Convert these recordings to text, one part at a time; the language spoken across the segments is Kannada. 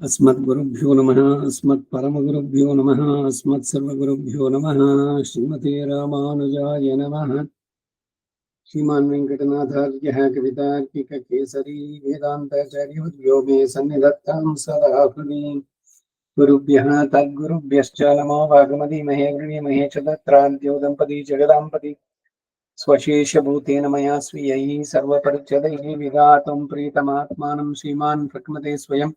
अस्मद्गुरुभ्यो नमः। अस्मत्परमगुरुभ्यो नमः। अस्मत्सर्वगुरुभ्यो नमः। श्रीमते रामानुजाय नमः। श्रीमान् वेङ्कटनाथार्यः कवितार्किककेसरी वेदान्ताचार्यवर्यो मे सन्निधत्तां सदा हृदि। गुरुभ्यः तद्गुरुभ्यश्च नमो वागमदीमहे वृणीमहे च तत्राद्यो दम्पती जगदाम्पति स्वशेषभूतेन मया स्वीयैः सर्वपरिच्छदैः विधातुं प्रीतमात्मानं श्रीमान् प्रकृते स्वयं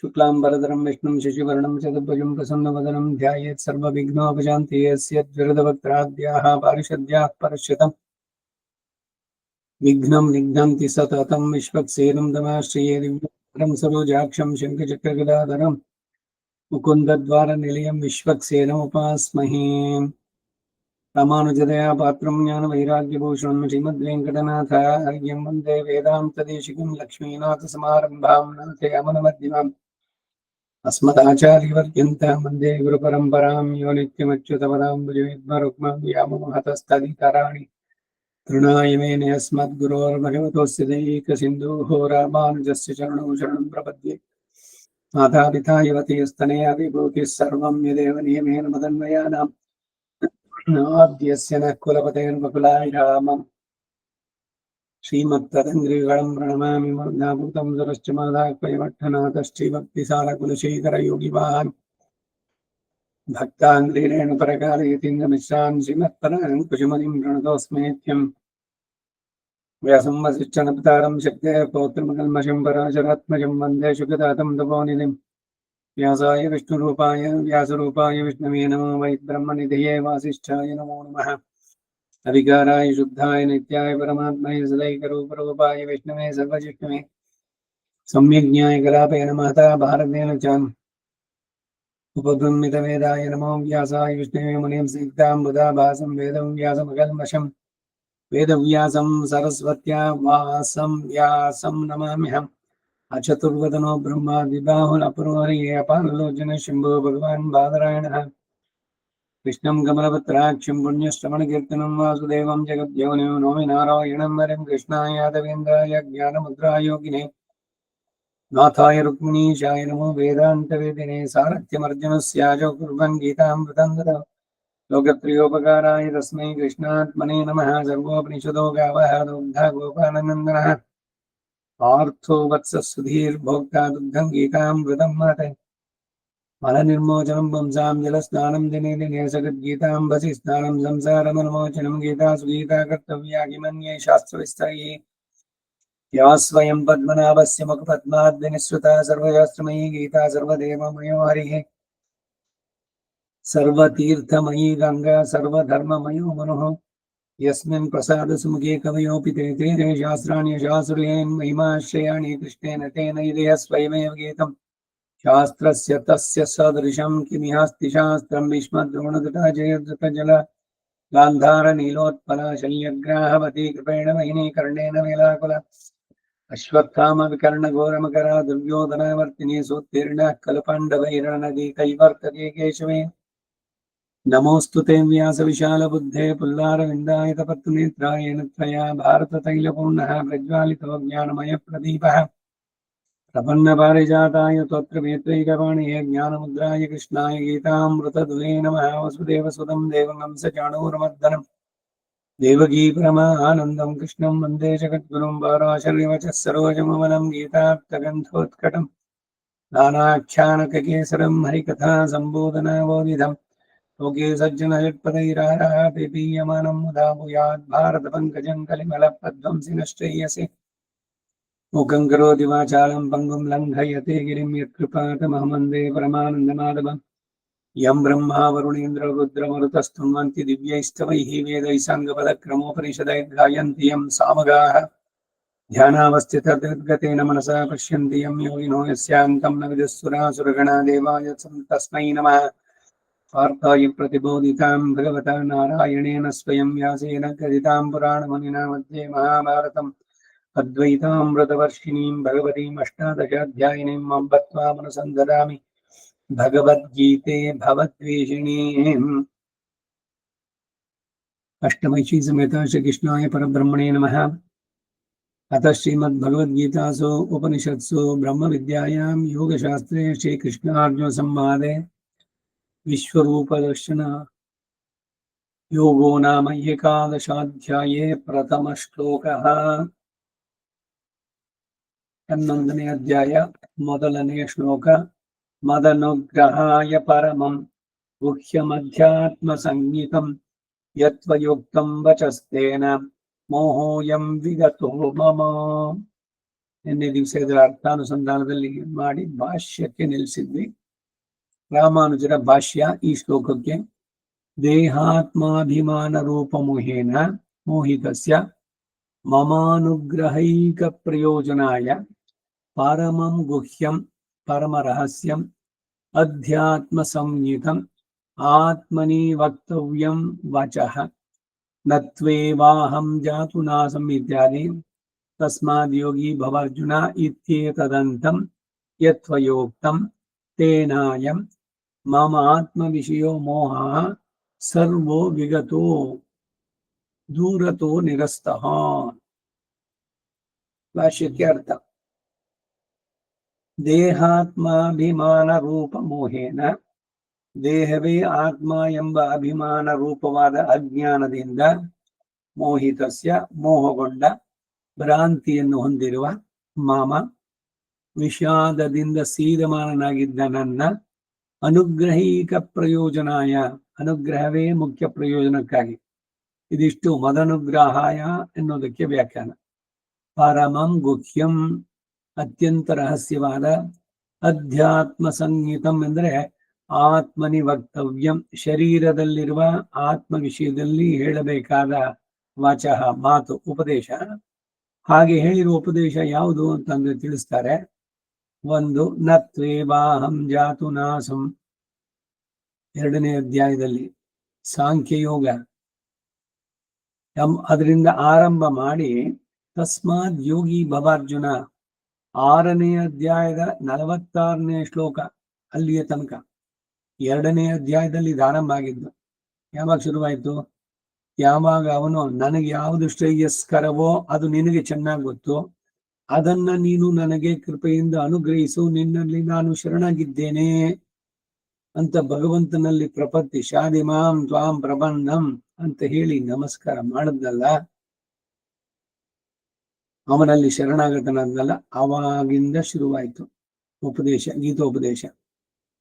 शुक्लाम्बरधरं विष्णुं शशिवर्णं चतुर्भुजं प्रसन्नवदनं ध्यायेत् सर्वविघ्नोपशान्ति यस्य द्विरदवक्त्राद्याः पारिषद्याः परश्यतं विघ्नं निघ्नन्ति सततं विश्वक्सेनं तमाश्रये दिव्यं सरोजाक्षं शङ्खचक्रगदाधरं मुकुन्दद्वारनिलयं विश्वक्सेनमुपास्महे। रामानुजदया पात्रं ज्ञानवैराग्यभूषणं श्रीमद्वेङ्कटनाथार्यं वन्दे वेदान्तदेशिकं लक्ष्मीनाथसमारम्भां नाथे अमनमध्यमाम् अस्मदाचार्यवर्यन्तां वन्दे गुरुपरम्परां यो नित्यमच्युतपदाम्बुजयुग्मरुक्मव्यामोहतस्तदितराणि तृणाय मेने अस्मद्गुरोर्भगवतोऽस्य दैकसिन्धोः रामानुजस्य चरणौ शरणं प्रपद्ये। मातापिता युवतीस्तनया विभूतिः सर्वं यदेव नियमेन मदन्वयानां नाद्यस्य नः कुलपतेर्वकुलाभिरामम् श्रीमत्तदङ्घ्रिगणं प्रणमामि मूर्धाभूतं सुरश्च मादाक्वयमट्टनाथश्रीभक्तिसारकुलशेखरयोगिवान् भक्ताङ्घ्रिरेणुपरकालयतीन्द्रमिश्रान् श्रीमत्पराङ्कुशमुनिं प्रणतोऽस्मेत्यं व्यासं वसिष्ठनप्तारं शक्तेः पौत्रमकल्मषं पराशरात्मजं वन्दे शुकदातं तपोनिधिं व्यासाय विष्णुरूपाय व्यासरूपाय विष्णवे नमो वै ब्रह्मनिधये वासिष्ठाय नमो नमः। अविकाराय शुद्धाय नित्याय परमात्माय सदैकरूपरूपाय विष्णवे सर्वजिष्णवे सम्यज्ञाय कलापेन महता भारतेन च उपब्रह्मितवेदाय नमो व्यासाय विष्णवे मुनिं सिद्धां बुधाभासं वेदव्यासमकल्मषं वेदव्यासं सरस्वत्या वासं व्यासं नमाम्यहम्। अचतुर्वदनो ब्रह्मा द्विबाहुरपरोहरि अपारलोचन शम्भो भगवान् बादरायणः कृष्णं कमलपत्राक्षं पुण्यश्रवणकीर्तनं वासुदेवं जगद्योनिं नौमि नारायणं हरिं कृष्णाय यादवेन्द्राय ज्ञानमुद्रायोगिने नाथाय रुक्मिणीशाय नमो वेदान्तवेदिने सारथ्यमर्जुनस्याजो कुर्वन् गीतामृतं ददौ लोकत्रयोपकाराय तस्मै कृष्णात्मने नमः। सर्वोपनिषदो गावः दुग्धा गोपालनन्दनः पार्थो वत्सः सुधीर्भोक्ता दुग्धं गीतामृतं महते मलनिर्मोचनं पुंसां जलस्नानं दिने दिने सगद्गीताम्बसि स्नानं संसारमनमोचनं गीता सुगीता कर्तव्या किमन्ये शास्त्रविस्तरैः या स्वयं पद्मनाभस्य मुखपद्माद्विनिःसृता सर्वशास्त्रमयी गीता सर्वदेवमयो हरिः सर्वतीर्थमयी गंगा सर्वधर्ममयो मनुः यस्मिन् प्रसादसुमुखे कवयोऽपि ते शास्त्राणि शास्त्रयेन् महिमाश्रयाणि कृष्णेन तेन हृदय स्वयमेव गीतम् शास्त्रस्य तस्य सदृशं किमिहास्ति शास्त्रं भीष्मद्रोणतथा जयद्रथजल गान्धार नीलोत्पला शल्यग्राहवती कृपेण वहिनी कर्णेन वेलाकुल अश्वत्थाम विकर्णघोरमकरा दुर्योधनावर्तिनी सोत्तीर्णः कलपाण्डवैरणनदी कैवर्तके केशवे नमोऽस्तु ते व्यासविशालबुद्धे पुल्लारविन्दायतपत्तनेत्राय त्वया भारततैलपूर्णः प्रज्वालितो ज्ञानमयप्रदीपः प्रपन्नपारिजाताय तोत्रवेत्रैकपाणिये ज्ञानमुद्राय कृष्णाय गीतामृतदुहे नमः। वसुदेवसुतं देववंशचाणूरमर्दनं देवकी परमानन्दं कृष्णं वन्दे जगद्गुरुं पाराशर्यवचः सरोजमवनं गीतार्थगन्धोत्कटं नानाख्यानककेसरं हरिकथा सम्बोधनावोदितं लोके सज्जनषट्पदैराराः पिपीयमानं मुदा भूयात् भारतपङ्कजं कलिमलप्रध्वंसि नश्चैयसि मूकं करोति वाचालं पङ्गुं लङ्घयते गिरिं यत्कृपातमहं वन्दे परमानन्दमाधवम्। यं ब्रह्मा वरुणेन्द्र रुद्रमरुतस्तुन्वन्ति दिव्यैस्तवैः वेदैः साङ्गपदक्रमोपनिषदैर्गायन्ति यं सामगाः ध्यानावस्थितगतेन मनसा पश्यन्ति यं योगिनो यस्यान्तं न विदुःसुरासुरगणा देवाय तस्मै नमः। पार्थाय प्रतिबोधितां भगवता नारायणेन स्वयं व्यासेन कथितां पुराणमुनिना मध्ये महाभारतम् अद्वैतामृतवर्षिणीं भगवतीम् अष्टादशाध्यायिनीं मां बत्वा मनसन्ददामि भगवद्गीते भवद्वेषिणीम् अष्टमैषी समेत श्रीकृष्णाय परब्रह्मणे नमः। अतः श्रीमद्भगवद्गीतासु उपनिषत्सु ब्रह्मविद्यायां योगशास्त्रे श्रीकृष्णार्जुनसंवादे विश्वरूपदर्शन योगो नाम एकादशाध्याये प्रथमश्लोकः। 11ನೇ ಅಧ್ಯಾಯ ಮೊದಲನೆಯ ಶ್ಲೋಕ. ಮದನುಗ್ರಹಾಯ ಪರಮಂ ಗುಹ್ಯಮಧ್ಯಾತ್ಮ ಸಂಹಿತಂ ಯತ್ವಯುಕ್ತಂ ವಚಸ್ತೇನ ಮೋಹೋಯಂ ವಿಗತೋ ಮಮ. ನಿನ್ನೆ ದಿವಸ ಇದರ ಅರ್ಥಾನುಸಂಧಾನದಲ್ಲಿ ಮಾಡಿ ಭಾಷ್ಯಕ್ಕೆ ನಿಲ್ಲಿಸಿದ್ವಿ. ರಾಮಾನುಜರ ಭಾಷ್ಯ ಈ ಶ್ಲೋಕಕ್ಕೆ: ದೇಹಾತ್ಮಾಭಿಮಾನ ರೂಪ ಮೋಹೇನ ಮೋಹಿತಸ್ಯ ಮಮಾನುಗ್ರಹೈಕ ಪ್ರಯೋಜನಾಯ ಪರಮಂ ಗುಹ್ಯಂ ಪರಮರಹಸ್ಯಂ ಅಧ್ಯಾತ್ಮ ಸಂಹಿತಂ ಆತ್ಮನಿ ವಕ್ತವ್ಯಂ ವಚಃ ನತ್ವೇವಾಹಂ ಜಾತು ನಾಸಂ ಇತ್ಯಾದಿ. ತಸ್ಮಾದ್ ಯೋಗಿ ಭವಾರ್ಜುನ ಇತ್ಯೇತದಂತಂ ಯತ್ವಯೋಕ್ತಂ ತೇನಾಯಂ ಮಮ ಆತ್ಮವಿಷಯೋ ಮೋಹಃ ಸರ್ವೋ ವಿಗತೋ ದೂರತೋ ನಿರಸ್ತಃ. ಭಾಷ್ಯಕ್ಕೆ ಅರ್ಥ: ದೇಹಾತ್ಮಾಭಿಮಾನ ರೂಪ ಮೋಹೇನ, ದೇಹವೇ ಆತ್ಮ ಎಂಬ ಅಭಿಮಾನ ರೂಪವಾದ ಅಜ್ಞಾನದಿಂದ ಮೋಹಿತಸ್ಯ ಮೋಹಗೊಂಡ, ಭ್ರಾಂತಿಯನ್ನು ಹೊಂದಿರುವ, ಮಾಮ ವಿಷಾದದಿಂದ ಸೀದಮಾನನಾಗಿದ್ದ ನನ್ನ ಅನುಗ್ರಹೀಕ ಪ್ರಯೋಜನಾಯ, ಅನುಗ್ರಹವೇ ಮುಖ್ಯ ಪ್ರಯೋಜನಕ್ಕಾಗಿ. ಇದಿಷ್ಟು ಮದನುಗ್ರಹಾಯ ಎನ್ನುವುದಕ್ಕೆ ವ್ಯಾಖ್ಯಾನ. ಪರಮಂ ಗುಹ್ಯಂ ಅತ್ಯಂತ ರಹಸ್ಯವಾದ, ಅಧ್ಯಾತ್ಮ ಸಂಹಿತಂ ಎಂದರೆ ಆತ್ಮನಿ ವಕ್ತವ್ಯಂ ಶರೀರದಲ್ಲಿರುವ ಆತ್ಮ ವಿಷಯದಲ್ಲಿ ಹೇಳಬೇಕಾದ ವಾಚಃ ಮಾತು, ಉಪದೇಶ. ಹಾಗೆ ಹೇಳಿರುವ ಉಪದೇಶ ಯಾವುದು ಅಂತಂದ್ರೆ ತಿಳಿಸ್ತಾರೆ. ಒಂದು, ನತ್ವೇವಾಹಂ ಜಾತು ನಾಸಂ 2ನೇ ಅಧ್ಯಾಯದಲ್ಲಿ ಸಾಂಖ್ಯಯೋಗ ಅದರಿಂದ ಆರಂಭ ಮಾಡಿ ತಸ್ಮಾದ್ ಯೋಗಿ ಭವಾರ್ಜುನ 6ನೇ ಅಧ್ಯಾಯದ 46ನೇ ಶ್ಲೋಕ ಅಲ್ಲಿಯ ತನಕ 2ನೇ ಅಧ್ಯಾಯದಲ್ಲಿ ಇದು ಆರಂಭ ಆಗಿದ್ದು. ಯಾವಾಗ ಶುರುವಾಯಿತು? ಯಾವಾಗ ಅವನು ನನಗೆ ಯಾವುದು ಶ್ರೇಯಸ್ಕರವೋ ಅದು ನಿನಗೆ ಚೆನ್ನಾಗಿ ಗೊತ್ತು, ಅದನ್ನ ನೀನು ನನಗೆ ಕೃಪೆಯಿಂದ ಅನುಗ್ರಹಿಸು, ನಿನ್ನಲ್ಲಿ ನಾನು ಶರಣಾಗಿದ್ದೇನೆ ಅಂತ ಭಗವಂತನಲ್ಲಿ ಪ್ರಪತ್ತಿ ಶಾದಿಮಾಂ ತ್ವಾಂ ಪ್ರಬಂಧಂ ಅಂತ ಹೇಳಿ ನಮಸ್ಕಾರ ಮಾಡದ್ನಲ್ಲ, ಅವನಲ್ಲಿ ಶರಣಾಗತನಾದ್ನಲ್ಲ, ಅವಾಗಿಂದ ಶುರುವಾಯಿತು ಉಪದೇಶ, ಗೀತೋಪದೇಶ.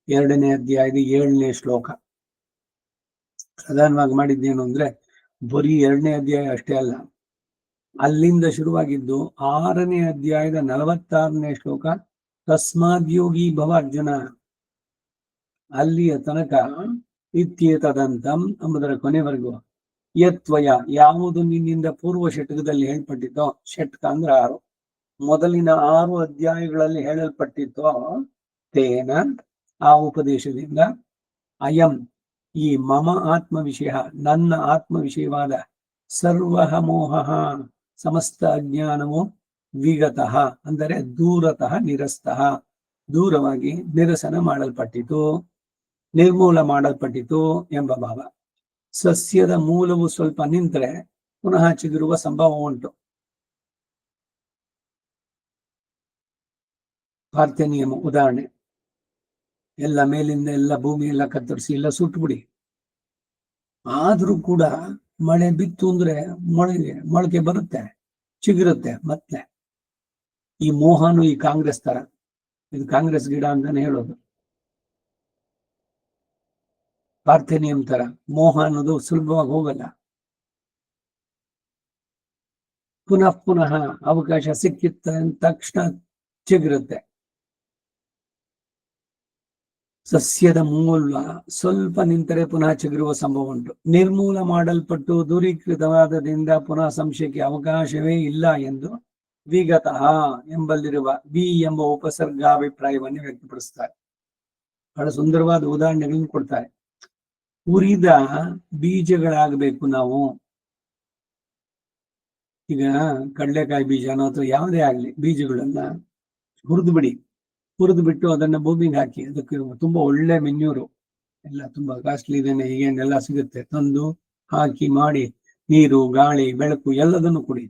2ನೇ ಅಧ್ಯಾಯದ 7ನೇ ಶ್ಲೋಕ ಪ್ರಧಾನವಾಗಿ ಮಾಡಿದ್ದೇನು ಅಂದ್ರೆ ಬರೀ 2ನೇ ಅಧ್ಯಾಯ ಅಷ್ಟೇ ಅಲ್ಲ, ಅಲ್ಲಿಂದ ಶುರುವಾಗಿದ್ದು 6ನೇ ಅಧ್ಯಾಯದ 46ನೇ ಶ್ಲೋಕ ತಸ್ಮಾದ್ಯೋಗಿ ಭವಾರ್ಜುನ ಅಲ್ಲಿಯ ತನಕ ಇತ್ಯೇತದಂತಂ ಎಂಬುದರ ಕೊನೆವರೆಗೂ ಯತ್ವಯ ಯಾವುದು ನಿನ್ನಿಂದ ಪೂರ್ವ ಷಟ್ಕದಲ್ಲಿ ಹೇಳ್ಪಟ್ಟಿತ್ತೋ, ಷಟ್ಕ ಅಂದ್ರೆ 6, ಮೊದಲಿನ 6 ಅಧ್ಯಾಯಗಳಲ್ಲಿ ಹೇಳಲ್ಪಟ್ಟಿತ್ತೋ, ತೇನ ಆ ಉಪದೇಶದಿಂದ, ಅಯಂ ಈ ಮಮ ಆತ್ಮ ವಿಷಯ ನನ್ನ ಆತ್ಮ ವಿಷಯವಾದ, ಸರ್ವ ಮೋಹ ಸಮಸ್ತ ಅಜ್ಞಾನವು, ವಿಗತಃ ಅಂದರೆ ದೂರತಃ ನಿರಸ್ತಃ ದೂರವಾಗಿ ನಿರಸನ ಮಾಡಲ್ಪಟ್ಟಿತು, ನಿರ್ಮೂಲ ಮಾಡಲ್ಪಟ್ಟಿತು ಎಂಬ ಭಾವ. ಸಸ್ಯದ ಮೂಲವು ಸ್ವಲ್ಪ ನಿಂತರೆ ಪುನಃ ಚಿಗುರುವ ಸಂಭವ ಉಂಟು. ಪಾರ್ಥೆನಿಯಮ ಉದಾಹರಣೆ. ಎಲ್ಲ ಮೇಲಿಂದ ಎಲ್ಲ ಭೂಮಿ ಎಲ್ಲ ಕತ್ತರಿಸಿ ಎಲ್ಲ ಸುಟ್ಬಿಡಿ, ಆದ್ರೂ ಕೂಡ ಮಳೆ ಬಿತ್ತು ಅಂದ್ರೆ ಮೊಳಕೆ ಬರುತ್ತೆ, ಚಿಗುರುತ್ತೆ ಮತ್ತೆ. ಈ ಮೋಹನು ಈ ಕಾಂಗ್ರೆಸ್ ತರ, ಇದು ಕಾಂಗ್ರೆಸ್ ಗಿಡ ಅಂತಾನೆ ಹೇಳೋದು. ಪಾರ್ಥೆನಿಯಂ ತರ ಮೋಹ ಅನ್ನೋದು ಸುಲಭವಾಗಿ ಹೋಗಲ್ಲ, ಪುನಃ ಪುನಃ ಅವಕಾಶ ಸಿಕ್ಕಿತ್ತ ತಕ್ಷಣ ಚಿಗುರುತ್ತೆ. ಸಸ್ಯದ ಮೂಲ ಸ್ವಲ್ಪ ನಿಂತರೆ ಪುನಃ ಚಿಗುರುವ ಸಂಭವ ಉಂಟು. ನಿರ್ಮೂಲ ಮಾಡಲ್ಪಟ್ಟು ದೂರೀಕೃತವಾದದಿಂದ ಪುನಃ ಸಂಶಯಕ್ಕೆ ಅವಕಾಶವೇ ಇಲ್ಲ ಎಂದು ವಿಗತಃ ಎಂಬಲ್ಲಿರುವ ವಿ ಎಂಬ ಉಪಸರ್ಗಾಭಿಪ್ರಾಯವನ್ನು ವ್ಯಕ್ತಪಡಿಸ್ತಾರೆ. ಬಹಳ ಸುಂದರವಾದ ಉದಾಹರಣೆಗಳನ್ನು ಕೊಡ್ತಾರೆ. ಹುರಿದ ಬೀಜಗಳಾಗಬೇಕು ನಾವು. ಈಗ ಕಡಲೆಕಾಯಿ ಬೀಜನೋ ಅಥವಾ ಯಾವುದೇ ಆಗ್ಲಿ ಬೀಜಗಳನ್ನ ಹುರಿದು ಬಿಡಿ. ಹುರಿದು ಬಿಟ್ಟು ಅದನ್ನ ಭೂಮಿಗೆ ಹಾಕಿ, ಅದಕ್ಕೆ ತುಂಬಾ ಒಳ್ಳೆ ಮೆನ್ಯೂರು, ಎಲ್ಲ ತುಂಬಾ ಕಾಸ್ಟ್ಲಿ ಇದೇನೆ, ಹೀಗೇನೆಲ್ಲ ಸಿಗುತ್ತೆ, ತಂದು ಹಾಕಿ ಮಾಡಿ ನೀರು ಗಾಳಿ ಬೆಳಕು ಎಲ್ಲದನ್ನು ಕೊಡಿ,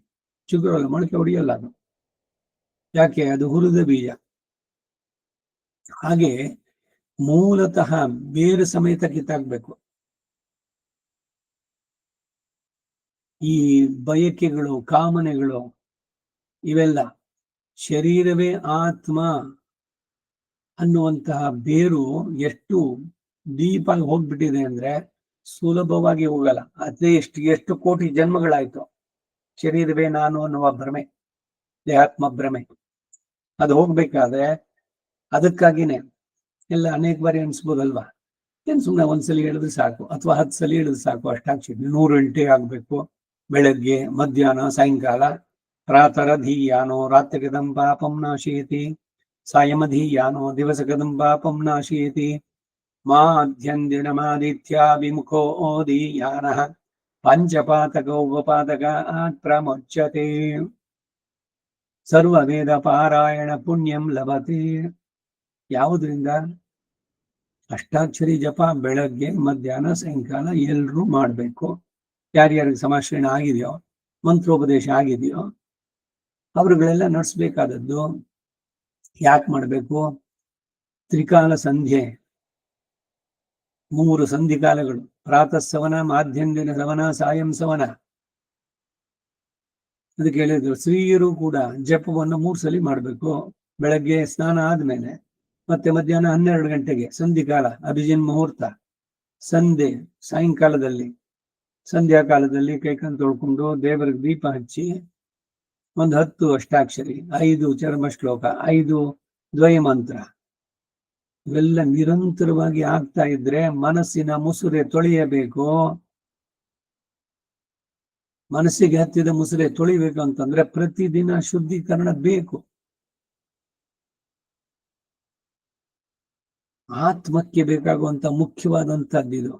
ಚಿಗುರಲ್ಲ, ಮೊಳಕೆ ಹೊಡಿಯಲ್ಲ ಅದು. ಯಾಕೆ? ಅದು ಹುರಿದ ಬೀಜ. ಹಾಗೆ ಮೂಲತಃ ಬೇರು ಸಮೇತ ಕಿತ್ತಾಕ್ಬೇಕು. ಈ ಬಯಕೆಗಳು, ಕಾಮನೆಗಳು, ಇವೆಲ್ಲ ಶರೀರವೇ ಆತ್ಮ ಅನ್ನುವಂತಹ ಬೇರು ಎಷ್ಟು ಡೀಪ್ ಆಗಿ ಹೋಗ್ಬಿಟ್ಟಿದೆ ಅಂದ್ರೆ ಸುಲಭವಾಗಿ ಹೋಗಲ್ಲ. ಅದೇ ಎಷ್ಟು ಕೋಟಿ ಜನ್ಮಗಳಾಯ್ತು ಶರೀರವೇ ನಾನು ಅನ್ನುವ ಭ್ರಮೆ, ದೇಹಾತ್ಮ ಭ್ರಮೆ. ಅದು ಹೋಗ್ಬೇಕಾದ್ರೆ ಅದಕ್ಕಾಗಿನೇ ಎಲ್ಲ ಅನೇಕ ಬಾರಿ ಅನ್ಸ್ಬೋದಲ್ವಾ, ಏನ್ ಸುಮ್ಮನೆ ಒಂದ್ಸಲಿ ಹೇಳಿದ್ರೆ ಸಾಕು, ಅಥವಾ 10 ಸಲ ಹೇಳಿದ್ರೆ ಸಾಕು, ಅಷ್ಟಾಗ್ಸಿದ್ವಿ. 100 ಗಂಟೆ ಆಗ್ಬೇಕು, ಬೆಳಗ್ಗೆ ಮಧ್ಯಾಹ್ನ ಸಾಯಂಕಾಲ. ಪ್ರಾತರಧೀಯಾನೋ ರಾತ್ರಿಗದಂ ಪಾಪಂ ನಾಶಯತಿ, ಸಾಯಮಧೀಯಾನೋ ದಿವಸಗದಂ ಪಾಪಂ ನಾಶಯತಿ, ಮಾಧ್ಯಂದಿನಮಾದಿತ್ಯ ವಿಮುಖೋ ಓದೀಯಾನಃ ಪಂಚಪಾತಕ ಉಪಪಾತಕಾತ್ ಪ್ರಮುಚ್ಯತೆ, ಸರ್ವವೇದ ಪಾರಾಯಣ ಪುಣ್ಯಂ ಲಭತೆ. ಯಾವುದರಿಂದ? ಅಷ್ಟಾಕ್ಷರಿ ಜಪ ಬೆಳಗ್ಗೆ ಮಧ್ಯಾಹ್ನ ಸಾಯಂಕಾಲ ಎಲ್ರೂ ಮಾಡ್ಬೇಕು. ಯಾರ್ಯಾರಿಗೆ ಸಮಾಶ್ರಯಣ ಆಗಿದೆಯೋ, ಮಂತ್ರೋಪದೇಶ ಆಗಿದೆಯೋ ಅವರುಗಳೆಲ್ಲ ನಡೆಸ್ಬೇಕಾದದ್ದು. ಯಾಕೆ ಮಾಡಬೇಕು? ತ್ರಿಕಾಲ ಸಂಧ್ಯೆ, 3 ಸಂಧಿಕಾಲಗಳು, ಪ್ರಾತಃ ಸವನ, ಮಾಧ್ಯಂದಿನ ಸವನ, ಸಾಯಂ ಸವನ. ಅದಕ್ಕೆ ಹೇಳಿದ್ರು ಸ್ತ್ರೀಯರು ಕೂಡ ಜಪವನ್ನು 3 ಸಲ ಮಾಡಬೇಕು. ಬೆಳಗ್ಗೆ ಸ್ನಾನ ಆದ್ಮೇಲೆ, ಮತ್ತೆ ಮಧ್ಯಾಹ್ನ 12 ಗಂಟೆಗೆ ಸಂಧಿಕಾಲ, ಅಭಿಜಿನ್ ಮುಹೂರ್ತ, ಸಂಧ್ಯೆ ಸಾಯಂಕಾಲದಲ್ಲಿ, ಸಂಧ್ಯಾ ಕಾಲದಲ್ಲಿ ಕೈಕಂಡು ತೊಳ್ಕೊಂಡು ದೇವರಿಗೆ ದೀಪ ಹಚ್ಚಿ 10 ಅಷ್ಟಾಕ್ಷರಿ, 5 ಚರ್ಮ ಶ್ಲೋಕ, 5 ದ್ವಯ ಮಂತ್ರ, ಇವೆಲ್ಲ ನಿರಂತರವಾಗಿ ಆಗ್ತಾ ಇದ್ರೆ ಮನಸ್ಸಿನ ಮುಸುರೆ ತೊಳೆಯಬೇಕು. ಮನಸ್ಸಿಗೆ ಹತ್ತಿದ ಮುಸುರೆ ತೊಳಿಬೇಕು ಅಂತಂದ್ರೆ ಪ್ರತಿದಿನ ಶುದ್ಧೀಕರಣ ಬೇಕು. ಆತ್ಮಕ್ಕೆ ಬೇಕಾಗುವಂತ ಮುಖ್ಯವಾದಂತಹದ್ದಿದು.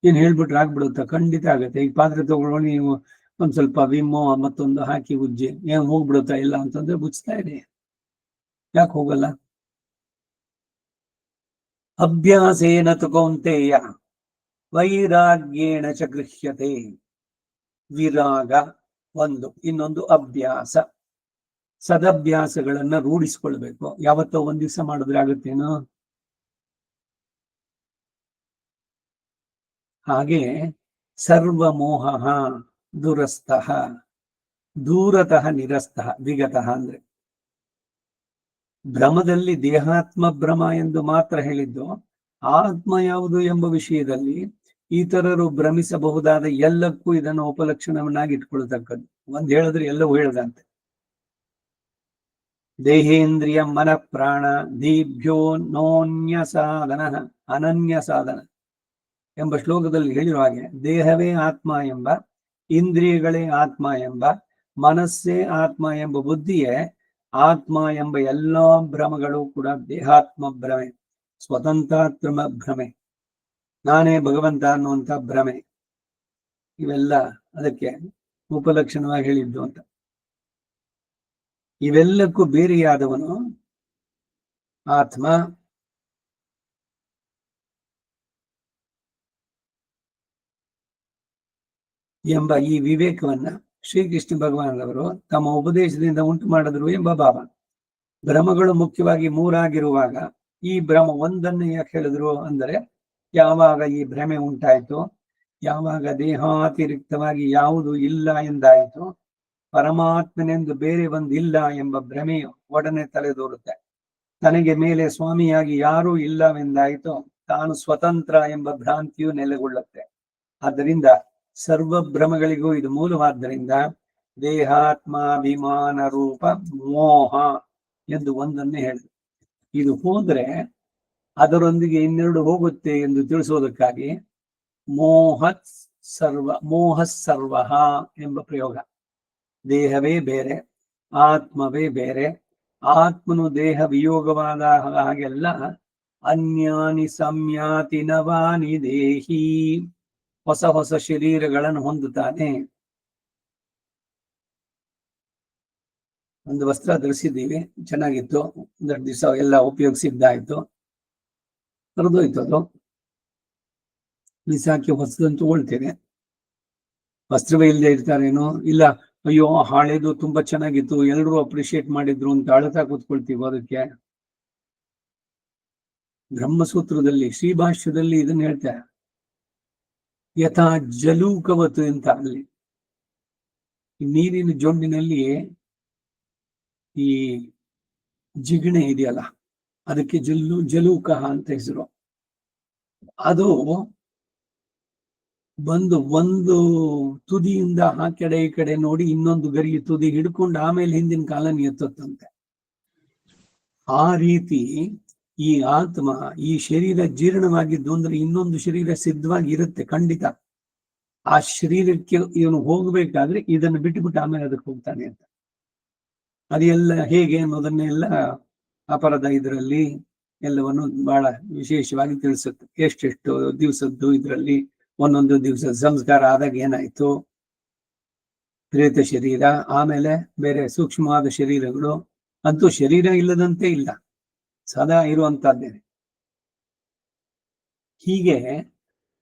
ಏನ್ ಹೇಳ್ಬಿಟ್ರೆ ಆಗ್ಬಿಡುತ್ತಾ? ಖಂಡಿತ ಆಗತ್ತೆ. ಈಗ ಪಾತ್ರೆ ತಗೊಳ್ಳೋಣ, ನೀವು ಒಂದ್ ಸ್ವಲ್ಪ ವಿಮ್ಮೋ ಮತ್ತೊಂದು ಹಾಕಿ ಉಜ್ಜಿ, ಏನ್ ಹೋಗ್ಬಿಡುತ್ತಾ? ಇಲ್ಲ ಅಂತಂದ್ರೆ ಮುಚ್ತಾ ಇದೆ. ಯಾಕೆ ಹೋಗಲ್ಲ? ಅಭ್ಯಾಸೇನ ತು ಕೌಂತೆಯ ವೈರಾಗ್ಯೇಣ ಚ ಗೃಹ್ಯತೆ. ವಿರಾಗ ಒಂದು, ಇನ್ನೊಂದು ಅಭ್ಯಾಸ. ಸದಭ್ಯಾಸಗಳನ್ನ ರೂಢಿಸ್ಕೊಳ್ಬೇಕು. ಯಾವತ್ತೋ ಒಂದ್ ದಿವಸ ಮಾಡಿದ್ರೆ ಆಗುತ್ತೇನೋ? ಹಾಗೆ ಸರ್ವಮೋಹ ದುರಸ್ತಃ, ದೂರತಃ ನಿರಸ್ತಃ, ವಿಗತಃ ಅಂದ್ರೆ ಭ್ರಮದಲ್ಲಿ ದೇಹಾತ್ಮ ಭ್ರಮ ಎಂದು ಮಾತ್ರ ಹೇಳಿದ್ದು. ಆತ್ಮ ಯಾವುದು ಎಂಬ ವಿಷಯದಲ್ಲಿ ಇತರರು ಭ್ರಮಿಸಬಹುದಾದ ಎಲ್ಲಕ್ಕೂ ಇದನ್ನು ಉಪಲಕ್ಷಣವನ್ನಾಗಿ ಇಟ್ಕೊಳ್ತಕ್ಕದ್ದು. ಒಂದ್ ಹೇಳಿದ್ರೆ ಎಲ್ಲವೂ ಹೇಳದಂತೆ. ದೇಹೇಂದ್ರಿಯ ಮನ ಪ್ರಾಣ ದೀಭ್ಯೋ ನೋನ್ಯ ಸಾಧನ ಅನನ್ಯ ಸಾಧನ ಎಂಬ ಶ್ಲೋಕದಲ್ಲಿ ಹೇಳಿರುವ ಹಾಗೆ, ದೇಹವೇ ಆತ್ಮ ಎಂಬ, ಇಂದ್ರಿಯಗಳೇ ಆತ್ಮ ಎಂಬ, ಮನಸ್ಸೇ ಆತ್ಮ ಎಂಬ ಬುದ್ಧಿಯೇ ಆತ್ಮ ಎಂಬ ಎಲ್ಲಾ ಭ್ರಮಗಳು ಕೂಡ ದೇಹಾತ್ಮ ಭ್ರಮೆ, ಸ್ವತಂತ್ರಾತ್ಮ ಭ್ರಮೆ, ನಾನೇ ಭಗವಂತ ಅನ್ನುವಂಥ ಭ್ರಮೆ. ಇವೆಲ್ಲ ಅದಕ್ಕೆ ಉಪಲಕ್ಷಣವಾಗಿ ಹೇಳಿದ್ದು ಅಂತ. ಇವೆಲ್ಲಕ್ಕೂ ಬೇರೆಯಾದವನು ಆತ್ಮ. ಎಂಬ ಈ ವಿವೇಕವನ್ನ ಶ್ರೀಕೃಷ್ಣ ಭಗವಾನರವರು ತಮ್ಮ ಉಪದೇಶದಿಂದ ಉಂಟು ಮಾಡಿದ್ರು ಎಂಬ ಭಾವ. ಭ್ರಮಗಳು ಮುಖ್ಯವಾಗಿ 3 ಆಗಿರುವಾಗ ಈ ಭ್ರಮ ಒಂದನ್ನು ಯಾಕೆ ಹೇಳಿದ್ರು ಅಂದರೆ, ಯಾವಾಗ ಈ ಭ್ರಮೆ ಉಂಟಾಯಿತು, ಯಾವಾಗ ದೇಹಾತಿರಿಕ್ತವಾಗಿ ಯಾವುದು ಇಲ್ಲ ಎಂದಾಯಿತು, ಪರಮಾತ್ಮನೆಂದು ಬೇರೆ ಒಂದಿಲ್ಲ ಎಂಬ ಭ್ರಮೆಯು ಒಡನೆ ತಲೆದೋರುತ್ತೆ. ತನಗೆ ಮೇಲೆ ಸ್ವಾಮಿಯಾಗಿ ಯಾರೂ ಇಲ್ಲವೆಂದಾಯಿತು, ತಾನು ಸ್ವತಂತ್ರ ಎಂಬ ಭ್ರಾಂತಿಯು ನೆಲೆಗೊಳ್ಳುತ್ತೆ. ಆದ್ದರಿಂದ ಸರ್ವ ಭ್ರಮಗಳಿಗೂ ಇದು ಮೂಲವಾದ್ದರಿಂದ ದೇಹಾತ್ಮಾಭಿಮಾನ ರೂಪ ಮೋಹ ಎಂದು ಒಂದನ್ನೇ ಹೇಳಿದ್ರು. ಇದು ಹೋದ್ರೆ ಅದರೊಂದಿಗೆ 2 ಹೋಗುತ್ತೆ ಎಂದು ತಿಳಿಸೋದಕ್ಕಾಗಿ ಮೋಹ ಸರ್ವ ಎಂಬ ಪ್ರಯೋಗ. ದೇಹವೇ ಬೇರೆ, ಆತ್ಮವೇ ಬೇರೆ. ಆತ್ಮನು ದೇಹ ವಿಯೋಗವಾದ ಹಾಗೆಲ್ಲ ಅನ್ಯಾನಿ ಸಂಯಾತಿ ನವಾನಿ ದೇಹಿ, ಹೊಸ ಹೊಸ ಶರೀರಗಳನ್ನು ಹೊಂದುತ್ತಾನೆ. ಒಂದು ವಸ್ತ್ರ ಧರಿಸಿದ್ದೀವಿ, ಚೆನ್ನಾಗಿತ್ತು, ಒಂದೆರಡು ದಿವಸ ಎಲ್ಲ ಉಪಯೋಗಿಸಿದ್ದಾಯ್ತು, ಹರಿದೋಯ್ತು, ಅದು ಬಿಸಾಕಿ ಹೊಸದನ್ನು ತಗೊಳ್ತೇನೆ. ವಸ್ತ್ರವೇ ಇಲ್ಲದೆ ಇರ್ತಾರೇನೋ, ಇಲ್ಲ ಅಯ್ಯೋ ಹಾಳೆದು ತುಂಬಾ ಚೆನ್ನಾಗಿತ್ತು, ಎಲ್ಲರೂ ಅಪ್ರಿಶಿಯೇಟ್ ಮಾಡಿದ್ರು ಅಂತ ಅಳ್ತಾ ಕೂತ್ಕೊಳ್ತೀವಿ. ಅದಕ್ಕೆ ಬ್ರಹ್ಮಸೂತ್ರದಲ್ಲಿ ಶ್ರೀಭಾಷ್ಯದಲ್ಲಿ ಇದನ್ನ ಹೇಳ್ತಾರೆ, ಯಥಾ ಜಲೂಕವತ್ತು ಅಂತ. ಅಲ್ಲಿ ನೀರಿನ ಜೊಂಡಿನಲ್ಲಿ ಈ ಜಿಗಣೆ ಇದೆಯಲ್ಲ, ಅದಕ್ಕೆ ಜಲೂಕ ಅಂತ ಹೆಸರು. ಅದು ಬಂದು ಒಂದು ತುದಿಯಿಂದ ಆ ಕಡೆ ಈ ಕಡೆ ನೋಡಿ ಇನ್ನೊಂದು ಗರಿ ತುದಿ ಹಿಡ್ಕೊಂಡು ಆಮೇಲೆ ಹಿಂದಿನ ಕಾಲನ್ನು ಎತ್ತುತ್ತಂತೆ. ಆ ರೀತಿ ಈ ಆತ್ಮ, ಈ ಶರೀರ ಜೀರ್ಣವಾಗಿದ್ದು ಅಂದ್ರೆ ಇನ್ನೊಂದು ಶರೀರ ಸಿದ್ಧವಾಗಿ ಇರುತ್ತೆ ಖಂಡಿತ. ಆ ಶರೀರಕ್ಕೆ ಇವನು ಹೋಗ್ಬೇಕಾದ್ರೆ ಇದನ್ನು ಬಿಟ್ಟುಬಿಟ್ಟು ಆಮೇಲೆ ಅದಕ್ಕೆ ಹೋಗ್ತಾನೆ ಅಂತ. ಅದೆಲ್ಲ ಹೇಗೆ ಅನ್ನೋದನ್ನೆಲ್ಲ ಅಪರದ ಇದರಲ್ಲಿ ಎಲ್ಲವನ್ನು ಬಹಳ ವಿಶೇಷವಾಗಿ ತಿಳಿಸುತ್ತೆ. ಎಷ್ಟೆಷ್ಟು ದಿವಸದ್ದು ಇದರಲ್ಲಿ ಒಂದೊಂದು ದಿವಸ ಸಂಸ್ಕಾರ ಆದಾಗ ಏನಾಯ್ತು, ಪ್ರೇತ ಶರೀರ, ಆಮೇಲೆ ಬೇರೆ ಸೂಕ್ಷ್ಮವಾದ ಶರೀರಗಳು, ಅಂತೂ ಶರೀರ ಇಲ್ಲದಂತೆ ಇಲ್ಲ, ಸದಾ ಇರುವಂತದ್ದೇನೆ. ಹೀಗೆ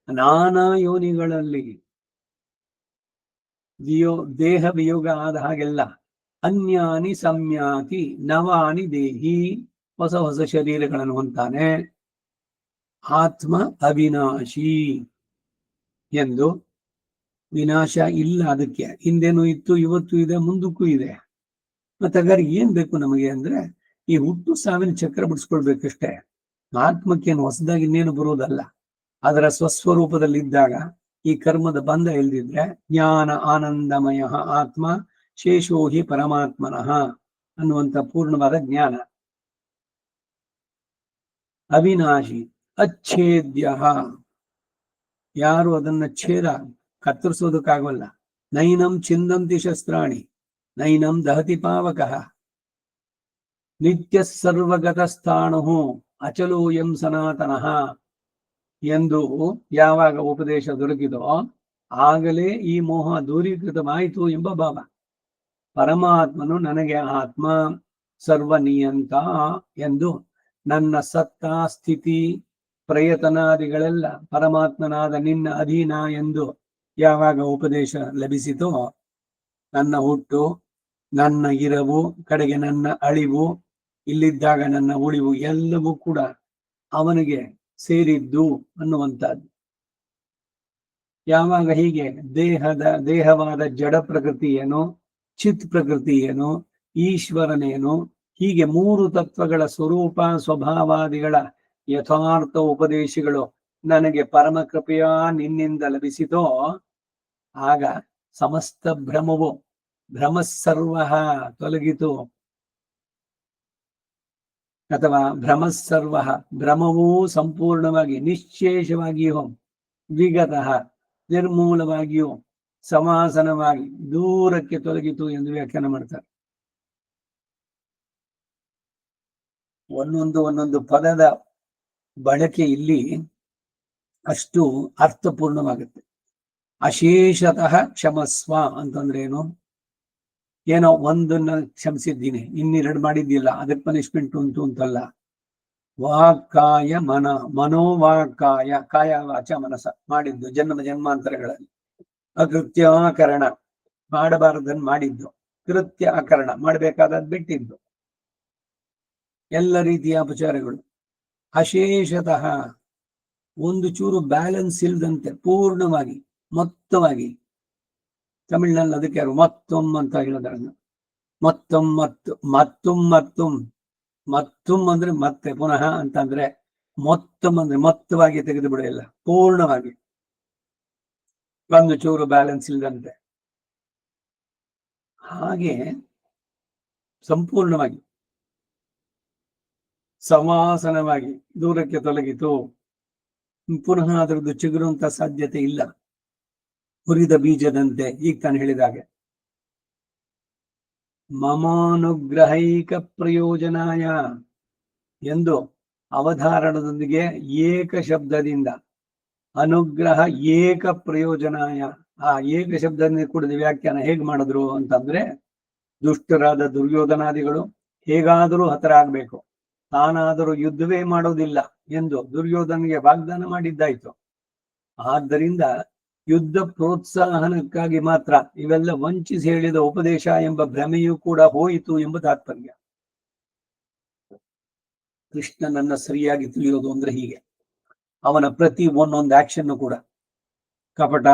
ನಾನಾ ಯೋನಿಗಳಲ್ಲಿ ದೇಹ ವಿಯೋಗ ಆದ ಹಾಗೆಲ್ಲ ಅನ್ಯಾನಿ ಸಂಯಾತಿ ನವಾನಿ ದೇಹಿ, ಹೊಸ ಹೊಸ ಶರೀರಗಳನ್ನು ಹೊಂತಾನೆ. ಆತ್ಮ ಅವಿನಾಶಿ ಎಂದು, ವಿನಾಶ ಇಲ್ಲ, ಅದಕ್ಕೆ ಹಿಂದೆನೂ ಇತ್ತು, ಇವತ್ತು ಇದೆ, ಮುಂದಕ್ಕೂ ಇದೆ. ಮತ್ತೆ ಹಾಗಾದ್ರೆ ಏನ್ ಬೇಕು ನಮಗೆ ಅಂದ್ರೆ, ಈ ಹುಟ್ಟು ಸಾವಿನ ಚಕ್ರ ಬಿಡಿಸ್ಕೊಳ್ಬೇಕಷ್ಟೇ. ಆತ್ಮಕ್ಕೇನು ಹೊಸದಾಗಿ ಇನ್ನೇನು ಬರುವುದಲ್ಲ. ಅದರ ಸ್ವಸ್ವರೂಪದಲ್ಲಿದ್ದಾಗ ಈ ಕರ್ಮದ ಬಂಧ ಇಲ್ದಿದ್ರೆ ಜ್ಞಾನ ಆನಂದಮಯ ಆತ್ಮ ಶೇಷೋಹಿ ಪರಮಾತ್ಮನಃ ಅನ್ನುವಂಥ ಪೂರ್ಣವಾದ ಜ್ಞಾನ. ಅವಿನಾಶಿ ಅಚ್ಛೇದ್ಯ, ಯಾರು ಅದನ್ನ ಛೇದ ಕತ್ತರಿಸೋದಕ್ಕಾಗಲ್ಲ. ನೈನಂ ಚಿಂದಂತಿ ಶಸ್ತ್ರಾಣಿ ನೈನಂ ದಹತಿ ಪಾವಕಃ ನಿತ್ಯ ಸರ್ವಗತ ಸ್ಥಾಣು ಅಚಲೋಯಂ ಸನಾತನಃ ಎಂದು ಯಾವಾಗ ಉಪದೇಶ ದೊರಕಿದೋ ಆಗಲೇ ಈ ಮೋಹ ದೂರೀಕೃತವಾಯಿತು ಎಂಬ ಭಾವ. ಪರಮಾತ್ಮನು ನನಗೆ ಆತ್ಮ ಸರ್ವನಿಯಂತ ಎಂದು, ನನ್ನ ಸತ್ತ ಸ್ಥಿತಿ ಪ್ರಯತನಾದಿಗಳೆಲ್ಲ ಪರಮಾತ್ಮನಾದ ನಿನ್ನ ಅಧೀನ ಎಂದು ಯಾವಾಗ ಉಪದೇಶ ಲಭಿಸಿತೋ, ನನ್ನ ಹುಟ್ಟು, ನನ್ನ ಇರವು, ಕಡೆಗೆ ನನ್ನ ಅಳಿವು, ಇಲ್ಲಿದ್ದಾಗ ನನ್ನ ಉಳಿವು ಎಲ್ಲವೂ ಕೂಡ ಅವನಿಗೆ ಸೇರಿದ್ದು ಅನ್ನುವಂಥದ್ದು. ಯಾವಾಗ ಹೀಗೆ ದೇಹವಾದ ಜಡ ಪ್ರಕೃತಿ ಏನು, ಚಿತ್ ಪ್ರಕೃತಿ ಏನು, ಈಶ್ವರನೇನು, ಹೀಗೆ ಮೂರು ತತ್ವಗಳ ಸ್ವರೂಪ ಸ್ವಭಾವಾದಿಗಳ ಯಥಾರ್ಥ ಉಪದೇಶಗಳು ನನಗೆ ಪರಮ ಕೃಪೆಯ ನಿನ್ನಿಂದ ಲಭಿಸಿತೋ, ಆಗ ಸಮಸ್ತ ಭ್ರಮವು ಭ್ರಮಸ್ಸರ್ವ ತೊಲಗಿತು. ಅಥವಾ ಭ್ರಮಸ್ಸರ್ವ, ಭ್ರಮವೂ ಸಂಪೂರ್ಣವಾಗಿ ನಿಶ್ಶೇಷವಾಗಿಯೂ ವಿಗತಃ ನಿರ್ಮೂಲವಾಗಿಯೂ ಸಮಾಸನವಾಗಿ ದೂರಕ್ಕೆ ತೊಲಗಿತು ಎಂದು ವ್ಯಾಖ್ಯಾನ ಮಾಡ್ತಾರೆ. ಒಂದೊಂದು ಪದದ ಬಳಕೆ ಇಲ್ಲಿ ಅಷ್ಟು ಅರ್ಥಪೂರ್ಣವಾಗುತ್ತೆ. ಅಶೇಷತಃ ಕ್ಷಮಸ್ವ ಅಂತಂದ್ರೆ ಏನು, ಏನೋ ಒಂದನ್ನ ಕ್ಷಮಿಸಿದ್ದೀನಿ, ಇನ್ನೆರಡು ಮಾಡಿದ್ದಿಲ್ಲ, ಅದಕ್ಕೆ ಪನಿಷ್ಮೆಂಟ್ ಉಂಟು ಅಂತಲ್ಲ. ವಾಕ್ಕಾಯ ಮನೋವಾಕ್ಕಾಯ, ಕಾಯ ವಾಚ ಮನಸ ಮಾಡಿದ್ದು ಜನ್ಮಾಂತರಗಳಲ್ಲಿ. ಅಕೃತ್ಯಾಕರಣ, ಮಾಡಬಾರದನ್ನು ಮಾಡಿದ್ದು. ಕೃತ್ಯ ಅಕರಣ, ಮಾಡಬೇಕಾದದ್ದು ಬಿಟ್ಟಿದ್ದು. ಎಲ್ಲ ರೀತಿಯ ಅಪಚಾರಗಳು. ಅಶೇಷತಃ, ಒಂದು ಚೂರು ಬ್ಯಾಲೆನ್ಸ್ ಇಲ್ದಂತೆ ಪೂರ್ಣವಾಗಿ ಮೊತ್ತವಾಗಿ. ತಮಿಳಿನಲ್ಲಿ ಅದಕ್ಕೆ ಯಾರು ಮತ್ತೊಮ್ ಅಂತ ಹೇಳೋದನ್ನು. ಮತ್ತೊಮ್ ಅಂದ್ರೆ ಮತ್ತೆ ಪುನಃ ಅಂತಂದ್ರೆ, ಮೊತ್ತಮ್ ಅಂದ್ರೆ ಮೊತ್ತವಾಗಿ ತೆಗೆದು ಬಿಡಲ್ಲ, ಪೂರ್ಣವಾಗಿ, ಒಂದು ಚೂರು ಬ್ಯಾಲೆನ್ಸ್ ಇಲ್ಲದಂತೆ. ಹಾಗೆ ಸಂಪೂರ್ಣವಾಗಿ ಸಮಾಸನವಾಗಿ ದೂರಕ್ಕೆ ತೊಲಗಿತು. ಪುನಃ ಅದರದ್ದು ಚಿಗುರುವಂತ ಸಾಧ್ಯತೆ ಇಲ್ಲ, ಹುರಿದ ಬೀಜದಂತೆ. ಈಗ ತಾನು ಹೇಳಿದಾಗೆ ಮಮಾನುಗ್ರಹೈಕ ಪ್ರಯೋಜನಾಯ ಎಂದು ಅವಧಾರಣದೊಂದಿಗೆ ಏಕ ಶಬ್ದದಿಂದ ಅನುಗ್ರಹ ಏಕ ಪ್ರಯೋಜನಾಯ. ಆ ಏಕ ಶಬ್ದದಿಂದ ಕೂಡಿದ ವ್ಯಾಖ್ಯಾನ ಹೇಗ್ ಮಾಡಿದ್ರು ಅಂತಂದ್ರೆ, ದುಷ್ಟರಾದ ದುರ್ಯೋಧನಾದಿಗಳು ಹೇಗಾದರೂ ಹತರಾಗಬೇಕು, ತಾನಾದರೂ ಯುದ್ಧವೇ ಮಾಡೋದಿಲ್ಲ ಎಂದು ದುರ್ಯೋಧನಿಗೆ ವಾಗ್ದಾನ ಮಾಡಿದ್ದಾಯ್ತು. ಆದ್ದರಿಂದ ಯುದ್ಧ ಪ್ರೋತ್ಸಾಹನಕ್ಕಾಗಿ ಮಾತ್ರ ಇವೆಲ್ಲ ವಂಚಿಸಿ ಹೇಳಿದ ಉಪದೇಶ ಎಂಬ ಭ್ರಮೆಯೂ ಕೂಡ ಹೋಯಿತು ಎಂಬ ತಾತ್ಪರ್ಯ. ಕೃಷ್ಣನನ್ನ ಸರಿಯಾಗಿ ತಿಳಿಯೋದು ಅಂದ್ರೆ ಹೀಗೆ, ಅವನ ಪ್ರತಿ ಒಂದೊಂದು ಆಕ್ಷನ್ ಕೂಡ ಕಪಟ,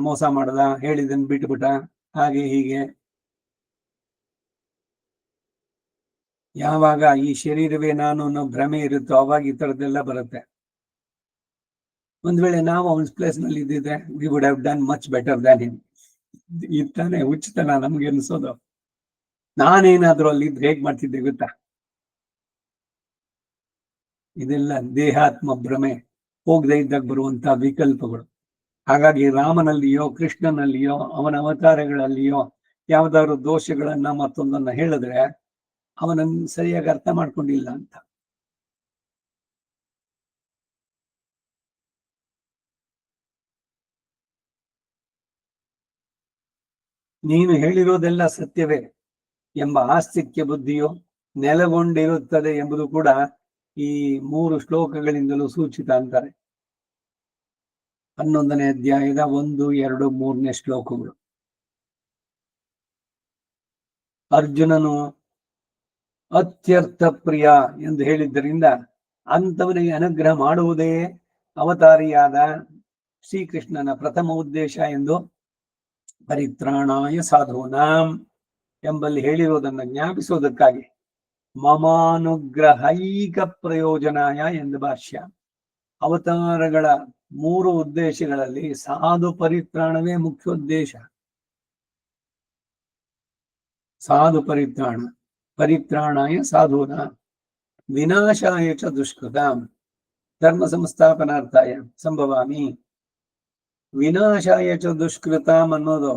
ಮೋಸ ಮಾಡದ, ಹೇಳಿದನ್ ಬಿಟ್ಬಿಟ್ಟ, ಹಾಗೆ ಹೀಗೆ. ಯಾವಾಗ ಈ ಶರೀರವೇ ನಾನು ಅನ್ನೋ ಭ್ರಮೆ ಇರುತ್ತೋ ಅವಾಗ ಈ ತರದ್ದೆಲ್ಲ ಬರುತ್ತೆ. ಒಂದ್ ವೇಳೆ ನಾವು ಅವನ ಪ್ಲೇಸ್ ನಲ್ಲಿ ಇದ್ದಿದ್ರೆ we would have done much better than him. ಇತ್ತಾನೆ ಉಚಿತನ ನಮ್ಗೆ ಅನ್ಸೋದು. ನಾನೇನಾದ್ರೂ ಅಲ್ಲಿ ಇದ್ರೆ ಹೇಗ್ ಮಾಡ್ತಿದ್ದೆ ಗೊತ್ತಾ? ಇದೆಲ್ಲ ದೇಹಾತ್ಮ ಭ್ರಮೆ, ಹೋಗದೆ ಇದ್ದಾಗ ಬರುವಂತ ವಿಕಲ್ಪಗಳು. ಹಾಗಾಗಿ ರಾಮನಲ್ಲಿಯೋ ಕೃಷ್ಣನಲ್ಲಿಯೋ ಅವನ ಅವತಾರಗಳಲ್ಲಿಯೋ ಯಾವ್ದಾದ್ರು ದೋಷಗಳನ್ನ ಮತ್ತೊಂದನ್ನ ಹೇಳಿದ್ರೆ ಅವನನ್ನು ಸರಿಯಾಗಿ ಅರ್ಥ ಮಾಡ್ಕೊಂಡಿಲ್ಲ ಅಂತ. ನೀನು ಹೇಳಿರೋದೆಲ್ಲ ಸತ್ಯವೇ ಎಂಬ ಆಸ್ತಿಕ್ಯ ಬುದ್ಧಿಯು ನೆಲೆಗೊಂಡಿರುತ್ತದೆ ಎಂಬುದು ಕೂಡ ಈ 3 ಶ್ಲೋಕಗಳಿಂದಲೂ ಸೂಚಿತ ಅಂತಾರೆ. 11ನೇ ಅಧ್ಯಾಯದ 1, 2, 3ನೇ ಶ್ಲೋಕಗಳು. ಅರ್ಜುನನು ಅತ್ಯರ್ಥ ಪ್ರಿಯ ಎಂದು ಹೇಳಿದ್ದರಿಂದ ಅಂಥವನಿಗೆ ಅನುಗ್ರಹ ಮಾಡುವುದೇ ಅವತಾರಿಯಾದ ಶ್ರೀಕೃಷ್ಣನ ಪ್ರಥಮ ಉದ್ದೇಶ ಎಂದು ಪರಿತ್ರಾಣಾಯ ಸಾಧೂನಾಂ ಎಂಬಲ್ಲಿ ಹೇಳಿರುವುದನ್ನು ಜ್ಞಾಪಿಸುವುದಕ್ಕಾಗಿ ಮಮಾನುಗ್ರಹೈಕ ಪ್ರಯೋಜನಾಯ ಎಂದು ಭಾಷ್ಯ. ಅವತಾರಗಳ 3 ಉದ್ದೇಶಗಳಲ್ಲಿ ಸಾಧು ಪರಿತ್ರಾಣವೇ ಮುಖ್ಯೋದ್ದೇಶ. ಸಾಧು ಪರಿತ್ರಾಣಾಯ ಸಾಧೂನ ವಿನಾಶಾಯ ಚ ದುಷ್ಕೃತಾಂ ಧರ್ಮ ಸಂಸ್ಥಾಪನಾರ್ಥಾಯ ಸಂಭವಾಮಿ. ವಿನಾಶಾಯ ಚ ದುಷ್ಕೃತಾಂ ಅನ್ನೋದು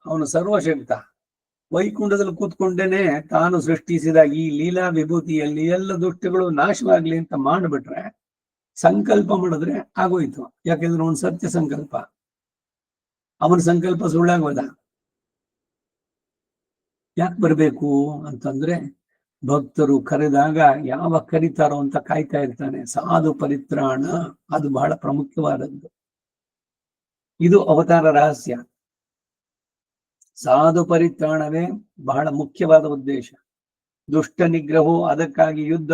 ಅವನು ಸರ್ವಶಕ್ತ. ವೈಕುಂಠದಲ್ಲಿ ಕೂತ್ಕೊಂಡೇನೆ ತಾನು ಸೃಷ್ಟಿಸಿದ ಈ ಲೀಲಾ ವಿಭೂತಿಯಲ್ಲಿ ಎಲ್ಲ ದುಷ್ಟಗಳು ನಾಶವಾಗ್ಲಿ ಅಂತ ಮಾಡ್ಬಿಟ್ರೆ, ಸಂಕಲ್ಪ ಮಾಡಿದ್ರೆ ಆಗೋಯ್ತು. ಯಾಕೆಂದ್ರೆ ಅವನು ಸತ್ಯ ಸಂಕಲ್ಪ, ಅವನ ಸಂಕಲ್ಪ ಸುಳ್ಳಾಗೋದ. ಯಾಕೆ ಬರ್ಬೇಕು ಅಂತಂದ್ರೆ, ಭಕ್ತರು ಕರೆದಾಗ ಯಾವ ಕರೀತಾರೋ ಅಂತ ಕಾಯ್ತಾ ಇರ್ತಾನೆ. ಸಾಧು ಪರಿತ್ರಾಣ ಅದು ಬಹಳ ಪ್ರಮುಖವಾದದ್ದು. ಇದು ಅವತಾರ ರಹಸ್ಯ. ಸಾಧು ಪರಿತ್ರಾಣವೇ ಬಹಳ ಮುಖ್ಯವಾದ ಉದ್ದೇಶ. ದುಷ್ಟ ನಿಗ್ರಹವು, ಅದಕ್ಕಾಗಿ ಯುದ್ಧ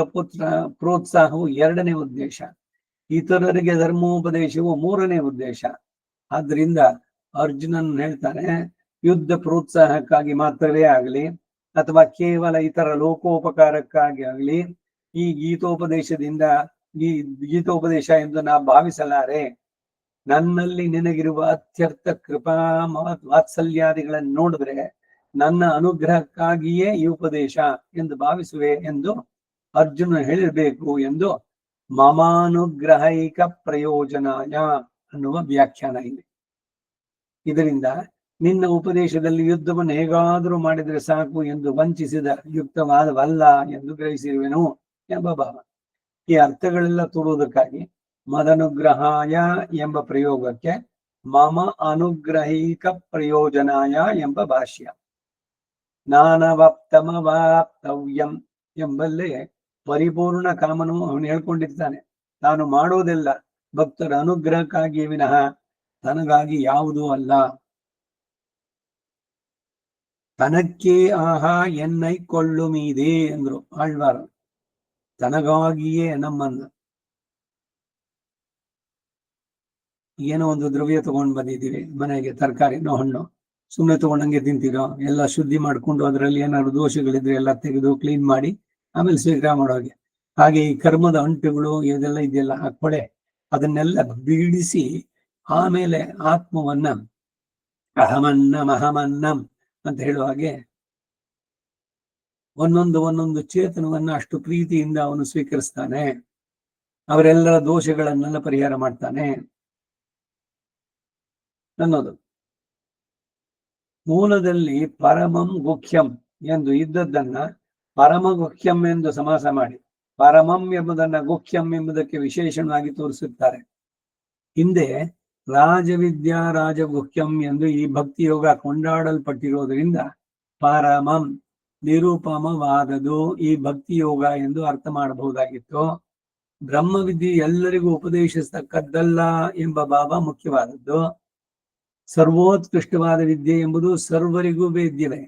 ಪ್ರೋತ್ಸಾಹವು 2ನೇ ಉದ್ದೇಶ. ಇತರರಿಗೆ ಧರ್ಮೋಪದೇಶವು 3ನೇ ಉದ್ದೇಶ. ಆದ್ರಿಂದ ಅರ್ಜುನನ್ ಹೇಳ್ತಾನೆ, ಯುದ್ಧ ಪ್ರೋತ್ಸಾಹಕ್ಕಾಗಿ ಮಾತ್ರವೇ ಆಗಲಿ ಅಥವಾ ಕೇವಲ ಇತರ ಲೋಕೋಪಕಾರಕ್ಕಾಗಿ ಆಗಲಿ ಈ ಗೀತೋಪದೇಶ ಎಂದು ನಾ ಭಾವಿಸಲಾರೆ. ನನ್ನಲ್ಲಿ ನಿನಗಿರುವ ಅತ್ಯರ್ಥ ಕೃಪಾ ವಾತ್ಸಲ್ಯಾದಿಗಳನ್ನು ನೋಡಿದ್ರೆ ನನ್ನ ಅನುಗ್ರಹಕ್ಕಾಗಿಯೇ ಈ ಉಪದೇಶ ಎಂದು ಭಾವಿಸುವೆ ಎಂದು ಅರ್ಜುನ ಹೇಳಿರ್ಬೇಕು ಎಂದು ಮಮಾನುಗ್ರಹೈಕ ಪ್ರಯೋಜನಾಯ ಅನ್ನುವ ವ್ಯಾಖ್ಯಾನ ಇದೆ. ಇದರಿಂದ ನಿನ್ನ ಉಪದೇಶದಲ್ಲಿ ಯುದ್ಧವನ್ನು ಹೇಗಾದರೂ ಮಾಡಿದರೆ ಸಾಕು ಎಂದು ವಂಚಿಸಿದ ಯುಕ್ತವಾದವಲ್ಲ ಎಂದು ಗ್ರಹಿಸಿರುವೆನು ಎಂಬ ಭಾವ. ಈ ಅರ್ಥಗಳೆಲ್ಲ ತೋರುವುದಕ್ಕಾಗಿ ಮದನುಗ್ರಹಾಯ ಎಂಬ ಪ್ರಯೋಗಕ್ಕೆ ಮಮ ಅನುಗ್ರಹೈಕ ಪ್ರಯೋಜನಾಯ ಎಂಬ ಭಾಷ್ಯ. ನಾನವಪ್ತಮವಾಪ್ತವ್ಯಂ ಎಂಬಲ್ಲೇ ಪರಿಪೂರ್ಣ ಕಾಮನು ಅವನು ಹೇಳ್ಕೊಂಡಿರ್ತಾನೆ. ತಾನು ಮಾಡೋದೆಲ್ಲ ಭಕ್ತರ ಅನುಗ್ರಹಕ್ಕಾಗಿ ವಿನಃ ತನಗಾಗಿ ಯಾವುದೂ ಅಲ್ಲ. ತನಕ್ಕೆ ಆಹಾ ಎನ್ನೈಕೊಳ್ಳುಮೀದೆ ಎಂದ್ರು ಆಳ್ವಾರ. ತನಗಾಗಿಯೇ ನಮ್ಮನ್ನ ಏನೋ ಒಂದು ದ್ರವ್ಯ ತಗೊಂಡ್ ಬಂದಿದ್ದೀವಿ ಮನೆಗೆ, ತರಕಾರಿನೋ ಹಣ್ಣು, ಸುಮ್ಮನೆ ತಗೊಂಡಂಗೆ ತಿಂತೀರೋ? ಎಲ್ಲ ಶುದ್ಧಿ ಮಾಡ್ಕೊಂಡು ಅದರಲ್ಲಿ ಏನಾದ್ರು ದೋಷಗಳಿದ್ರೆ ಎಲ್ಲ ತೆಗೆದು ಕ್ಲೀನ್ ಮಾಡಿ ಆಮೇಲೆ ಸ್ವೀಕಾರ ಮಾಡೋಗೆ. ಹಾಗೆ ಈ ಕರ್ಮದ ಅಂಟುಗಳು ಇದೆಲ್ಲ ಇದೆಯಲ್ಲ, ಆ ಕೊಳೆ, ಅದನ್ನೆಲ್ಲ ಬಿಡಿಸಿ ಆಮೇಲೆ ಆತ್ಮವನ್ನ ಅಹಮನ್ನಂ ಅಂತ ಹೇಳುವ ಹಾಗೆ ಒಂದೊಂದು ಚೇತನವನ್ನ ಅಷ್ಟು ಪ್ರೀತಿಯಿಂದ ಅವನು ಸ್ವೀಕರಿಸ್ತಾನೆ. ಅವರೆಲ್ಲರ ದೋಷಗಳನ್ನೆಲ್ಲ ಪರಿಹಾರ ಮಾಡ್ತಾನೆ ಅನ್ನೋದು. ಮೂಲದಲ್ಲಿ ಪರಮಂ ಗುಖ್ಯಂ ಎಂದು ಇದ್ದದ್ದನ್ನ ಪರಮ ಗುಖ್ಯಂ ಎಂದು ಸಮಾಸ ಮಾಡಿ ಪರಮಂ ಎಂಬುದನ್ನ ಗುಖ್ಯಂ ಎಂಬುದಕ್ಕೆ ವಿಶೇಷಣವಾಗಿ ತೋರಿಸುತ್ತಾರೆ. ಹಿಂದೆ ರಾಜವಿದ್ಯಾ ರಾಜಗುಖ್ಯಂ ಎಂದು ಈ ಭಕ್ತಿ ಯೋಗ ಕೊಂಡಾಡಲ್ಪಟ್ಟಿರೋದ್ರಿಂದ ಪರಮಂ ನಿರುಪಮವಾದದು ಈ ಭಕ್ತಿ ಯೋಗ ಎಂದು ಅರ್ಥ ಮಾಡಬಹುದಾಗಿತ್ತು. ಬ್ರಹ್ಮವಿದ್ಯೆ ಎಲ್ಲರಿಗೂ ಉಪದೇಶಿಸತಕ್ಕದ್ದಲ್ಲ ಎಂಬ ಭಾವ ಮುಖ್ಯವಾದದ್ದು. ಸರ್ವೋತ್ಕೃಷ್ಟವಾದ ವಿದ್ಯೆ ಎಂಬುದು ಸರ್ವರಿಗೂ ವೇದ್ಯವೇ,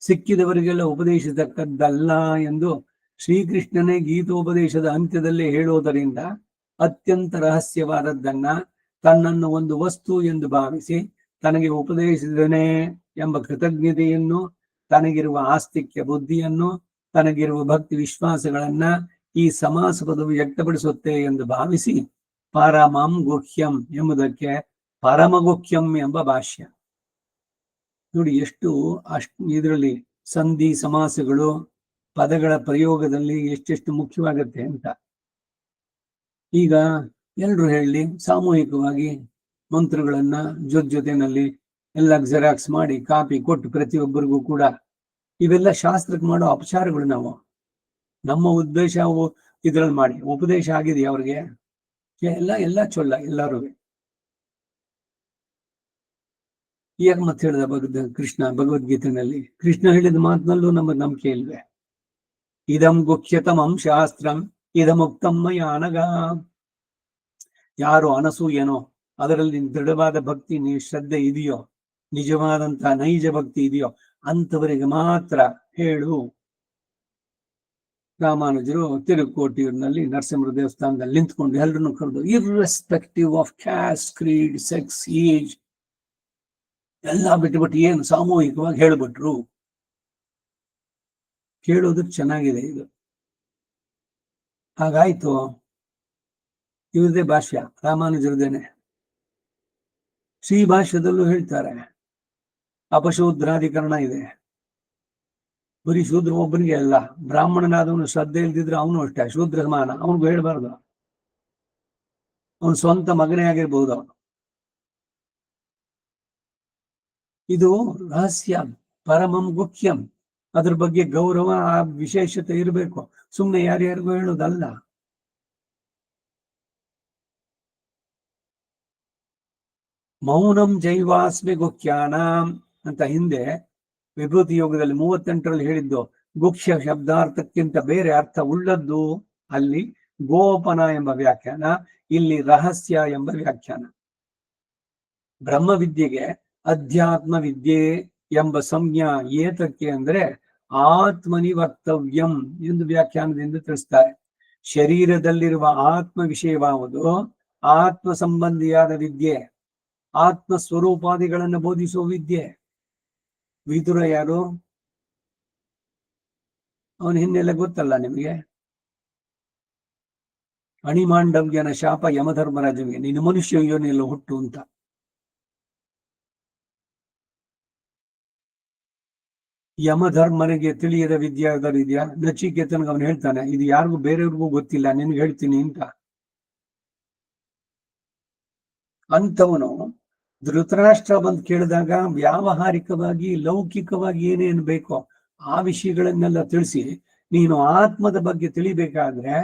ಸಿಕ್ಕಿದವರಿಗೆಲ್ಲ ಉಪದೇಶಿಸತಕ್ಕದ್ದಲ್ಲ ಎಂದು ಶ್ರೀಕೃಷ್ಣನೇ ಗೀತೋಪದೇಶದ ಅಂತ್ಯದಲ್ಲಿ ಹೇಳೋದರಿಂದ ಅತ್ಯಂತ ರಹಸ್ಯವಾದದ್ದನ್ನ ತನ್ನನ್ನು ಒಂದು ವಸ್ತು ಎಂದು ಭಾವಿಸಿ ತನಗೆ ಉಪದೇಶಿಸಿದನೇ ಎಂಬ ಕೃತಜ್ಞತೆಯನ್ನು, ತನಗಿರುವ ಆಸ್ತಿಕ್ಯ ಬುದ್ಧಿಯನ್ನು, ತನಗಿರುವ ಭಕ್ತಿ ವಿಶ್ವಾಸಗಳನ್ನ ಈ ಸಮಾಸ ಪದವು ವ್ಯಕ್ತಪಡಿಸುತ್ತೆ ಎಂದು ಭಾವಿಸಿ ಪರಮಂ ಗುಹ್ಯಂ ಎಂಬುದಕ್ಕೆ ಪರಮಗುಖ್ಯಂ ಎಂಬ ಭಾಷ್ಯ. ನೋಡಿ ಎಷ್ಟು ಇದರಲ್ಲಿ ಸಂಧಿ ಸಮಾಸಗಳು ಪದಗಳ ಪ್ರಯೋಗದಲ್ಲಿ ಎಷ್ಟೆಷ್ಟು ಮುಖ್ಯವಾಗತ್ತೆ ಅಂತ. ಈಗ ಎಲ್ರು ಹೇಳಿ ಸಾಮೂಹಿಕವಾಗಿ ಮಂತ್ರಗಳನ್ನ ಜೊತೆನಲ್ಲಿ ಎಲ್ಲ ಜೆರಾಕ್ಸ್ ಮಾಡಿ ಕಾಪಿ ಕೊಟ್ಟು ಪ್ರತಿಯೊಬ್ಬರಿಗೂ ಕೂಡ ಇವೆಲ್ಲ ಶಾಸ್ತ್ರಕ್ಕೆ ಮಾಡೋ ಅಪಚಾರಗಳು. ನಾವು ನಮ್ಮ ಉದ್ದೇಶ ಇದ್ರಲ್ಲಿ ಮಾಡಿ ಉಪದೇಶ ಆಗಿದೆಯಾ ಅವ್ರಿಗೆ? ಎಲ್ಲ ಚೊಲ್ಲ ಎಲ್ಲರೂ. ಈಗ ಮತ್ತೆ ಹೇಳಿದ ಕೃಷ್ಣ ಭಗವದ್ಗೀತೆಯಲ್ಲಿ ಕೃಷ್ಣ ಹೇಳಿದ ಮಾತಿನಲ್ಲೂ ನಮಗೆ ನಂಬಿಕೆ ಇಲ್ವೇ? ಇದಂ ಗುಖ್ಯತಮಂ ಶಾಸ್ತ್ರಂ ಇದಮುಕ್ತಂ ಮಯಾನಗ. ಯಾರು ಅನಸೂಯನೋ, ಅದರಲ್ಲಿ ದೃಢವಾದ ಭಕ್ತಿ ಶ್ರದ್ಧೆ ಇದೆಯೋ, ನಿಜವಾದಂತಹ ನೈಜ ಭಕ್ತಿ ಇದೆಯೋ ಅಂತವರಿಗೆ ಮಾತ್ರ ಹೇಳು. ರಾಮಾನುಜರು ತಿರುಕೋಟಿಯೂರಿನಲ್ಲಿ ನರಸಿಂಹ ದೇವಸ್ಥಾನದಲ್ಲಿ ನಿಂತ್ಕೊಂಡು ಎಲ್ಲರನ್ನು ಕರೆದು irrespective of caste, Creed, sex, age ಎಲ್ಲ ಬಿಟ್ಟುಬಿಟ್ಟು ಏನು ಸಾಮೂಹಿಕವಾಗಿ ಹೇಳ್ಬಿಟ್ರು. ಕೇಳೋದಕ್ಕೆ ಚೆನ್ನಾಗಿದೆ ಇದು. ಹಾಗಾಯ್ತು. ಇವ್ರದೇ ಭಾಷ್ಯ, ರಾಮಾನುಜರದೇನೆ. ಶ್ರೀ ಭಾಷ್ಯದಲ್ಲೂ ಹೇಳ್ತಾರೆ ಅಪಶೂದ್ರಾಧಿಕರಣ ಇದೆ. ಬರೀ ಶೂದ್ರ ಒಬ್ಬನಿಗೆ ಅಲ್ಲ, ಬ್ರಾಹ್ಮಣನಾದವನು ಶ್ರದ್ಧೆ ಇಲ್ದಿದ್ರೆ ಅವನು ಅಷ್ಟೇ ಶೂದ್ರ ಸಮಾನ, ಅವನಿಗೂ ಹೇಳ್ಬಾರ್ದು. ಅವನು ಸ್ವಂತ ಮಗನೇ ಆಗಿರ್ಬಹುದು. ಇದು ರಹಸ್ಯ, ಪರಮಂ ಗುಖ್ಯಂ. ಅದ್ರ ಬಗ್ಗೆ ಗೌರವ, ಆ ವಿಶೇಷತೆ ಇರಬೇಕು. ಸುಮ್ಮನೆ ಯಾರ್ಯಾರಿಗೂ ಹೇಳೋದಲ್ಲ. ಮೌನಂ ಜೈವಾಸ್ಮಿ ಗುಖ್ಯಾನಾಂ ಅಂತ ಹಿಂದೆ ವಿಭೂತಿ ಯೋಗದಲ್ಲಿ 38ರಲ್ಲಿ ಹೇಳಿದ್ದು. ಗುಖ್ಯ ಶಬ್ದಾರ್ಥಕ್ಕಿಂತ ಬೇರೆ ಅರ್ಥ ಉಳ್ಳದ್ದು ಅಲ್ಲಿ ಗೋಪನ ಎಂಬ ವ್ಯಾಖ್ಯಾನ, ಇಲ್ಲಿ ರಹಸ್ಯ ಎಂಬ ವ್ಯಾಖ್ಯಾನ. ಬ್ರಹ್ಮವಿದ್ಯೆಗೆ ಅಧ್ಯಾತ್ಮ ವಿದ್ಯೆ ಎಂಬ ಸಂಜ್ಞಾ ಏತಕ್ಕೆ ಅಂದ್ರೆ ಆತ್ಮನಿ ವಕ್ತವ್ಯಂ ಎಂದು ವ್ಯಾಖ್ಯಾನದಿಂದ ತಿಳಿಸ್ತಾರೆ. ಶರೀರದಲ್ಲಿರುವ ಆತ್ಮ ವಿಷಯವಾವುದು ಆತ್ಮ ಸಂಬಂಧಿಯಾದ ವಿದ್ಯೆ, ಆತ್ಮ ಸ್ವರೂಪಾದಿಗಳನ್ನು ಬೋಧಿಸುವ ವಿದ್ಯೆ. ವಿದುರ ಯಾರು? ಅವನ ಹಿನ್ನೆಲೆ ಗೊತ್ತಲ್ಲ ನಿಮಗೆ. ಅಣಿಮಾಂಡವ್ಯನ ಶಾಪ ಯಮಧರ್ಮರಾಜನಿಗೆ, ನೀನು ಮನುಷ್ಯ ಯೋನಿಯಲ್ಲ ಹುಟ್ಟು ಅಂತ. ಯಮಧರ್ಮನಿಗೆ ತಿಳಿಯದ ವಿದ್ಯಾಧರಿದ್ಯಾ ನಚಿಕೇತನಿಗೆ ಅವನು ಹೇಳ್ತಾನೆ, ಇದು ಯಾರಿಗೂ ಬೇರೆಯವ್ರಿಗೂ ಗೊತ್ತಿಲ್ಲ, ನಿನ್ಗೆ ಹೇಳ್ತೀನಿ ಅಂತ. ಅಂಥವನು ಧೃತರಾಷ್ಟ್ರ ಬಂದು ಕೇಳಿದಾಗ ವ್ಯಾವಹಾರಿಕವಾಗಿ ಲೌಕಿಕವಾಗಿ ಏನೇನು ಬೇಕೋ ಆ ವಿಷಯಗಳನ್ನೆಲ್ಲ ತಿಳಿಸಿ, ನೀನು ಆತ್ಮದ ಬಗ್ಗೆ ತಿಳಿಬೇಕಾದ್ರೆ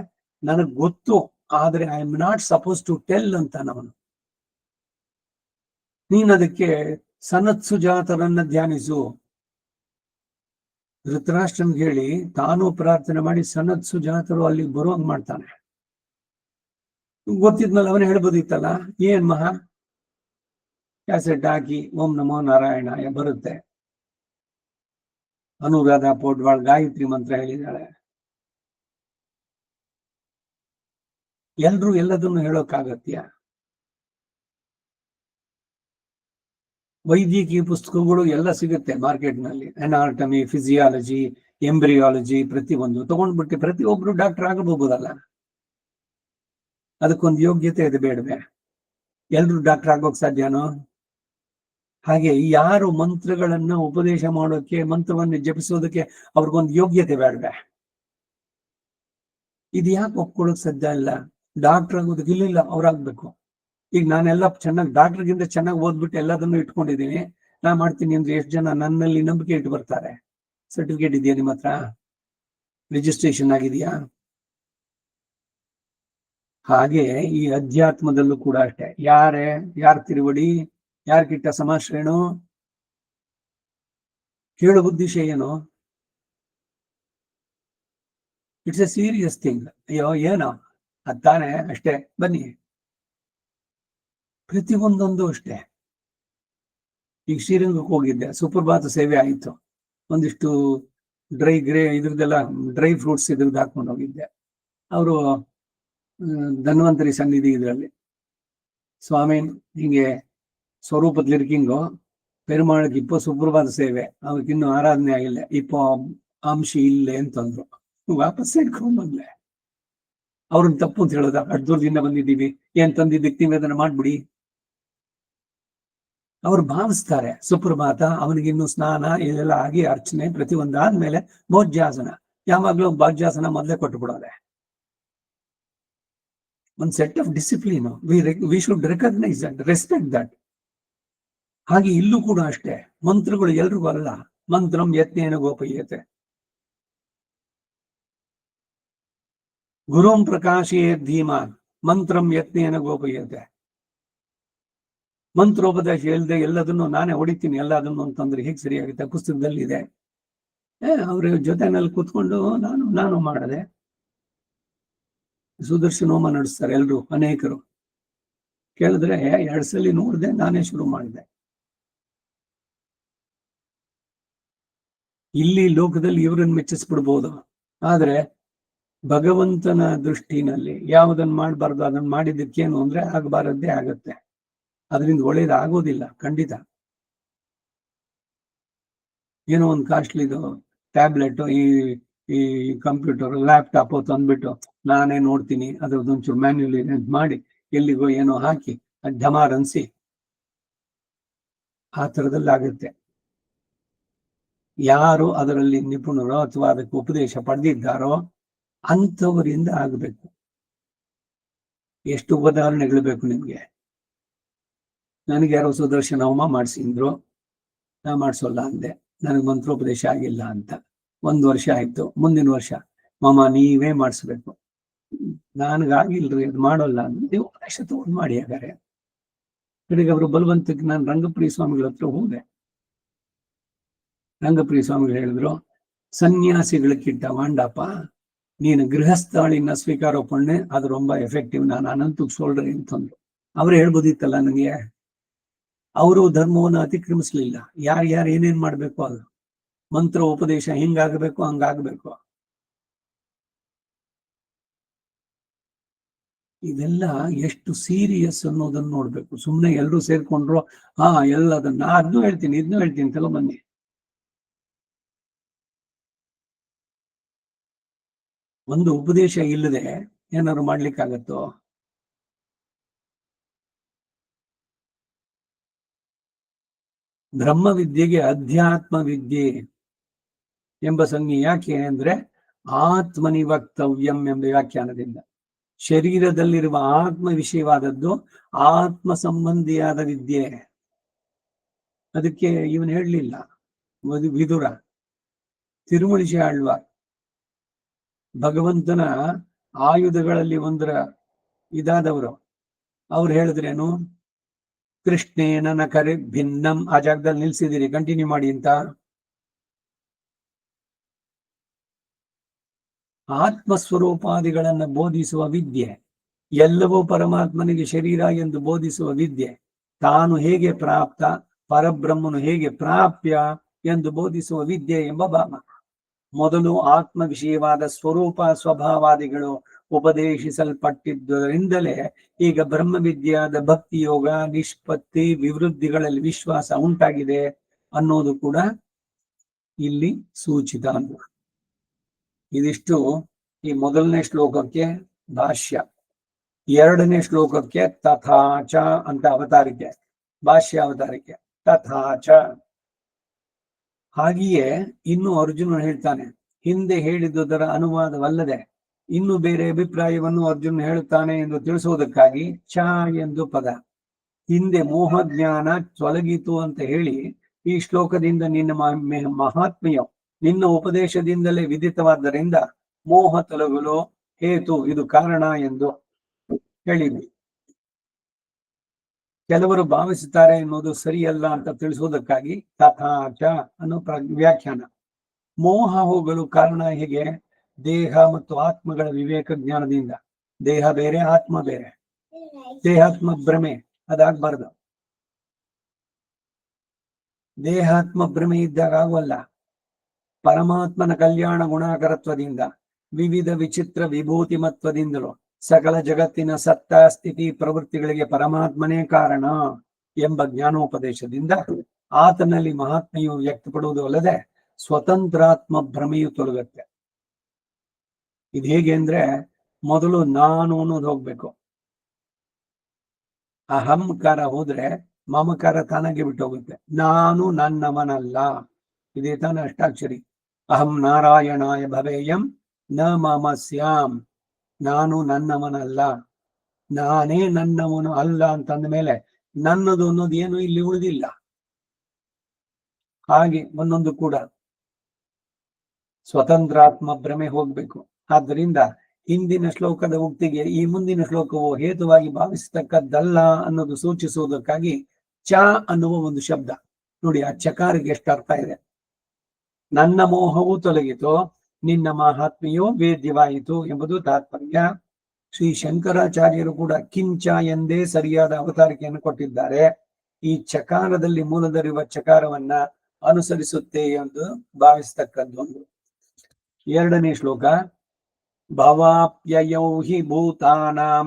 ನನಗ್ ಗೊತ್ತು, ಆದ್ರೆ I am not suppose to tell ಅಂತ ಅವನು. ನೀನ್ ಅದಕ್ಕೆ ಸನತ್ಸುಜಾತರನ್ನ ಧ್ಯಾನಿಸು. ಧೃತರಾಷ್ಟ್ರನ್ಗೆ ಹೇಳಿ ತಾನು ಪ್ರಾರ್ಥನೆ ಮಾಡಿ ಸನತ್ಸುಜಾತರು ಅಲ್ಲಿ ಬರುವಂಗ್ ಮಾಡ್ತಾನೆ. ಗೊತ್ತಿದ್ಮೇಲೆ ಅವನೇ ಹೇಳ್ಬೋದಿತ್ತಲ್ಲ, ಏನ್ ಮಹಾ ಕ್ಯಾಸೆಟ್ ಹಾಕಿ ಓಂ ನಮೋ ನಾರಾಯಣ ಬರುತ್ತೆ. ಅನುರಾಧ ಪೋಡ್ವಾಳ್ ಗಾಯತ್ರಿ ಮಂತ್ರ ಹೇಳಿದಾಳೆ. ಎಲ್ರು ಎಲ್ಲದನ್ನು ಹೇಳೋಕ್ಕಾಗತ್ಯ? ವೈದ್ಯಕೀಯ ಪುಸ್ತಕಗಳು ಎಲ್ಲ ಸಿಗುತ್ತೆ ಮಾರ್ಕೆಟ್ನಲ್ಲಿ. ಅನಾಟಮಿ, ಫಿಸಿಯಾಲಜಿ, ಎಂಬ್ರಿಯಾಲಜಿ ಪ್ರತಿಯೊಂದು ತಗೊಂಡ್ಬಿಟ್ಟು ಪ್ರತಿಯೊಬ್ರು ಡಾಕ್ಟರ್ ಆಗಬಹುದಲ್ಲ. ಅದಕ್ಕೊಂದು ಯೋಗ್ಯತೆ ಇದೆ ಬೇಡವೆ? ಎಲ್ರು ಡಾಕ್ಟರ್ ಆಗೋಕ್ ಸಾಧ್ಯನೋ? ಹಾಗೆ ಯಾರು ಮಂತ್ರಗಳನ್ನ ಉಪದೇಶ ಮಾಡೋಕೆ, ಮಂತ್ರವನ್ನು ಜಪಿಸೋದಕ್ಕೆ ಅವ್ರಿಗೊಂದು ಯೋಗ್ಯತೆ ಬೇಡವೆ? ಇದು ಯಾಕೆ ಒಪ್ಕೊಳ್ಳೋಕ್ ಸಾಧ್ಯ ಇಲ್ಲ? ಡಾಕ್ಟರ್ ಆಗೋದಕ್ಕೆ ಇಲ್ಲ, ಅವ್ರಾಗ್ಬೇಕು. ಈಗ ನಾನೆಲ್ಲ ಚೆನ್ನಾಗಿ ಡಾಕ್ಟರ್ಗಿಂತ ಚೆನ್ನಾಗಿ ಓದ್ಬಿಟ್ಟು ಎಲ್ಲದನ್ನು ಇಟ್ಕೊಂಡಿದ್ದೀನಿ, ನಾ ಮಾಡ್ತೀನಿ ಅಂದ್ರೆ ಎಷ್ಟು ಜನ ನನ್ನಲ್ಲಿ ನಂಬಿಕೆ ಇಟ್ಟು ಬರ್ತಾರೆ? ಸರ್ಟಿಫಿಕೇಟ್ ಇದೆಯಾ ನಿಮ್ಮ ಹತ್ರ? ರಿಜಿಸ್ಟ್ರೇಷನ್ ಆಗಿದೆಯಾ? ಹಾಗೆ ಈ ಅಧ್ಯಾತ್ಮದಲ್ಲೂ ಕೂಡ ಅಷ್ಟೇ. ಯಾರ ತಿರುವಡಿ, ಯಾರ ಕಿಟ್ಟ ಸಮಾಶ್ರೇಣು, ಕೇಳು ಉದ್ದೇಶ ಏನು? It's A serious thing. ಅಯ್ಯೋ ಏನೋ ಅದಾನೆ ಅಷ್ಟೇ, ಬನ್ನಿ. ಪ್ರತಿಯೊಂದೊಂದು ಅಷ್ಟೇ. ಈಗ ಶ್ರೀರಂಗಕ್ಕೆ ಹೋಗಿದ್ದೆ, ಸುಪ್ರಭಾತ ಸೇವೆ ಆಯಿತು. ಒಂದಿಷ್ಟು ಇದ್ರದ್ದೆಲ್ಲ ಡ್ರೈ ಫ್ರೂಟ್ಸ್ ಇದ್ರದ್ದು ಹಾಕೊಂಡು ಹೋಗಿದ್ದೆ. ಅವರು ಧನ್ವಂತರಿ ಸನ್ನಿಧಿ ಇದರಲ್ಲಿ, ಸ್ವಾಮಿ ಹಿಂಗೆ ಸ್ವರೂಪದಲ್ಲಿ ಇರ್ಕಿಂಗು ಪೆರುಮಾಳಕ್ಕೆ ಇಪ್ಪ ಸುಪ್ರಭಾತ ಸೇವೆ, ಅವ್ರಿಗೆ ಇನ್ನೂ ಆರಾಧನೆ ಆಗಿಲ್ಲ, ಇಪ್ಪ ಅಂಶ ಇಲ್ಲೇ ಅಂತಂದ್ರು. ವಾಪಸ್ ಸೇರ್ಕೊಂಡ್ಬಂದ್ಲೆ. ಅವ್ರನ್ನ ತಪ್ಪು ಅಂತ ಹೇಳೋದ? ಅಷ್ಟು ದೂರದಿಂದ ಬಂದಿದ್ದೀವಿ, ಏನ್ ತಂದಿದ್ದಕ್ಕೆ ನಿವೇದನೆ ಮಾಡ್ಬಿಡಿ. ಅವ್ರು ಭಾವಿಸ್ತಾರೆ ಸುಪ್ರಭಾತ, ಅವನಿಗಿನ್ನು ಸ್ನಾನ ಇದೆಲ್ಲ ಆಗಿ ಅರ್ಚನೆ ಪ್ರತಿಯೊಂದಾದ್ಮೇಲೆ ಭೋಜ್ಯಾಸನ. ಯಾವಾಗ್ಲೂ ಭೋಜ್ಯಾಸನ ಮೊದಲೇ ಕೊಟ್ಟು ಬಿಡೋದೆ. ಒಂದು set of discipline, we should recognise that, respect that. ಹಾಗೆ ಇಲ್ಲೂ ಕೂಡ ಅಷ್ಟೇ. ಮಂತ್ರಗಳು ಎಲ್ರಿಗೂ ಅಲ್ಲ. ಮಂತ್ರಂ ಯತ್ನೇನ ಗೋಪಯತೆ, ಗುರುಂ ಪ್ರಕಾಶೇ ಧೀಮಾನ್ ಮಂತ್ರಂ ಯತ್ನೇನ ಗೋಪಯತೆ. ಮಂತ್ರೋಪದೇಶ ಇಲ್ಲದೆ ಎಲ್ಲದನ್ನು ನಾನೇ ಹೊಡಿತೀನಿ ಎಲ್ಲದನ್ನು ಅಂತಂದ್ರೆ ಹೇಗೆ ಸರಿಯಾಗುತ್ತೆ? ಪುಸ್ತಕದಲ್ಲಿ ಇದೆ. ಅವ್ರ ಜೊತೆನಲ್ಲಿ ಕೂತ್ಕೊಂಡು ನಾನು ಮಾಡದೆ. ಸುದರ್ಶನ ಹೋಮ ನಡೆಸ್ತಾರೆ ಎಲ್ರು, ಅನೇಕರು. ಕೇಳಿದ್ರೆ 2 ಸಲ ನೋಡಿದೆ, ನಾನೇ ಶುರು ಮಾಡಿದೆ. ಇಲ್ಲಿ ಲೋಕದಲ್ಲಿ ಇವರನ್ನು ಮೆಚ್ಚಿಸ್ಬಿಡ್ಬೋದು, ಆದ್ರೆ ಭಗವಂತನ ದೃಷ್ಟಿನಲ್ಲಿ ಯಾವುದನ್ನ ಮಾಡಬಾರ್ದು ಅದನ್ನ ಮಾಡಿದ್ದಕ್ಕೇನು ಅಂದ್ರೆ ಆಗಬಾರದ್ದೇ ಆಗತ್ತೆ. ಅದರಿಂದ ಒಳ್ಳೇದಾಗೋದಿಲ್ಲ ಖಂಡಿತ. ಏನೋ ಒಂದು ಕಾಸ್ಟ್ಲಿದು ಟ್ಯಾಬ್ಲೆಟ್, ಈ ಕಂಪ್ಯೂಟರ್ ಲ್ಯಾಪ್ಟಾಪ್ ತಂದ್ಬಿಟ್ಟು ನಾನೇ ನೋಡ್ತೀನಿ, ಅದ್ರದ್ದೊಂಚೂರು ಮ್ಯಾನ್ಯುಲಿ ಮಾಡಿ ಎಲ್ಲಿಗೋ ಏನೋ ಹಾಕಿ ಢಮಾರ್ ಅನ್ಸಿ, ಆ ಥರದಲ್ಲಿ ಆಗುತ್ತೆ. ಯಾರು ಅದರಲ್ಲಿ ನಿಪುಣರೋ ಅಥವಾ ಅದಕ್ಕೆ ಉಪದೇಶ ಪಡೆದಿದ್ದಾರೋ ಅಂಥವರಿಂದ ಆಗಬೇಕು. ಎಷ್ಟು ಉದಾಹರಣೆಗಳು ಬೇಕು ನಿಮ್ಗೆ? ನನಗೆ ಯಾರೋ ಸುದರ್ಶನ ಹೋಮ ಮಾಡಿಸಿದ್ರು, ನಾ ಮಾಡಿಸೋಲ್ಲ ಅಂದೆ, ನನಗೆ ಮಂತ್ರೋಪದೇಶ ಆಗಿಲ್ಲ ಅಂತ. 1 ವರ್ಷ ಆಯ್ತು. ಮುಂದಿನ ವರ್ಷ ಮಾಮ ನೀವೇ ಮಾಡಿಸ್ಬೇಕು. ನನಗಾಗಿಲ್ರಿ, ಅದು ಮಾಡೋಲ್ಲ ಅಂದ್ರೆ ಉಪದೇಶ ತಗೊಂಡು ಮಾಡಿ. ಹಾಗಾರೆ ಕಡೆಗೆ ಅವರು ಬಲವಂತಕ್ಕೆ ನಾನು ರಂಗಪ್ರಿಯ ಸ್ವಾಮಿಗಳ ಹತ್ರ ಹೋದೆ. ರಂಗಪ್ರಿಯ ಸ್ವಾಮಿಗಳು ಹೇಳಿದ್ರು, ಸನ್ಯಾಸಿಗಳಕ್ಕಿಂತ ವಾಂಡಪ್ಪ ನೀನು ಗೃಹಸ್ಥಾಳಿನ ಸ್ವೀಕಾರ ಪಣ್ಣೆ, ಅದು ரொம்ப ಎಫೆಕ್ಟಿವ್, ನಾನು ಅನಂತಕ್ಕೆ ಸೋಲ್ರಿ ಅಂತಂದ್ರು. ಅವ್ರು ಹೇಳ್ಬೋದಿತ್ತಲ್ಲ ನನಗೆ. ಅವರು ಧರ್ಮವನ್ನು ಅತಿಕ್ರಮಿಸ್ಲಿಲ್ಲ. ಯಾರು ಏನೇನ್ ಮಾಡ್ಬೇಕು ಅದು ಮಂತ್ರ ಉಪದೇಶ ಹಿಂಗಾಗಬೇಕು ಹಂಗಾಗಬೇಕು. ಇದೆಲ್ಲ ಎಷ್ಟು ಸೀರಿಯಸ್ ಅನ್ನೋದನ್ನ ನೋಡ್ಬೇಕು. ಸುಮ್ಮನೆ ಎಲ್ಲರೂ ಸೇರ್ಕೊಂಡ್ರು ಎಲ್ಲದನ್ನ ಅದನ್ನೂ ಹೇಳ್ತೀನಿ ಇದನ್ನೂ ಹೇಳ್ತೀನಿ ತಲೋ ಬನ್ನಿ. ಒಂದು ಉಪದೇಶ ಇಲ್ಲದೆ ಏನಾದ್ರು ಮಾಡ್ಲಿಕ್ಕಾಗತ್ತೋ? ಬ್ರಹ್ಮ ವಿದ್ಯೆಗೆ ಅಧ್ಯಾತ್ಮ ವಿದ್ಯೆ ಎಂಬ ಸಂಜ್ಞೆ ಯಾಕೆ ಅಂದ್ರೆ ಆತ್ಮನಿ ವಕ್ತವ್ಯಂ ಎಂಬ ವ್ಯಾಖ್ಯಾನದಿಂದ. ಶರೀರದಲ್ಲಿರುವ ಆತ್ಮ ವಿಷಯವಾದದ್ದು ಆತ್ಮ ಸಂಬಂಧಿಯಾದ ವಿದ್ಯೆ. ಅದಕ್ಕೆ ಇವನು ಹೇಳಲಿಲ್ಲ, ವಿದುರ, ತಿರುಮಳಿಸಿ ಆಳ್ವಾರ್ ಭಗವಂತನ ಆಯುಧಗಳಲ್ಲಿ ಒಂದರ ಇದಾದವರು. ಅವ್ರು ಹೇಳಿದ್ರೇನು? ಕೃಷ್ಣೇನ ನಕರೆ ಭಿನ್ನಂ. ಆ ಜಾಗದಲ್ಲಿ ನಿಲ್ಸಿದ್ದೀರಿ, ಕಂಟಿನ್ಯೂ ಮಾಡಿ ಅಂತ. ಆತ್ಮಸ್ವರೂಪಾದಿಗಳನ್ನ ಬೋಧಿಸುವ ವಿದ್ಯೆ, ಎಲ್ಲವೂ ಪರಮಾತ್ಮನಿಗೆ ಶರೀರ ಎಂದು ಬೋಧಿಸುವ ವಿದ್ಯೆ, ತಾನು ಹೇಗೆ ಪ್ರಾಪ್ತ, ಪರಬ್ರಹ್ಮನು ಹೇಗೆ ಪ್ರಾಪ್ಯ ಎಂದು ಬೋಧಿಸುವ ವಿದ್ಯೆ ಎಂಬ ಭಾವ. ಮೊದಲು ಆತ್ಮ ವಿಷಯವಾದ ಸ್ವರೂಪ ಸ್ವಭಾವಾದಿಗಳು ಉಪದೇಶಿಸಲ್ಪಟ್ಟಿದ್ದರಿಂದಲೇ ಈಗ ಬ್ರಹ್ಮವಿದ್ಯಾದ ಭಕ್ತಿ ಯೋಗ ನಿಷ್ಪತ್ತಿ ವಿವೃದ್ಧಿಗಳಲ್ಲಿ ವಿಶ್ವಾಸ ಉಂಟಾಗಿದೆ ಅನ್ನೋದು ಕೂಡ ಇಲ್ಲಿ ಸೂಚಿತ. ಇದಿಷ್ಟು ಈ ಮೊದಲನೇ ಶ್ಲೋಕಕ್ಕೆ ಭಾಷ್ಯ. 2ನೇ ಶ್ಲೋಕಕ್ಕೆ ತಥಾಚ ಅಂತ ಅವತಾರಿಕೆ, ಭಾಷ್ಯ ಅವತಾರಿಕೆ ತಥಾಚ. ಹಾಗೆಯೇ ಇನ್ನು ಅರ್ಜುನ ಹೇಳ್ತಾನೆ, ಹಿಂದೆ ಹೇಳಿದುದರ ಅನುವಾದವಲ್ಲದೆ ಇನ್ನು ಬೇರೆ ಅಭಿಪ್ರಾಯವನ್ನು ಅರ್ಜುನ ಹೇಳುತ್ತಾನೆ ಎಂದು ತಿಳಿಸುವುದಕ್ಕಾಗಿ ಚ ಎಂದು ಪದ. ಹಿಂದೆ ಮೋಹಜ್ಞಾನ ತೊಲಗಿತು ಅಂತ ಹೇಳಿ ಈ ಶ್ಲೋಕದಿಂದ ನಿನ್ನ ಮಹಾತ್ಮೆಯ ನಿನ್ನ ಉಪದೇಶದಿಂದಲೇ ವಿದಿತವಾದ್ದರಿಂದ ಮೋಹ ತೊಲಗಲು ಹೇತು, ಇದು ಕಾರಣ ಎಂದು ಹೇಳಿದ್ವಿ. ಕೆಲವರು ಭಾವಿಸುತ್ತಾರೆ ಎನ್ನುವುದು ಸರಿಯಲ್ಲ ಅಂತ ತಿಳಿಸುವುದಕ್ಕಾಗಿ ತಥಾಚ ಅನ್ನೋ ವ್ಯಾಖ್ಯಾನ. ಮೋಹ ಹೋಗಲು ಕಾರಣ ಹೇಗೆ? ದೇಹ ಮತ್ತು ಆತ್ಮಗಳ ವಿವೇಕ ಜ್ಞಾನದಿಂದ. ದೇಹ ಬೇರೆ, ಆತ್ಮ ಬೇರೆ. ದೇಹಾತ್ಮ ಭ್ರಮೆ ಅದಾಗಬಾರ್ದು. ದೇಹಾತ್ಮ ಭ್ರಮೆ ಇದ್ದಾಗ ಆಗುವಲ್ಲ. ಪರಮಾತ್ಮನ ಕಲ್ಯಾಣ ಗುಣಾಕರತ್ವದಿಂದ, ವಿವಿಧ ವಿಚಿತ್ರ ವಿಭೂತಿ ಮತ್ವದಿಂದಲೂ ಸಕಲ ಜಗತ್ತಿನ ಸತ್ತ ಸ್ಥಿತಿ ಪ್ರವೃತ್ತಿಗಳಿಗೆ ಪರಮಾತ್ಮನೇ ಕಾರಣ ಎಂಬ ಜ್ಞಾನೋಪದೇಶದಿಂದ ಆತನಲ್ಲಿ ಮಹಾತ್ಮೆಯು ವ್ಯಕ್ತಪಡುವುದು ಅಲ್ಲದೆ ಸ್ವತಂತ್ರಾತ್ಮ ಭ್ರಮೆಯು ತೊಲಗುತ್ತೆ. ಇದು ಹೇಗೆ ಅಂದ್ರೆ, ಮೊದಲು ನಾನು ಅನ್ನೋದು ಹೋಗ್ಬೇಕು. ಅಹಂಕಾರ ಹೋದ್ರೆ ಮಮಕಾರ ತಾನಾಗಿ ಬಿಟ್ಟು ಹೋಗುತ್ತೆ. ನಾನು ನನ್ನವನಲ್ಲ. ಇದೇ ತಾನ ಅಷ್ಟಾಕ್ಷರಿ. ಅಹಂ ನಾರಾಯಣಾಯ ಭವೇಯಂ ನ ಮಮಸ್ಯಾಂ. ನಾನು ನನ್ನವನಲ್ಲ, ನಾನೇ ನನ್ನವನು ಅಲ್ಲ ಅಂತಂದ ಮೇಲೆ ನನ್ನದು ಅನ್ನೋದು ಏನು ಇಲ್ಲಿ ಉಳಿದಿಲ್ಲ. ಹಾಗೆ ಒಂದೊಂದು ಕೂಡ ಸ್ವತಂತ್ರಾತ್ಮ ಭ್ರಮೆ ಹೋಗ್ಬೇಕು. ಆದ್ದರಿಂದ ಹಿಂದಿನ ಶ್ಲೋಕದ ಉಕ್ತಿಗೆ ಈ ಮುಂದಿನ ಶ್ಲೋಕವು ಹೇತುವಾಗಿ ಭಾವಿಸತಕ್ಕದ್ದಲ್ಲ ಅನ್ನೋದು ಸೂಚಿಸುವುದಕ್ಕಾಗಿ ಚ ಅನ್ನುವ ಒಂದು ಶಬ್ದ ನೋಡಿ. ಆ ಚಕಾರಿಗೆ ಎಷ್ಟು ಅರ್ಥ ಇದೆ. ನನ್ನ ಮೋಹವು ತೊಲಗಿತು, ನಿನ್ನ ಮಹಾತ್ಮೆಯು ವೇದ್ಯವಾಯಿತು ಎಂಬುದು ತಾತ್ಪರ್ಯ. ಶ್ರೀ ಶಂಕರಾಚಾರ್ಯರು ಕೂಡ ಕಿಂಚ ಎಂದೇ ಸರಿಯಾದ ಅವತಾರಿಕೆಯನ್ನು ಕೊಟ್ಟಿದ್ದಾರೆ. ಈ ಚಕಾರದಲ್ಲಿ ಮೂಲದಲ್ಲಿರುವ ಚಕಾರವನ್ನ ಅನುಸರಿಸುತ್ತೆ ಎಂದು ಭಾವಿಸತಕ್ಕದ್ದೊಂದು. ಎರಡನೇ ಶ್ಲೋಕ. ಭವಾಪ್ಯಯೌ ಹಿ ಭೂತಾನಾಂ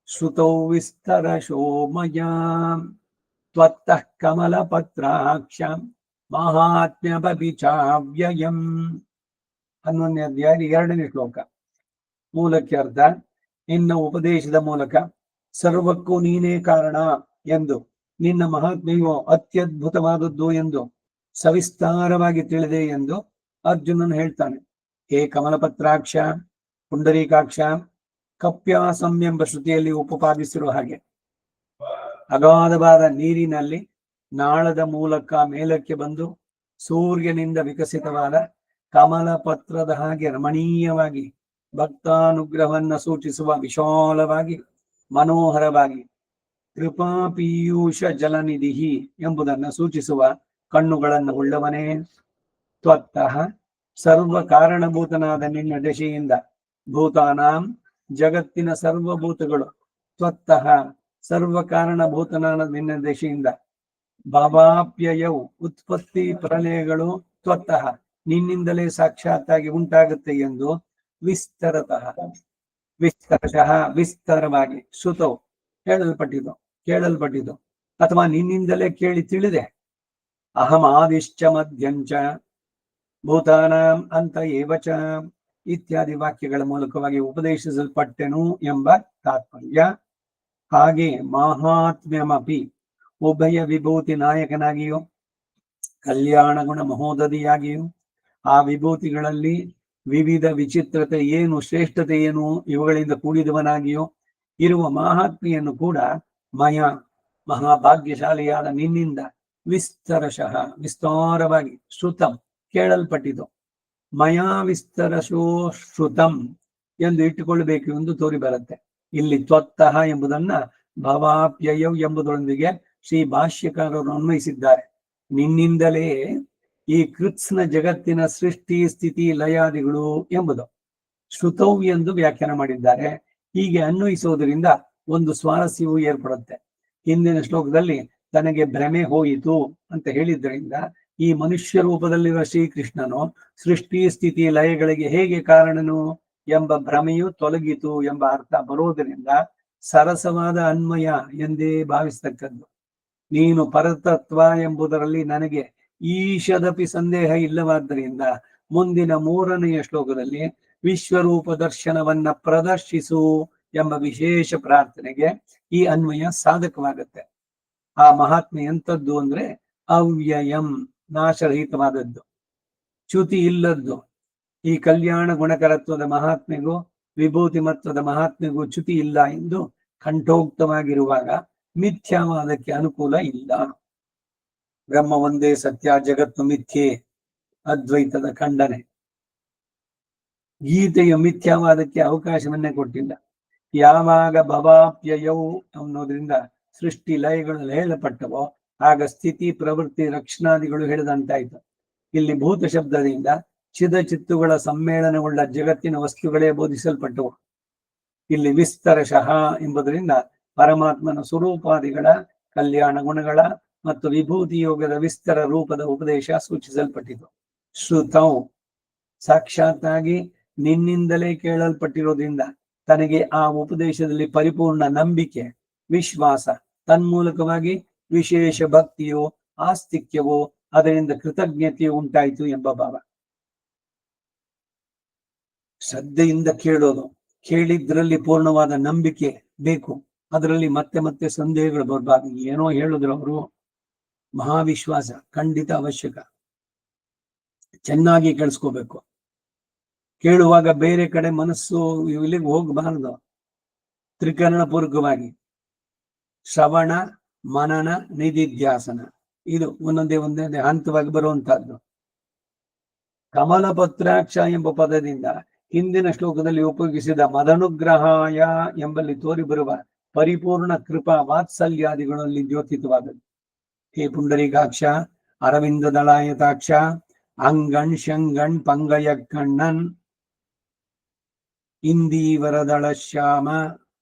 ಶ್ರುತೌ ವಿಸ್ತರಶೋ ಮಯಾ ತ್ವತ್ತಃ ಕಮಲಪತ್ರಾಕ್ಷಂ ಮಹಾತ್ಮ್ಯಭಿಚಾವ್ಯಯಂ. 11ನೇ ಅಧ್ಯಾಯ 2ನೇ ಶ್ಲೋಕ. ಮೂಲಕ್ಕೆ ಅರ್ಥ: ನಿನ್ನ ಉಪದೇಶದ ಮೂಲಕ ಸರ್ವಕ್ಕೂ ನೀನೇ ಕಾರಣ ಎಂದು, ನಿನ್ನ ಮಹಾತ್ಮೆಯು ಅತ್ಯದ್ಭುತವಾದದ್ದು ಎಂದು ಸವಿಸ್ತಾರವಾಗಿ ತಿಳಿದೆ ಎಂದು ಅರ್ಜುನನು ಹೇಳ್ತಾನೆ. ಹೇ ಕಮಲಪತ್ರಾಕ್ಷ, ಪುಂಡರೀಕಾಕ್ಷ, ಕಪ್ಯಾಸಂ ಎಂಬ ಶ್ರುತಿಯಲ್ಲಿ ಉಪಪಾದಿಸಿರುವ ಹಾಗೆ ಅಗಾಧವಾದ ನೀರಿನಲ್ಲಿ ನಾಳದ ಮೂಲಕ ಮೇಲಕ್ಕೆ ಬಂದು ಸೂರ್ಯನಿಂದ ವಿಕಸಿತವಾದ ಕಮಲ ಪತ್ರದ ಹಾಗೆ ರಮಣೀಯವಾಗಿ ಭಕ್ತಾನುಗ್ರಹವನ್ನ ಸೂಚಿಸುವ ವಿಶಾಲವಾಗಿ ಮನೋಹರವಾಗಿ ಕೃಪಾ ಪೀಯೂಷ ಜಲನಿಧಿ ಎಂಬುದನ್ನು ಸೂಚಿಸುವ ಕಣ್ಣುಗಳನ್ನು ಉಳ್ಳವನೇ, ತ್ವತ್ತಃ ಸರ್ವ ಕಾರಣಭೂತನಾದ ನಿನ್ನ ದಶೆಯಿಂದ ಭೂತಾನಾಂ ಜಗತ್ತಿನ ಸರ್ವಭೂತಗಳು, ತ್ವತ್ತಃ ಸರ್ವ ಕಾರಣಭೂತನಾದ ನಿನ್ನ ದಶೆಯಿಂದ ಭಾವಾಪ್ಯಯವು ಉತ್ಪತ್ತಿ ಪ್ರಲಯಗಳು ತ್ವತ್ತಃ ನಿನ್ನಿಂದಲೇ ಸಾಕ್ಷಾತ್ತಾಗಿ ಉಂಟಾಗುತ್ತೆ ಎಂದು ವಿಸ್ತರತಃ ವಿಸ್ತರಶಃ ವಿಸ್ತಾರವಾಗಿ ಶ್ರುತೌ ಕೇಳಲ್ಪಟ್ಟಿದ್ದು ಅಥವಾ ನಿನ್ನಿಂದಲೇ ಕೇಳಿ ತಿಳಿದೆ. ಅಹಂ ಆದಿಶ್ಚ ಮಧ್ಯಂಚ ಭೂತಾನಾಂ ಅಂತ ಏವಚ ಇತ್ಯಾದಿ ವಾಕ್ಯಗಳ ಮೂಲಕವಾಗಿ ಉಪದೇಶಿಸಲ್ಪಟ್ಟೆನು ಎಂಬ ತಾತ್ಪರ್ಯ. ಹಾಗೆ ಮಹಾತ್ಮ್ಯಮಪಿ ಉಭಯ ವಿಭೂತಿ ನಾಯಕನಾಗಿಯೂ ಕಲ್ಯಾಣ ಗುಣ ಮಹೋದಧಿಯಾಗಿಯೂ ಆ ವಿಭೂತಿಗಳಲ್ಲಿ ವಿವಿಧ ವಿಚಿತ್ರತೆ ಏನು, ಶ್ರೇಷ್ಠತೆ ಏನು ಇವುಗಳಿಂದ ಕೂಡಿದವನಾಗಿಯೂ ಇರುವ ಮಹಾತ್ಮೆಯನ್ನು ಕೂಡ ಮಯ ಮಹಾಭಾಗ್ಯಶಾಲಿಯಾದ ನಿನ್ನಿಂದ ವಿಸ್ತರಶಃ ವಿಸ್ತಾರವಾಗಿ ಶ್ರುತಂ ಕೇಳಲ್ಪಟ್ಟಿತು. ಮಯಾ ವಿಸ್ತರಶೋ ಶ್ರುತಂ ಎಂದು ಇಟ್ಟುಕೊಳ್ಳಬೇಕು ಎಂದು ತೋರಿ ಬರುತ್ತೆ. ಇಲ್ಲಿ ತ್ವತ್ತಃ ಎಂಬುದನ್ನ ಭವಾಪ್ಯಯೌ ಎಂಬುದರೊಂದಿಗೆ ಶ್ರೀ ಭಾಷ್ಯಕಾರರು ಅನ್ವಯಿಸಿದ್ದಾರೆ. ನಿನ್ನಿಂದಲೇ ಈ ಕೃತ್ಸ್ನ ಜಗತ್ತಿನ ಸೃಷ್ಟಿ ಸ್ಥಿತಿ ಲಯಾದಿಗಳು ಎಂಬುದು ಶ್ರುತೌ ಎಂದು ವ್ಯಾಖ್ಯಾನ ಮಾಡಿದ್ದಾರೆ. ಹೀಗೆ ಅನ್ವಯಿಸುವುದರಿಂದ ಒಂದು ಸ್ವಾರಸ್ಯವು ಏರ್ಪಡುತ್ತೆ. ಹಿಂದಿನ ಶ್ಲೋಕದಲ್ಲಿ ತನಗೆ ಭ್ರಮೆ ಹೋಯಿತು ಅಂತ ಹೇಳಿದ್ರಿಂದ ಈ ಮನುಷ್ಯ ರೂಪದಲ್ಲಿರುವ ಶ್ರೀಕೃಷ್ಣನು ಸೃಷ್ಟಿ ಸ್ಥಿತಿ ಲಯಗಳಿಗೆ ಹೇಗೆ ಕಾರಣನು ಎಂಬ ಭ್ರಮೆಯು ತೊಲಗಿತು ಎಂಬ ಅರ್ಥ ಬರುವುದರಿಂದ ಸರಸವಾದ ಅನ್ವಯ ಎಂದೇ ಭಾವಿಸತಕ್ಕದ್ದು. ನೀನು ಪರತತ್ವ ಎಂಬುದರಲ್ಲಿ ನನಗೆ ಈಶದಪಿ ಸಂದೇಹ ಇಲ್ಲವಾದ್ದರಿಂದ ಮುಂದಿನ 3ನೆಯ ಶ್ಲೋಕದಲ್ಲಿ ವಿಶ್ವರೂಪ ದರ್ಶನವನ್ನ ಪ್ರದರ್ಶಿಸು ಎಂಬ ವಿಶೇಷ ಪ್ರಾರ್ಥನೆಗೆ ಈ ಅನ್ವಯ ಸಾಧಕವಾಗುತ್ತೆ. ಆ ಮಹಾತ್ಮೆ ಎಂಥದ್ದು ಅಂದ್ರೆ ಅವ್ಯಯಂ, ನಾಶರಹಿತವಾದದ್ದು, ಚ್ಯುತಿ ಇಲ್ಲದ್ದು. ಈ ಕಲ್ಯಾಣ ಗುಣಕರತ್ವದ ಮಹಾತ್ಮೆಗೂ ವಿಭೂತಿ ಮತ್ವದ ಮಹಾತ್ಮೆಗೂ ಚ್ಯುತಿ ಇಲ್ಲ ಎಂದು ಕಂಠೋಕ್ತವಾಗಿರುವಾಗ ಮಿಥ್ಯಾವಾದಕ್ಕೆ ಅನುಕೂಲ ಇಲ್ಲ. ಬ್ರಹ್ಮ ಒಂದೇ ಸತ್ಯ, ಜಗತ್ತು ಮಿಥ್ಯೆ, ಅದ್ವೈತದ ಖಂಡನೆ. ಗೀತೆಯ ಮಿಥ್ಯಾವಾದಕ್ಕೆ ಅವಕಾಶವನ್ನೇ ಕೊಟ್ಟಿಲ್ಲ. ಯಾವಾಗ ಭವಾಪ್ಯಯವು ಅನ್ನೋದ್ರಿಂದ ಸೃಷ್ಟಿ ಲಯಗಳು ಹೇಳಲ್ಪಟ್ಟವೋ ಆಗ ಸ್ಥಿತಿ ಪ್ರವೃತ್ತಿ ರಕ್ಷಣಾದಿಗಳು ಹೇಳಿದಂತಾಯ್ತು. ಇಲ್ಲಿ ಭೂತ ಶಬ್ದದಿಂದ ಚಿದ ಚಿತ್ತುಗಳ ಸಮ್ಮೇಳನವುಳ್ಳ ಜಗತ್ತಿನ ವಸ್ತುಗಳೇ ಬೋಧಿಸಲ್ಪಟ್ಟವು. ಇಲ್ಲಿ ವಿಸ್ತರಶಃ ಎಂಬುದರಿಂದ ಪರಮಾತ್ಮನ ಸ್ವರೂಪಾದಿಗಳ ಕಲ್ಯಾಣ ಗುಣಗಳ ಮತ್ತು ವಿಭೂತಿ ಯೋಗದ ವಿಸ್ತರ ರೂಪದ ಉಪದೇಶ ಸೂಚಿಸಲ್ಪಟ್ಟಿತು. ಶ್ರುತೌ ಸಾಕ್ಷಾತ್ತಾಗಿ ನಿನ್ನಿಂದಲೇ ಕೇಳಲ್ಪಟ್ಟಿರೋದ್ರಿಂದ ತನಗೆ ಆ ಉಪದೇಶದಲ್ಲಿ ಪರಿಪೂರ್ಣ ನಂಬಿಕೆ, ವಿಶ್ವಾಸ, ತನ್ಮೂಲಕವಾಗಿ ವಿಶೇಷ ಭಕ್ತಿಯೋ ಆಸ್ತಿಕ್ಯವೋ ಅದರಿಂದ ಕೃತಜ್ಞತೆಯು ಉಂಟಾಯಿತು ಎಂಬ ಭಾವ. ಶ್ರದ್ಧೆಯಿಂದ ಕೇಳೋದು, ಕೇಳಿದ್ರಲ್ಲಿ ಪೂರ್ಣವಾದ ನಂಬಿಕೆ ಬೇಕು. ಅದರಲ್ಲಿ ಮತ್ತೆ ಮತ್ತೆ ಸಂದೇಹಗಳು ಬರಬಾರ್ದು. ಏನೋ ಹೇಳಿದ್ರು ಅವರು, ಮಹಾವಿಶ್ವಾಸ ಖಂಡಿತ ಅವಶ್ಯಕ. ಚೆನ್ನಾಗಿ ಕೇಳಿಸ್ಕೋಬೇಕು. ಕೇಳುವಾಗ ಬೇರೆ ಕಡೆ ಮನಸ್ಸು ಇಲ್ಲಿಗೆ ಹೋಗಬಾರದು. ತ್ರಿಕರಣ ಪೂರ್ವಕವಾಗಿ ಶ್ರವಣ, ಮನನ, ನಿಧಿಧ್ಯಾಸನ ಇದು ಒಂದೊಂದೇ ಹಂತವಾಗಿ ಬರುವಂತಹದ್ದು. ಕಮಲಪತ್ರಾಕ್ಷ ಎಂಬ ಪದದಿಂದ ಹಿಂದಿನ ಶ್ಲೋಕದಲ್ಲಿ ಉಪಯೋಗಿಸಿದ ಮದನುಗ್ರಹಾಯ ಎಂಬಲ್ಲಿ ತೋರಿ ಬರುವ ಪರಿಪೂರ್ಣ ಕೃಪಾ ವಾತ್ಸಲ್ಯಾದಿಗಳಲ್ಲಿ ದ್ಯೋತಿತವಾದದ್ದು. ಹೇ ಪುಂಡರೀಕಾಕ್ಷ, ಅರವಿಂದ ದಳಾಯತಾಕ್ಷ, ಅಂಗಣ್ ಶಂಗಣ್ ಪಂಗಯ ಕಣ್ಣನ್, ಇಂದೀವರ ದಳ ಶ್ಯಾಮ,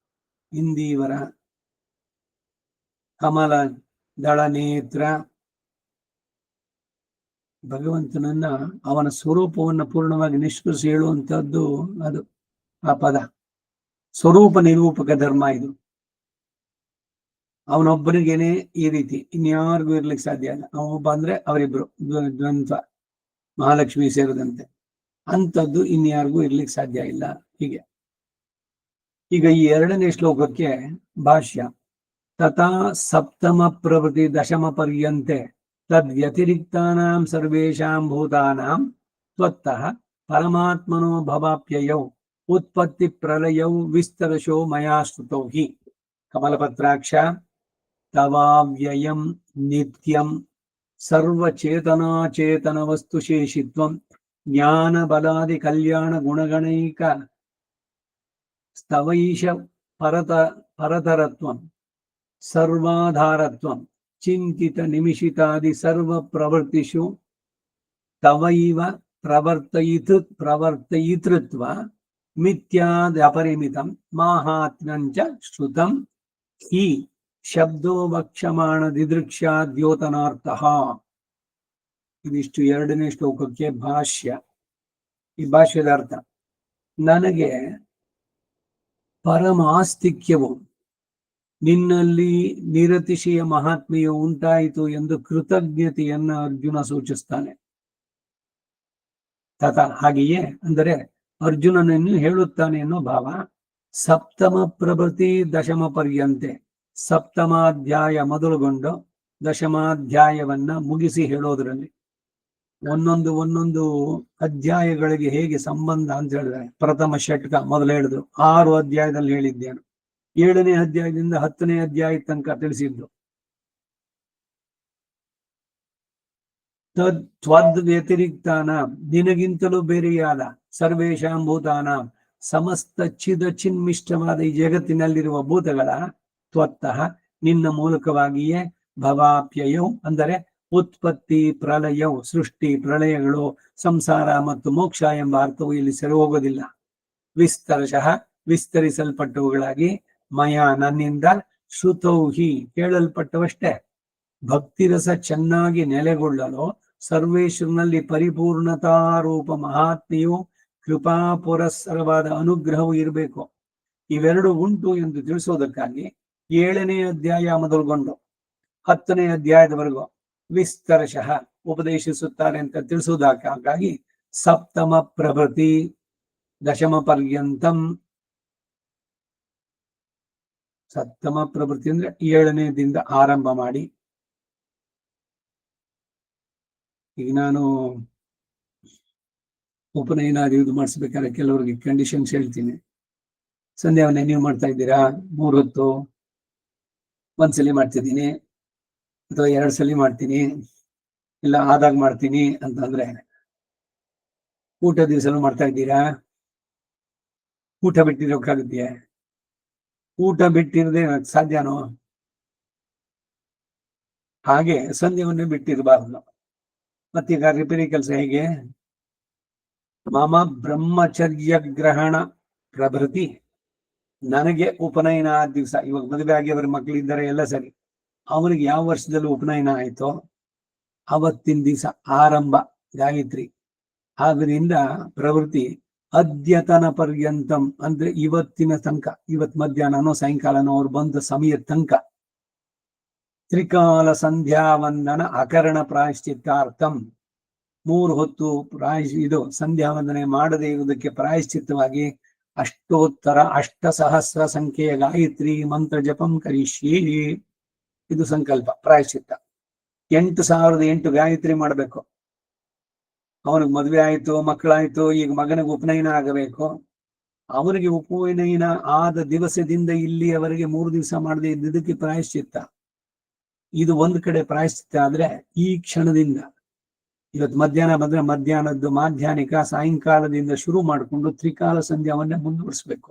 ಇಂದೀವರ ಕಮಲ ದಳ ನೇತ್ರ. ಭಗವಂತನನ್ನ ಅವನ ಸ್ವರೂಪವನ್ನು ಪೂರ್ಣವಾಗಿ ನಿಷ್ಕೃಷಿ ಹೇಳುವಂತಹದ್ದು ಅದು ಆ ಪದ. ಸ್ವರೂಪ ನಿರೂಪಕ ಧರ್ಮ ಇದು. ಅವನೊಬ್ಬರಿಗೇನೆ ಈ ರೀತಿ, ಇನ್ಯಾರಿಗೂ ಇರ್ಲಿಕ್ಕೆ ಸಾಧ್ಯ ಇಲ್ಲ. ಅವನೊಬ್ಬ ಅಂದ್ರೆ ಅವರಿಬ್ರು ದ್ವಂದ್ವ, ಮಹಾಲಕ್ಷ್ಮಿ ಸೇರಿದಂತೆ. ಅಂಥದ್ದು ಇನ್ಯಾರಿಗೂ ಇರ್ಲಿಕ್ಕೆ ಸಾಧ್ಯ ಇಲ್ಲ. ಹೀಗೆ ಈಗ ಈ 2ನೇ ಶ್ಲೋಕಕ್ಕೆ ಭಾಷ್ಯ. ತಥಾ ಸಪ್ತಮ ಪ್ರವೃತ್ತಿ ದಶಮ ಪರ್ಯಂತೆ ತದ್ ವ್ಯತಿರಿಕ್ತಾನಾಂ ಸರ್ವೇಷಾಂ ಭೂತಾನಾಂ ತ್ವತ್ತಃ ಪರಮಾತ್ಮನೋ ಭವಾಪ್ಯಯೌ ಉತ್ಪತ್ತಿ ಪ್ರಲಯೌ ವಿಸ್ತರಶೋ ಮಯಾ ಶ್ರುತೌ ಹಿ ಕಮಲಪತ್ರಾಕ್ಷ ತವಾವ್ಯಯಂ ನಿತ್ಯಂ ಸರ್ವಚೇತನಾಚೇತನ ವಸ್ತುಶೇಷಿತ್ವಂ ಜ್ಞಾನ ಬಲಾದಿ ಕಲ್ಯಾಣ ಗುಣಗಣೈಕ ಸ್ತವೈಷ ಪರತರತ್ವಂ ಸರ್ವಾಧಾರತ್ವಂ ಚಿಂತಿತ ನಿಮಿಷಿತಾದಿ ಸರ್ವ ಪ್ರವೃತ್ತಿಷು ತವೈವ ಪ್ರವರ್ತಯಿತೃತ್ವ ಮಿಥ್ಯಾದ್ ಅಪರಿಮಿತಂ ಮಾಹಾತ್ಮ್ಯಂಚ ಶ್ರುತಂ ಹಿ ಶಬ್ದೋ ವಕ್ಷಮಾಣ ದಿದೃಕ್ಷ್ಯಾದ್ಯೋತನಾರ್ಥಃ. ಇದಿಷ್ಟು 2ನೇ ಶ್ಲೋಕಕ್ಕೆ ಭಾಷ್ಯ. ಈ ಭಾಷ್ಯದ ಅರ್ಥ: ನನಗೆ ಪರಮಾಸ್ತಿಕ್ಯವು, ನಿನ್ನಲ್ಲಿ ನಿರತಿಶಯ ಮಹಾತ್ಮೆಯು ಉಂಟಾಯಿತು ಎಂದು ಕೃತಜ್ಞತೆಯನ್ನ ಅರ್ಜುನ ಸೂಚಿಸ್ತಾನೆ. ತಥ ಹಾಗೆಯೇ ಅಂದರೆ ಅರ್ಜುನನನ್ನು ಹೇಳುತ್ತಾನೆ ಅನ್ನೋ ಭಾವ. ಸಪ್ತಮ ಪ್ರಭೃತಿ ದಶಮ ಪರ್ಯಂತೆ, ಸಪ್ತಮಾಧ್ಯಾಯ ಮೊದಲುಗೊಂಡು ದಶಮಾಧ್ಯಾಯವನ್ನ ಮುಗಿಸಿ ಹೇಳೋದ್ರಲ್ಲಿ ಒಂದೊಂದು ಅಧ್ಯಾಯಗಳಿಗೆ ಹೇಗೆ ಸಂಬಂಧ ಅಂತ ಹೇಳಿದ್ರೆ, ಪ್ರಥಮ ಷಟ್ಕ ಮೊದಲು ಹೇಳಿದ್ರು, 6 ಅಧ್ಯಾಯದಲ್ಲಿ ಹೇಳಿದ್ದೇನು. 7ನೇ ಅಧ್ಯಾಯದಿಂದ 10ನೇ ಅಧ್ಯಾಯ ತನಕ ತಿಳಿಸಿದ್ದು. ತ್ವದ್ ವ್ಯತಿರಿಕ್ತಾನ, ನಿನಗಿಂತಲೂ ಬೇರೆಯಾದ, ಸರ್ವೇಷಾಂ ಭೂತಾನ, ಸಮಸ್ತ ಚಿನ್ಮಿಷ್ಟವಾದ ಈ ಜಗತ್ತಿನಲ್ಲಿರುವ ಭೂತಗಳ, ತ್ವತ್ತಃ ನಿನ್ನ ಮೂಲಕವಾಗಿಯೇ, ಭವಾಪ್ಯಯೌ ಅಂದರೆ ಉತ್ಪತ್ತಿ ಪ್ರಲಯವು, ಸೃಷ್ಟಿ ಪ್ರಳಯಗಳು, ಸಂಸಾರ ಮತ್ತು ಮೋಕ್ಷ ಎಂಬ ಅರ್ಥವು ಇಲ್ಲಿ ಸರಿ ಹೋಗೋದಿಲ್ಲ. ವಿಸ್ತರಶಃ ವಿಸ್ತರಿಸಲ್ಪಟ್ಟವುಗಳಾಗಿ, ಮಯ ನನ್ನಿಂದ, ಶ್ರುತೌಹಿ ಕೇಳಲ್ಪಟ್ಟವಷ್ಟೇ. ಭಕ್ತಿರಸ ಚೆನ್ನಾಗಿ ನೆಲೆಗೊಳ್ಳಲು ಸರ್ವೇಶ್ವರನಲ್ಲಿ ಪರಿಪೂರ್ಣತಾರೂಪ ಮಹಾತ್ಮೆಯು, ಕೃಪಾ ಪುರಸ್ಸರವಾದ ಅನುಗ್ರಹವು ಇರಬೇಕು. ಇವೆರಡು ಉಂಟು ಎಂದು ತಿಳಿಸೋದಕ್ಕಾಗಿ 7ನೇ ಅಧ್ಯಾಯ ಮೊದಲುಗೊಂಡು 10ನೇ ಅಧ್ಯಾಯದವರೆಗೂ ವಿಸ್ತರಶಃ ಉಪದೇಶಿಸುತ್ತಾರೆ ಅಂತ ತಿಳಿಸುವುದಕ್ಕಾಗಿ ಸಪ್ತಮ ಪ್ರಭೃತಿ ದಶಮ ಪರ್ಯಂತಂ. ಸಪ್ತಮ ಪ್ರಭೃತಿ ಅಂದ್ರೆ 7ನೇದಿಂದ ಆರಂಭ ಮಾಡಿ. ಈಗ ನಾನು ಉಪನಯನಾದಿ ಇದು ಮಾಡಿಸ್ಬೇಕಾದ್ರೆ ಕೆಲವರಿಗೆ ಕಂಡೀಷನ್ಸ್ ಹೇಳ್ತೀನಿ. ಸಂಧ್ಯಾವನ್ನೇ ನೀವು ಮಾಡ್ತಾ ಇದ್ದೀರಾ? 3 ಹೊತ್ತು ಒಂದ್ಸಲಿ ಮಾಡ್ತಿದ್ದೀನಿ, ಅಥವಾ 2 ಸಲ ಮಾಡ್ತೀನಿ, ಇಲ್ಲ ಆದಾಗ ಮಾಡ್ತೀನಿ ಅಂತಂದ್ರೆ, ಊಟ ದಿವಸನೂ ಮಾಡ್ತಾ ಇದ್ದೀರಾ? ಊಟ ಬಿಟ್ಟಿರೋಕ್ಕಾಗುತ್ತೆ? ಊಟ ಬಿಟ್ಟಿರದೆ ಸಾಧ್ಯನೋ? ಹಾಗೆ ಸಂಧ್ಯವನ್ನೇ ಬಿಟ್ಟಿರಬಾರ್ದು. ಮತ್ತೀಗ ರಿಪೇರಿ ಕೆಲಸ ಹೇಗೆ? ಮಮ ಬ್ರಹ್ಮಚರ್ಯ ಗ್ರಹಣ ಪ್ರಭೃತಿ, ನನಗೆ ಉಪನಯನ ಆದ ದಿವಸ, ಇವಾಗ ಮದುವೆ ಆಗಿ ಅವ್ರ ಮಕ್ಕಳಿದ್ದಾರೆ ಎಲ್ಲ ಸರಿ, ಅವನಿಗೆ ಯಾವ ವರ್ಷದಲ್ಲಿ ಉಪನಯನ ಆಯ್ತೋ ಅವತ್ತಿನ ದಿವಸ ಆರಂಭ ಗಾಯತ್ರಿ. ಆದ್ರಿಂದ ಪ್ರವೃತ್ತಿ ಅದ್ಯತನ ಪರ್ಯಂತಂ, ಅಂದ್ರೆ ಇವತ್ತಿನ ತನಕ, ಇವತ್ ಮಧ್ಯಾಹ್ನನೋ ಸಾಯಂಕಾಲನೋ ಅವ್ರು ಬಂದ ಸಮಯದ ತನಕ ತ್ರಿಕಾಲ ಸಂಧ್ಯಾ ವಂದನ ಅಕರಣ ಪ್ರಾಯಶ್ಚಿತ್ತಾರ್ಥಂ, 3 ಹೊತ್ತು ಇದು ಸಂಧ್ಯಾ ವಂದನೆ ಮಾಡದೇ ಇರುವುದಕ್ಕೆ ಪ್ರಾಯಶ್ಚಿತ್ತವಾಗಿ ಅಷ್ಟೋತ್ತರ 8,000 ಸಂಖ್ಯೆಯ ಗಾಯತ್ರಿ ಮಂತ್ರ ಜಪಂ ಕರಿಷ್ಯೇ. ಇದು ಸಂಕಲ್ಪ ಪ್ರಾಯಶ್ಚಿತ್ತ. 8,008 ಗಾಯತ್ರಿ ಮಾಡಬೇಕು. ಅವನಿಗೆ ಮದುವೆ ಆಯ್ತು, ಮಕ್ಕಳಾಯ್ತು, ಈಗ ಮಗನಿಗೆ ಉಪನಯನ ಆಗಬೇಕು. ಅವನಿಗೆ ಉಪನಯನ ಆದ ದಿವಸದಿಂದ ಇಲ್ಲಿಯವರೆಗೆ 3 ದಿವಸ ಮಾಡದೆ ಇದ್ದಿದ್ದಕ್ಕೆ ಪ್ರಾಯಶ್ಚಿತ್ತ. ಇದು ಒಂದ್ ಕಡೆ ಪ್ರಾಯಶ್ಚಿತ್ತ ಆದ್ರೆ, ಈ ಕ್ಷಣದಿಂದ ಇವತ್ತು ಮಧ್ಯಾಹ್ನ ಬಂದ್ರೆ ಮಧ್ಯಾಹ್ನದ್ದು ಮಾಧ್ಯಾಹ್ನಿಕ, ಸಾಯಂಕಾಲದಿಂದ ಶುರು ಮಾಡಿಕೊಂಡು ತ್ರಿಕಾಲ ಸಂಧ್ಯಾವನ್ನೇ ಮುಂದುವರಿಸ್ಬೇಕು.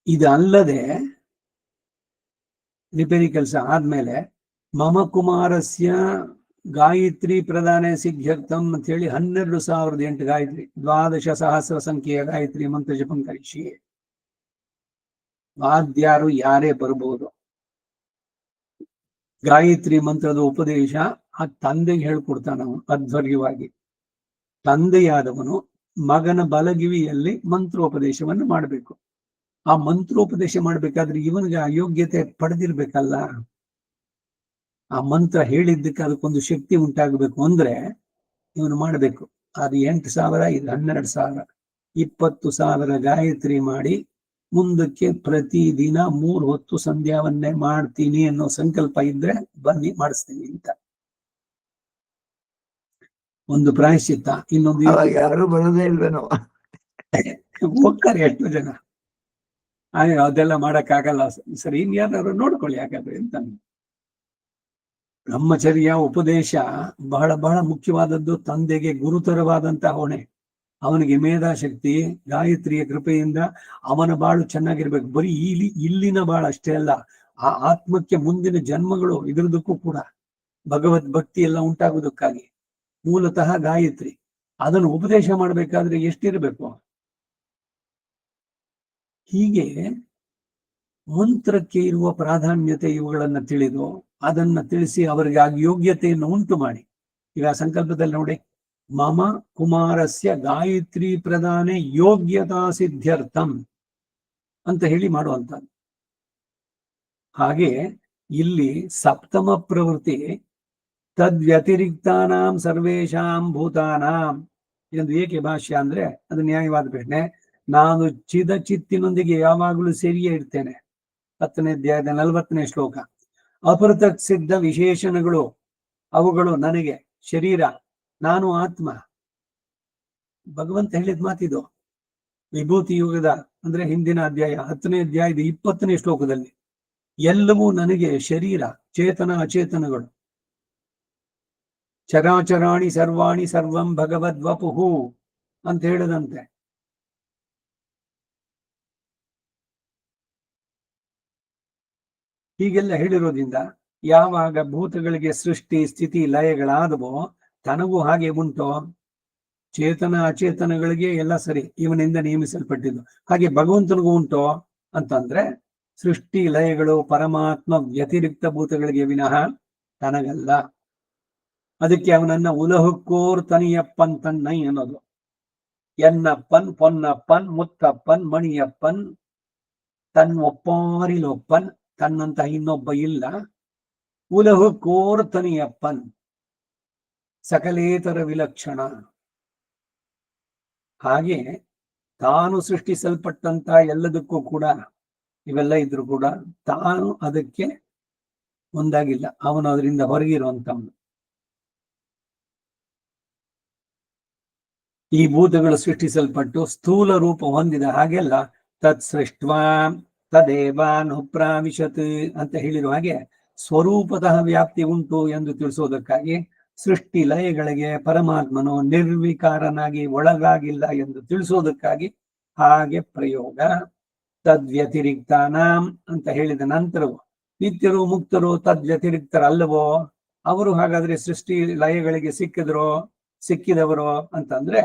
ಇದಲ್ಲದೆ ರಿಪೇರಿ ಕೆಲಸ ಆದ್ಮೇಲೆ ಮಮ ಕುಮಾರಸ್ಯ ಗಾಯತ್ರಿ ಪ್ರಧಾನ ಸಿದ್ಧ್ಯರ್ಥಂ ಅಂತ ಹೇಳಿ 12,008 ಗಾಯತ್ರಿ, 12,000 ಸಂಖ್ಯೆಯ ಗಾಯತ್ರಿ ಮಂತ್ರ ಜಪಂ ಕರಿಷ್ಯೆ. ವಾದ್ಯಾರು ಯಾರೇ ಬರ್ಬೋದು. ಗಾಯತ್ರಿ ಮಂತ್ರದ ಉಪದೇಶ ಆ ತಂದೆಗೆ ಹೇಳ್ಕೊಡ್ತಾನ ಅಧ್ವರ್ಯವಾಗಿ. ತಂದೆಯಾದವನು ಮಗನ ಬಲಗಿವಿಯಲ್ಲಿ ಮಂತ್ರೋಪದೇಶವನ್ನು ಮಾಡಬೇಕು. ಆ ಮಂತ್ರೋಪದೇಶ ಮಾಡ್ಬೇಕಾದ್ರೆ ಇವನಿಗೆ ಅಯೋಗ್ಯತೆ ಪಡೆದಿರ್ಬೇಕಲ್ಲ. ಆ ಮಂತ್ರ ಹೇಳಿದ್ದಕ್ಕೆ ಅದಕ್ಕೊಂದು ಶಕ್ತಿ ಉಂಟಾಗಬೇಕು ಅಂದ್ರೆ ಇವನು ಮಾಡಬೇಕು. ಅದು 8,000, ಇದು 12,000, 20,000 ಗಾಯತ್ರಿ ಮಾಡಿ ಮುಂದಕ್ಕೆ ಪ್ರತಿದಿನ 3 ಹೊತ್ತು ಸಂಧ್ಯಾವನ್ನೇ ಮಾಡ್ತೀನಿ ಅನ್ನೋ ಸಂಕಲ್ಪ ಇದ್ರೆ ಬನ್ನಿ ಮಾಡಿಸ್ತೀನಿ ಅಂತ ಒಂದು ಪ್ರಾಯಶ್ಚಿತ್ತ. ಇನ್ನೊಂದು ಯಾರು ಬರೋದೇ ಇಲ್ವೇನೋ, ಹೋಗ್ತಾರೆ ಎಷ್ಟು ಜನ. ಅದೆಲ್ಲ ಮಾಡಕ್ಕಾಗಲ್ಲ, ಸರಿ ಇನ್ಯಾರು ನೋಡ್ಕೊಳ್ಳಿ ಯಾಕಾದ್ರೆ ಅಂತ. ಬ್ರಹ್ಮಚರ್ಯ ಉಪದೇಶ ಬಹಳ ಬಹಳ ಮುಖ್ಯವಾದದ್ದು. ತಂದೆಗೆ ಗುರುತರವಾದಂತಹ ಹೊಣೆ. ಅವನಿಗೆ ಮೇಧಾಶಕ್ತಿ ಗಾಯತ್ರಿಯ ಕೃಪೆಯಿಂದ ಅವನ ಬಾಳು ಚೆನ್ನಾಗಿರ್ಬೇಕು. ಬರೀ ಇಲ್ಲಿನ ಬಾಳು ಅಷ್ಟೇ ಅಲ್ಲ, ಆ ಆತ್ಮಕ್ಕೆ ಮುಂದಿನ ಜನ್ಮಗಳು ಇದ್ರದಕ್ಕೂ ಕೂಡ ಭಗವದ್ ಭಕ್ತಿ ಎಲ್ಲ ಉಂಟಾಗುವುದಕ್ಕಾಗಿ ಮೂಲತಃ ಗಾಯತ್ರಿ. ಅದನ್ನು ಉಪದೇಶ ಮಾಡ್ಬೇಕಾದ್ರೆ ಎಷ್ಟಿರಬೇಕು. ಹೀಗೆ ಮಂತ್ರಕ್ಕೆ ಇರುವ ಪ್ರಾಧಾನ್ಯತೆ ಇವುಗಳನ್ನ ತಿಳಿದು ಅದನ್ನ ತಿಳಿಸಿ ಅವರಿಗೆ ಆ ಯೋಗ್ಯತೆಯನ್ನು ಉಂಟು ಮಾಡಿ. ಈಗ ಸಂಕಲ್ಪದಲ್ಲಿ ನೋಡಿ, ಮಮ ಕುಮಾರಸ್ಯ ಗಾಯತ್ರಿ ಪ್ರಧಾನೆ ಯೋಗ್ಯತಾ ಸಿದ್ಧ್ಯರ್ಥಂ ಅಂತ ಹೇಳಿ ಮಾಡುವಂಥದ್ದು. ಹಾಗೆ ಇಲ್ಲಿ ಸಪ್ತಮ ಪ್ರವೃತ್ತಿ ತದ್ವ್ಯತಿರಿಕ್ತಾನಾಂ ಸರ್ವೇಷಾಂ ಭೂತಾನಾಂ. ಇದೊಂದು ಏಕೆ ಭಾಷ್ಯ ಅಂದ್ರೆ ಅದು ನ್ಯಾಯವಾದ ಪ್ರಶ್ನೆ. ನಾನು ಚಿತ್ತಿನೊಂದಿಗೆ ಯಾವಾಗಲೂ ಸೇರಿಯೇ ಇರ್ತೇನೆ. 10ನೇ ಅಧ್ಯಾಯದ 40ನೇ ಶ್ಲೋಕ. ಅಪೃಥಕ್ ಸಿದ್ಧ ವಿಶೇಷಣಗಳು, ಅವುಗಳು ನನಗೆ ಶರೀರ, ನಾನು ಆತ್ಮ. ಭಗವಂತ ಹೇಳಿದ ಮಾತಿದು. ವಿಭೂತಿ ಯುಗದ ಅಂದ್ರೆ ಹಿಂದಿನ ಅಧ್ಯಾಯ 10ನೇ ಅಧ್ಯಾಯದ 20ನೇ ಶ್ಲೋಕದಲ್ಲಿ ಎಲ್ಲವೂ ನನಗೆ ಶರೀರ, ಚೇತನ ಅಚೇತನಗಳು. ಚರಾಚರಾಣಿ ಸರ್ವಾಣಿ ಸರ್ವಂ ಭಗವದ್ವಪುಹು ಅಂತ ಹೇಳದಂತೆ. ಹೀಗೆಲ್ಲ ಹೇಳಿರೋದ್ರಿಂದ ಯಾವಾಗ ಭೂತಗಳಿಗೆ ಸೃಷ್ಟಿ ಸ್ಥಿತಿ ಲಯಗಳಾದವೋ ತನಗೂ ಹಾಗೆ ಉಂಟೋ. ಚೇತನ ಅಚೇತನಗಳಿಗೆ ಎಲ್ಲ ಸರಿ, ಇವನಿಂದ ನೇಮಿಸಲ್ಪಟ್ಟಿದ್ದು. ಹಾಗೆ ಭಗವಂತನಿಗೂ ಉಂಟೋ ಅಂತಂದ್ರೆ ಸೃಷ್ಟಿ ಲಯಗಳು ಪರಮಾತ್ಮ ವ್ಯತಿರಿಕ್ತ ಭೂತಗಳಿಗೆ ವಿನಃ ತನಗಲ್ಲ. ಅದಕ್ಕೆ ಅವನನ್ನ ಉಲಹುಕ್ಕೋರ್ ತನಿಯಪ್ಪನ್ ತನ್ನೈ ಅನ್ನೋದು. ಎನ್ನಪ್ಪನ್, ಪೊನ್ನಪ್ಪನ್, ಮುತ್ತಪ್ಪನ್, ಮಣಿಯಪ್ಪನ್, ತನ್ನೊಪ್ಪಾರಿಲೊಪ್ಪನ್, ತನ್ನಂತ ಇನ್ನೊಬ್ಬ ಇಲ್ಲ. ಉಲಹುಕ್ಕೋರ್ ತನಿಯಪ್ಪನ್, ಸಕಲೇತರ ವಿಲಕ್ಷಣ. ಹಾಗೆ ತಾನು ಸೃಷ್ಟಿಸಲ್ಪಟ್ಟಂತ ಎಲ್ಲದಕ್ಕೂ ಕೂಡ ಇವೆಲ್ಲ ಇದ್ರು ಕೂಡ ತಾನು ಅದಕ್ಕೆ ಒಂದಾಗಿಲ್ಲ. ಅವನು ಅದರಿಂದ ಹೊರಗಿರುವಂತವನು. ಈ ಭೂತಗಳು ಸೃಷ್ಟಿಸಲ್ಪಟ್ಟು ಸ್ಥೂಲ ರೂಪ ಹೊಂದಿದ ಹಾಗೆಲ್ಲ ತತ್ ಸೃಷ್ಟ್ವಾ ತದೇವಾನುಪ್ರಾವಿಶತ್ ಅಂತ ಹೇಳಿರುವ ಹಾಗೆ ಸ್ವರೂಪತಃ ವ್ಯಾಪ್ತಿ ಉಂಟು ಎಂದು ತಿಳಿಸೋದಕ್ಕಾಗಿ ಸೃಷ್ಟಿ ಲಯಗಳಿಗೆ ಪರಮಾತ್ಮನು ನಿರ್ವಿಕಾರನಾಗಿ ಒಳಗಾಗಿಲ್ಲ ಎಂದು ತಿಳಿಸೋದಕ್ಕಾಗಿ ಹಾಗೆ ಪ್ರಯೋಗ. ತದ್ವ್ಯತಿರಿಕ್ತಾನಾಂ ಅಂತ ಹೇಳಿದ ನಂತರವೂ ನಿತ್ಯರು ಮುಕ್ತರು ತದ್ವ್ಯತಿರಿಕ್ತರಲ್ಲವೋ? ಅವರು ಹಾಗಾದ್ರೆ ಸೃಷ್ಟಿ ಲಯಗಳಿಗೆ ಸಿಕ್ಕಿದವರು ಅಂತಂದ್ರೆ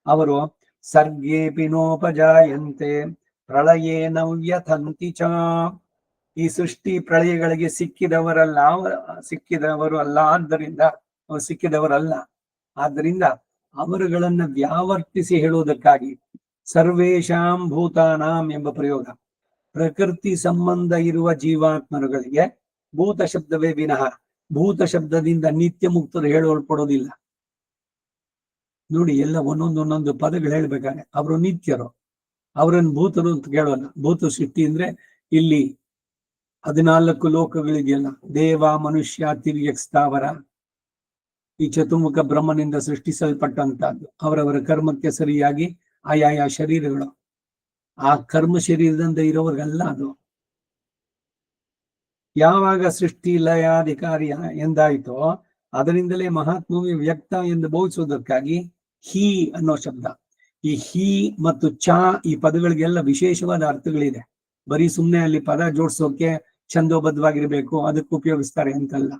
ಅವರು ಸರ್ಗೇಪಿ ನೋಪಜಾಯಂತೆ ಪ್ರಳಯೇ ನವ್ಯಥಂತಿ ಚ. ಈ ಸೃಷ್ಟಿ ಪ್ರಳಯಗಳಿಗೆ ಸಿಕ್ಕಿದವರು ಅಲ್ಲ, ಆದ್ದರಿಂದ ಅವರುಗಳನ್ನ ವ್ಯಾವರ್ತಿಸಿ ಹೇಳುವುದಕ್ಕಾಗಿ ಸರ್ವೇಷಾಂ ಭೂತಾನಾಂ ಎಂಬ ಪ್ರಯೋಗ. ಪ್ರಕೃತಿ ಸಂಬಂಧ ಇರುವ ಜೀವಾತ್ಮರುಗಳಿಗೆ ಭೂತ ಶಬ್ದವೇ ವಿನಃ ಭೂತ ಶಬ್ದದಿಂದ ನಿತ್ಯ ಮುಕ್ತರು ಹೇಳಲ್ಪಡೋದಿಲ್ಲ. ನೋಡಿ, ಎಲ್ಲ ಒಂದೊಂದು ಪದಗಳು ಹೇಳ್ಬೇಕಾದ್ರೆ ಅವರು ನಿತ್ಯರು, ಅವರನ್ನು ಭೂತರು ಅಂತ ಕೇಳೋಲ್ಲ. ಭೂತ ಸೃಷ್ಟಿ ಅಂದ್ರೆ ಇಲ್ಲಿ 14 ಲೋಕಗಳಿದೆಯಲ್ಲ, ದೇವ, ಮನುಷ್ಯ, ತಿರ್ಯಕ್, ಸ್ಥಾವರ, ಈ ಚತುರ್ಮುಖ ಬ್ರಹ್ಮನಿಂದ ಸೃಷ್ಟಿಸಲ್ಪಟ್ಟಂತಹದ್ದು. ಅವರವರ ಕರ್ಮಕ್ಕೆ ಸರಿಯಾಗಿ ಆಯಾಯ ಶರೀರಗಳು, ಆ ಕರ್ಮ ಶರೀರದಿಂದ ಇರೋವರೆಲ್ಲ ಅದು. ಯಾವಾಗ ಸೃಷ್ಟಿ ಲಯಾಧಿಕಾರಿ ಎಂದಾಯಿತೋ ಅದರಿಂದಲೇ ಮಹಾತ್ಮವಿ ವ್ಯಕ್ತ ಎಂದು ಬೋಧಿಸುವುದಕ್ಕಾಗಿ ಹಿ ಅನ್ನೋ ಶಬ್ದ. ಈ ಹಿ ಮತ್ತು ಚ ಈ ಪದಗಳಿಗೆಲ್ಲ ವಿಶೇಷವಾದ ಅರ್ಥಗಳಿದೆ. ಬರೀ ಸುಮ್ಮನೆ ಅಲ್ಲಿ ಪದ ಜೋಡಿಸೋಕೆ ಛಂದೋಬದ್ಧವಾಗಿರ್ಬೇಕು ಅದಕ್ಕೆ ಉಪಯೋಗಿಸ್ತಾರೆ ಅಂತಲ್ಲ.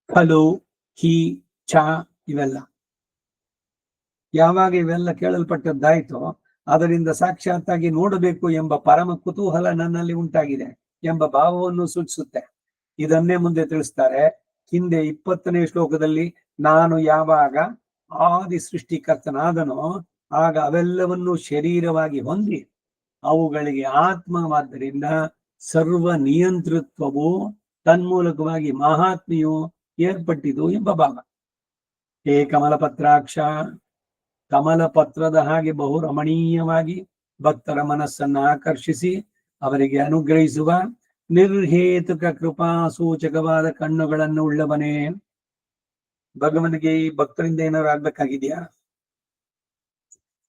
ಖಲು, ಹಿ, ಚ ಇವೆಲ್ಲ ಯಾವಾಗ ಇವೆಲ್ಲ ಕೇಳಲ್ಪಟ್ಟದ್ದಾಯ್ತೋ ಅದರಿಂದ ಸಾಕ್ಷಾತ್ತಾಗಿ ನೋಡಬೇಕು ಎಂಬ ಪರಮ ಕುತೂಹಲ ನನ್ನಲ್ಲಿ ಉಂಟಾಗಿದೆ ಎಂಬ ಭಾವವನ್ನು ಸೂಚಿಸುತ್ತೆ. ಇದನ್ನೇ ಮುಂದೆ ತಿಳಿಸ್ತಾರೆ. ಹಿಂದೆ 20ನೇ ಶ್ಲೋಕದಲ್ಲಿ ನಾನು ಯಾವಾಗ ಆದಿ ಸೃಷ್ಟಿಕರ್ತನಾದನೋ ಆಗ ಅವೆಲ್ಲವನ್ನು ಶರೀರವಾಗಿ ಹೊಂದಿ ಅವುಗಳಿಗೆ ಆತ್ಮವಾದ್ದರಿಂದ ಸರ್ವ ನಿಯಂತೃತ್ವವು ತನ್ಮೂಲಕವಾಗಿ ಮಹಾತ್ಮೆಯು ಏರ್ಪಟ್ಟಿತು ಎಂಬ ಭಾವ. ಹೇ ಕಮಲಪತ್ರಾಕ್ಷ, ಕಮಲಪತ್ರದ ಹಾಗೆ ಬಹು ರಮಣೀಯವಾಗಿ ಭಕ್ತರ ಮನಸ್ಸನ್ನು ಆಕರ್ಷಿಸಿ ಅವರಿಗೆ ಅನುಗ್ರಹಿಸುವ ನಿರ್ಹೇತುಕ ಕೃಪಾ ಸೂಚಕವಾದ ಕಣ್ಣುಗಳನ್ನು ಉಳ್ಳವನೇ. ಭಗವನಿಗೆ ಈ ಭಕ್ತರಿಂದ ಏನಾದ್ರು ಆಗ್ಬೇಕಾಗಿದೆಯಾ?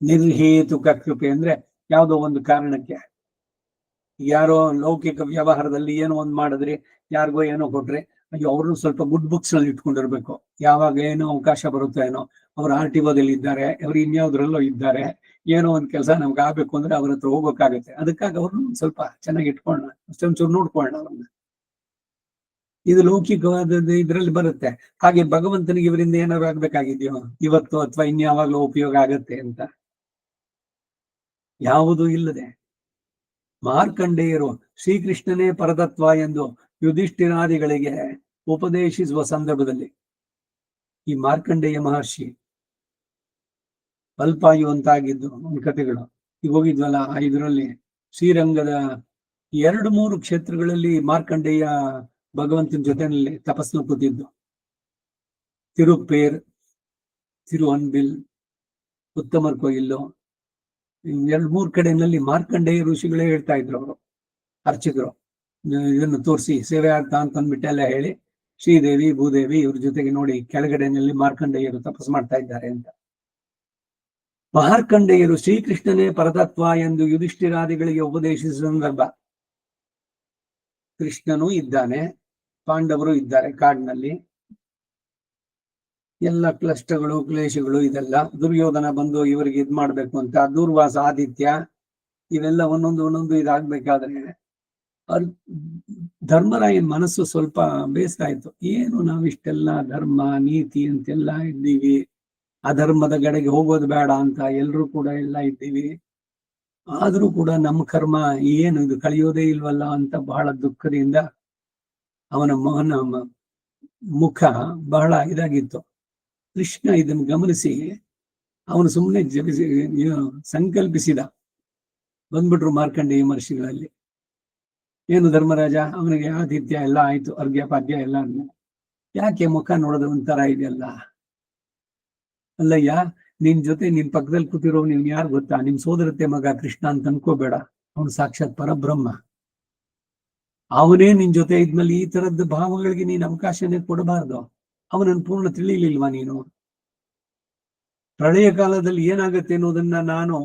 ನಿರ್ಹೇತುಕ ಕೃಪೆ ಅಂದ್ರೆ ಯಾವುದೋ ಒಂದು ಕಾರಣಕ್ಕೆ, ಯಾರೋ ಲೌಕಿಕ ವ್ಯವಹಾರದಲ್ಲಿ ಏನೋ ಒಂದು ಮಾಡಿದ್ರಿ, ಯಾರಿಗೋ ಏನೋ ಕೊಟ್ರಿ, ಅಯ್ಯೋ ಅವ್ರನ್ನು ಸ್ವಲ್ಪ ಗುಡ್ ಬುಕ್ಸ್ ನಲ್ಲಿ ಇಟ್ಕೊಂಡಿರ್ಬೇಕು. ಯಾವಾಗ ಏನೋ ಅವಕಾಶ ಬರುತ್ತೋ ಏನೋ, ಅವ್ರು RTOದಲ್ಲಿ ಇದ್ದಾರೆ, ಅವ್ರು ಇನ್ಯಾವುದ್ರಲ್ಲೋ ಇದ್ದಾರೆ, ಏನೋ ಒಂದ್ ಕೆಲಸ ನಮ್ಗೆ ಆಗ್ಬೇಕು ಅಂದ್ರೆ ಅವ್ರ ಹತ್ರ ಹೋಗ್ಬೇಕಾಗತ್ತೆ. ಅದಕ್ಕಾಗಿ ಅವ್ರನ್ನ ಸ್ವಲ್ಪ ಚೆನ್ನಾಗಿ ಇಟ್ಕೊಳ್ಳೋಣ, ಅಷ್ಟೊಂಚೂರು ನೋಡ್ಕೊಳ್ಳೋಣ ಅವ್ರನ್ನ. ಇದು ಲೌಕಿಕವಾದ ಇದ್ರಲ್ಲಿ ಬರುತ್ತೆ. ಹಾಗೆ ಭಗವಂತನಿಗೆ ಇವರಿಂದ ಏನಾದ್ರು ಆಗ್ಬೇಕಾಗಿದೆಯೋ ಇವತ್ತು ಅಥವಾ ಇನ್ಯಾವಾಗಲೂ ಉಪಯೋಗ ಆಗತ್ತೆ ಅಂತ? ಯಾವುದೂ ಇಲ್ಲದೆ ಮಾರ್ಕಂಡೇಯರು ಶ್ರೀಕೃಷ್ಣನೇ ಪರತತ್ವ ಎಂದು ಯುಧಿಷ್ಠಿರಾದಿಗಳಿಗೆ ಉಪದೇಶಿಸುವ ಸಂದರ್ಭದಲ್ಲಿ ಈ ಮಾರ್ಕಂಡೇಯ ಮಹರ್ಷಿ ಅಲ್ಪಾಯು ಅಂತಾಗಿದ್ದು ಕಥೆಗಳು ಈಗ ಹೋಗಿದ್ವಲ್ಲ, ಇದರಲ್ಲಿ ಶ್ರೀರಂಗದ 2-3 ಕ್ಷೇತ್ರಗಳಲ್ಲಿ ಮಾರ್ಕಂಡೇಯ ಭಗವಂತನ ಜೊತೆಯಲ್ಲಿ ತಪಸ್ಸನ್ನು ಕೂತಿದ್ದು. ತಿರುಪೇರ್, ತಿರುವನ್ಬಿಲ್, ಉತ್ತಮರ್ ಕೊಯಿಲ್ಲು, 2-3 ಕಡೆಯಲ್ಲಿ ಮಾರ್ಕಂಡೇಯ ಋಷಿಗಳೇ ಹೇಳ್ತಾ ಇದ್ರು. ಅವರು ಅರ್ಚಕರು ಇದನ್ನು ತೋರಿಸಿ ಸೇವೆ ಆಗ್ತಾ ಅಂತಂದ್ಬಿಟ್ಟೆಲ್ಲ ಹೇಳಿ ಶ್ರೀದೇವಿ ಭೂದೇವಿ ಇವ್ರ ಜೊತೆಗೆ ನೋಡಿ ಕೆಳಗಡೆನಲ್ಲಿ ಮಾರ್ಕಂಡೇಯರು ತಪಸ್ಸು ಮಾಡ್ತಾ ಇದ್ದಾರೆ ಅಂತ. ಮಾರ್ಕಂಡೇಯರು ಶ್ರೀಕೃಷ್ಣನೇ ಪರತತ್ವ ಎಂದು ಯುಧಿಷ್ಠಿರಾದಿಗಳಿಗೆ ಉಪದೇಶಿಸಿದ ಸಂದರ್ಭ. ಕೃಷ್ಣನೂ ಇದ್ದಾನೆ, ಪಾಂಡವರು ಇದ್ದಾರೆ ಕಾಡಿನಲ್ಲಿ, ಎಲ್ಲ ಕ್ಲಿಷ್ಟಗಳು ಕ್ಲೇಶಗಳು ಇದೆಲ್ಲ. ದುರ್ಯೋಧನ ಬಂದು ಇವರಿಗೆ ಇದ್ ಮಾಡ್ಬೇಕು ಅಂತ, ದೂರ್ವಾಸ, ಆದಿತ್ಯ ಇವೆಲ್ಲ ಒಂದೊಂದು ಇದಾಗ್ಬೇಕಾದ್ರೆ ಧರ್ಮರಾಯನ್ ಮನಸ್ಸು ಸ್ವಲ್ಪ ಬೇಸರ ಆಯ್ತು. ಏನು ನಾವಿಷ್ಟೆಲ್ಲ ಧರ್ಮ ನೀತಿ ಅಂತೆಲ್ಲ ಇದ್ದೀವಿ, ಅಧರ್ಮದ ಕಡೆಗೆ ಹೋಗೋದು ಬೇಡ ಅಂತ ಎಲ್ರೂ ಕೂಡ ಎಲ್ಲ ಇದ್ದೀವಿ, ಆದ್ರೂ ಕೂಡ ನಮ್ಮ ಕರ್ಮ ಏನು ಇದು ಕಳಿಯೋದೇ ಇಲ್ವಲ್ಲ ಅಂತ ಬಹಳ ದುಃಖದಿಂದ ಅವನ ಮುಖ ಬಹಳ ಇದಾಗಿತ್ತು. ಕೃಷ್ಣ ಇದನ್ನು ಗಮನಿಸಿ ಅವನು ಸುಮ್ಮನೆ ಸಂಕಲ್ಪಿಸಿದ. ಬಂದ್ಬಿಟ್ರು ಮಾರ್ಕಂಡೇಯ ಮಹರ್ಷಿಗಳಲ್ಲಿ. ಏನು ಧರ್ಮರಾಜ, ಅವನಿಗೆ ಆತಿಥ್ಯ ಎಲ್ಲ ಆಯ್ತು, ಅರ್ಘ್ಯ ಪಾದ್ಯ ಎಲ್ಲ, ಯಾಕೆ ಮುಖ ನೋಡೋದು ಒಂಥರ ಇದೆಯಲ್ಲ? ಅಲ್ಲಯ್ಯ, ನಿನ್ ಜೊತೆ ನಿನ್ ಪಕ್ಕದಲ್ಲಿ ಕೂತಿರೋ ನೀವ್ ಯಾರು ಗೊತ್ತಾ? ನಿಮ್ ಸೋದರತೆ ಮಗ ಕೃಷ್ಣ ಅಂತ ಅನ್ಕೋಬೇಡ, ಅವನು ಸಾಕ್ಷಾತ್ ಪರಬ್ರಹ್ಮ. ಅವನೇ ನಿನ್ ಜೊತೆ ಇದ್ಮೇಲೆ ಈ ತರದ್ದು ಭಾವಗಳಿಗೆ ನೀನ್ ಅವಕಾಶನೇ ಕೊಡಬಾರ್ದು. ಅವನನ್ನು ಪೂರ್ಣ ತಿಳಿಲಿಲ್ವಾ ನೀನು? ಪ್ರಳಯ ಕಾಲದಲ್ಲಿ ಏನಾಗತ್ತೆ ಅನ್ನೋದನ್ನ ನಾನು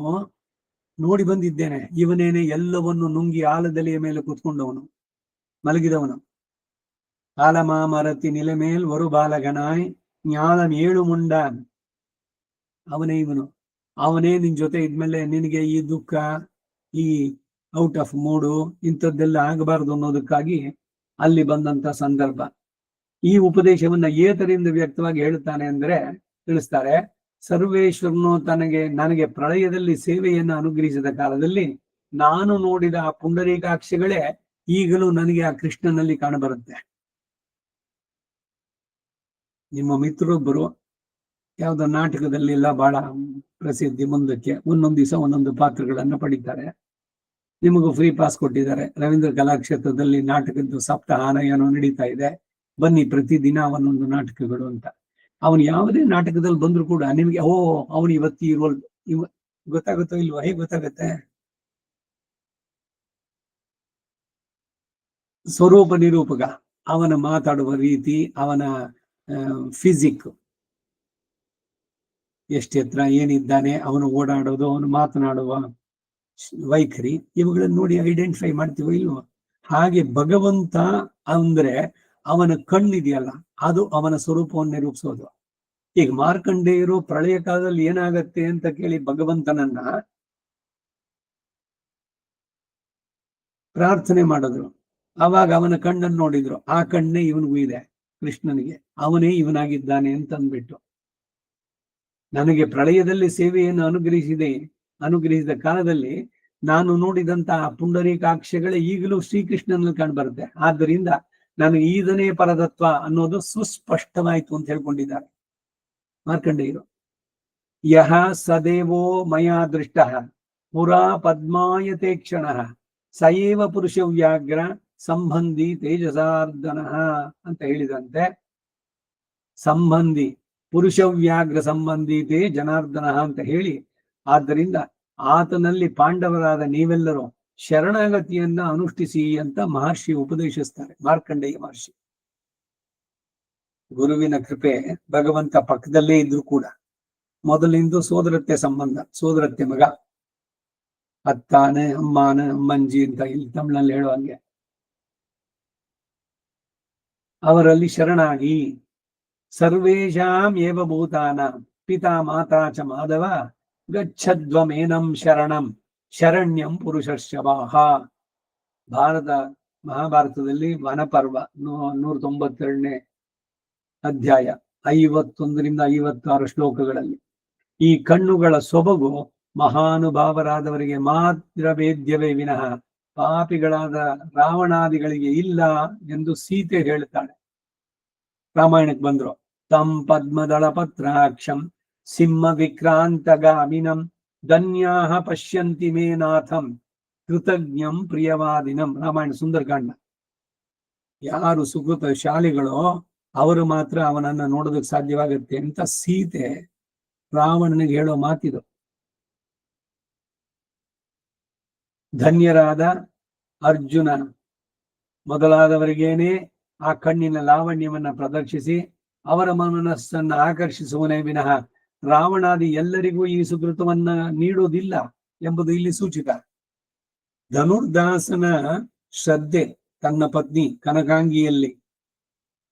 ನೋಡಿ ಬಂದಿದ್ದೇನೆ. ಇವನೇನೆ ಎಲ್ಲವನ್ನು ನುಂಗಿ ಆಲದೆಲೆಯ ಮೇಲೆ ಕೂತ್ಕೊಂಡವನು, ಮಲಗಿದವನು. ಆಲಮಾಮರತಿ ನಿಲೆ ಮೇಲ್ ವರು ಬಾಲಗನಾಯ್ ಜ್ಞಾನ 7 ಮುಂಡಾನ್. ಅವನೇ ಇವನು. ಅವನೇ ನಿನ್ ಜೊತೆ ಇದ್ಮೇಲೆ ನಿನಗೆ ಈ ದುಃಖ, ಈ ಔಟ್ ಆಫ್ ಮೂಡು ಇಂಥದ್ದೆಲ್ಲ ಆಗಬಾರದು ಅನ್ನೋದಕ್ಕಾಗಿ ಅಲ್ಲಿ ಬಂದಂತ ಸಂದರ್ಭ. ಈ ಉಪದೇಶವನ್ನ ಏತರಿಂದ ವ್ಯಕ್ತವಾಗಿ ಹೇಳ್ತಾನೆ ಅಂದ್ರೆ ತಿಳಿಸ್ತಾರೆ, ಸರ್ವೇಶ್ವರನು ನನಗೆ ಪ್ರಳಯದಲ್ಲಿ ಸೇವೆಯನ್ನು ಅನುಗ್ರಹಿಸಿದ ಕಾಲದಲ್ಲಿ ನಾನು ನೋಡಿದ ಆ ಪುಂಡರೀಕಾಕ್ಷಗಳೇ ಈಗಲೂ ನನಗೆ ಆ ಕೃಷ್ಣನಲ್ಲಿ ಕಾಣಬರುತ್ತೆ. ನಿಮ್ಮ ಮಿತ್ರರೊಬ್ಬರು ಯಾವುದೋ ನಾಟಕದಲ್ಲಿ ಎಲ್ಲ ಬಹಳ ಪ್ರಸಿದ್ಧಿ, ಮುಂದಕ್ಕೆ ಒಂದೊಂದು ದಿವಸ ಒಂದೊಂದು ಪಾತ್ರಗಳನ್ನ ಪಡಿತಾರೆ. ನಿಮಗೂ ಫ್ರೀ ಪಾಸ್ ಕೊಟ್ಟಿದ್ದಾರೆ, ರವೀಂದ್ರ ಕಲಾಕ್ಷೇತ್ರದಲ್ಲಿ ನಾಟಕದ್ದು ಸಪ್ತಾಹಾನ ಏನೋ ನಡೀತಾ ಇದೆ, ಬನ್ನಿ ಪ್ರತಿದಿನ ಒಂದೊಂದು ನಾಟಕಗಳು ಅಂತ. ಅವನು ಯಾವುದೇ ನಾಟಕದಲ್ಲಿ ಬಂದ್ರು ಕೂಡ ನಿಮ್ಗೆ ಅವನು ಇವತ್ತಿ ರೋಲ್ ಗೊತ್ತಾಗುತ್ತೋ ಇಲ್ವೋ? ಹೇಗೆ ಗೊತ್ತಾಗತ್ತೆ? ಸ್ವರೂಪ ನಿರೂಪಕ, ಅವನ ಮಾತಾಡುವ ರೀತಿ, ಅವನ ಫಿಸಿಕ್, ಎಷ್ಟು ಎತ್ತರ, ಏನಿದ್ದಾನೆ, ಅವನು ಓಡಾಡೋದು, ಅವನು ಮಾತನಾಡುವ ವೈಖರಿ, ಇವುಗಳನ್ನು ನೋಡಿ ಐಡೆಂಟಿಫೈ ಮಾಡ್ತೀವೋ ಇಲ್ವೋ? ಹಾಗೆ ಭಗವಂತ ಅಂದ್ರೆ ಅವನ ಕಣ್ಣಿದೆಯಲ್ಲ, ಅದು ಅವನ ಸ್ವರೂಪವನ್ನು ನಿರೂಪಿಸೋದು. ಈಗ ಮಾರ್ಕಂಡೇಯರು ಪ್ರಳಯ ಕಾಲದಲ್ಲಿ ಏನಾಗತ್ತೆ ಅಂತ ಕೇಳಿ ಭಗವಂತನನ್ನ ಪ್ರಾರ್ಥನೆ ಮಾಡಿದ್ರು. ಅವಾಗ ಅವನ ಕಣ್ಣನ್ನು ನೋಡಿದ್ರು, ಆ ಕಣ್ಣೇ ಇವನಿಗೂ ಇದೆ, ಕೃಷ್ಣನಿಗೆ, ಅವನೇ ಇವನಾಗಿದ್ದಾನೆ ಅಂತ ಅಂದ್ಬಿಟ್ಟು. ನನಗೆ ಪ್ರಳಯದಲ್ಲಿ ಸೇವೆಯನ್ನು ಅನುಗ್ರಹಿಸಿದ ಕಾಲದಲ್ಲಿ ನಾನು ನೋಡಿದಂತಹ ಪುಂಡರೀಕಾಕ್ಷಗಳೇ ಈಗಲೂ ಶ್ರೀಕೃಷ್ಣನಲ್ಲಿ ಕಾಣ್ಬರುತ್ತೆ. ಆದ್ದರಿಂದ ನನಗೆ ಈದನೇ ಪರತತ್ವ ಅನ್ನೋದು ಸುಸ್ಪಷ್ಟವಾಯಿತು ಅಂತ ಹೇಳ್ಕೊಂಡಿದ್ದಾರೆ ಮಾರ್ಕಂಡೇಯರು. ಯಹ ಸದೇವೋ ಮಯಾ ದೃಷ್ಟ ಪುರಾ ಪದ್ಮಾಯತೆ ಕ್ಷಣ ಸಯೇವ ಪುರುಷ ವ್ಯಾಘ್ರ ಸಂಬಂಧಿ ತೇಜಸಾರ್ಧನ ಅಂತ ಹೇಳಿದಂತೆ, ಸಂಬಂಧಿ ಪುರುಷ ವ್ಯಾಘ್ರ ಸಂಬಂಧಿತೇ ಜನಾರ್ದನ ಅಂತ ಹೇಳಿ, ಆದ್ದರಿಂದ ಆತನಲ್ಲಿ ಪಾಂಡವರಾದ ನೀವೆಲ್ಲರೂ ಶರಣಾಗತಿಯನ್ನ ಅನುಷ್ಠಿಸಿ ಅಂತ ಮಹರ್ಷಿ ಉಪದೇಶಿಸ್ತಾರೆ, ಮಾರ್ಕಂಡೇಯ ಮಹರ್ಷಿ. ಗುರುವಿನ ಕೃಪೆ ಭಗವಂತ ಪಕ್ಕದಲ್ಲೇ ಇದ್ರು ಕೂಡ ಮೊದಲಿಂದು ಸೋದರತ್ತೆ ಸಂಬಂಧ, ಸೋದರತ್ತೆ ಮಗ, ಅತ್ತಾನೆ ಅಮ್ಮಾನ ಅಮ್ಮಂಜಿ ಅಂತ ಇಲ್ಲಿ ತಮಿಳಲ್ಲಿ ಹೇಳುವಂಗೆ, ಅವರಲ್ಲಿ ಶರಣಾಗಿ ಸರ್ವೇಷಾಂ ಏವ ಭೂತಾನ ಪಿತಾ ಮಾತಾ ಚ ಮಾಧವ ಗಚ್ಚಧ್ವಮೇನಂ ಶರಣಂ ಶರಣ್ಯಂ ಪುರುಷರ್ಷಭಾಹ. ಮಹಾಭಾರತದಲ್ಲಿ ವನಪರ್ವ 192ನೇ ಅಧ್ಯಾಯ 51ರಿಂದ 56 ಶ್ಲೋಕಗಳಲ್ಲಿ ಈ ಕಣ್ಣುಗಳ ಸೊಬಗು ಮಹಾನುಭಾವರಾದವರಿಗೆ ಮಾತ್ರ ವೇದ್ಯವೇ ವಿನಃ ಪಾಪಿಗಳಾದ ರಾವಣಾದಿಗಳಿಗೆ ಇಲ್ಲ ಎಂದು ಸೀತೆ ಹೇಳ್ತಾಳೆ. ರಾಮಾಯಣಕ್ಕೆ ಬಂದ್ರು, ತಂ ಪದ್ಮದಳ ಪತ್ರಾಕ್ಷಂ ಸಿಂಹ ವಿಕ್ರಾಂತಗಾಮಿನಂ ಧನ್ಯಾಹ ಪಶ್ಯಂತಿ ಮೇ ನಾಥಂ ಕೃತಜ್ಞಂ ಪ್ರಿಯವಾದಿನಂ. ರಾಮಾಯಣ ಸುಂದರಕಾಂಡ. ಯಾರು ಸುಕೃತ ಶಾಲಿಗಳೋ ಅವರು ಮಾತ್ರ ಅವನನ್ನ ನೋಡೋದಕ್ಕೆ ಸಾಧ್ಯವಾಗುತ್ತೆ ಅಂತ ಸೀತೆ ರಾವಣನಿಗೆ ಹೇಳೋ ಮಾತಿದು. ಧನ್ಯರಾದ ಅರ್ಜುನ ಮೊದಲಾದವರಿಗೇನೆ ಆ ಕಣ್ಣಿನ ಲಾವಣ್ಯವನ್ನ ಪ್ರದರ್ಶಿಸಿ ಅವರ ಮನಸ್ಸನ್ನ ಆಕರ್ಷಿಸುವನೇ ವಿನಃ ರಾವಣಾದಿ ಎಲ್ಲರಿಗೂ ಈ ಸುಕೃತವನ್ನ ನೀಡೋದಿಲ್ಲ ಎಂಬುದು ಇಲ್ಲಿ ಸೂಚಿತ. ಧನುರ್ದಾಸನ ಶ್ರದ್ಧೆ ತನ್ನ ಪತ್ನಿ ಕನಕಾಂಗಿಯಲ್ಲಿ,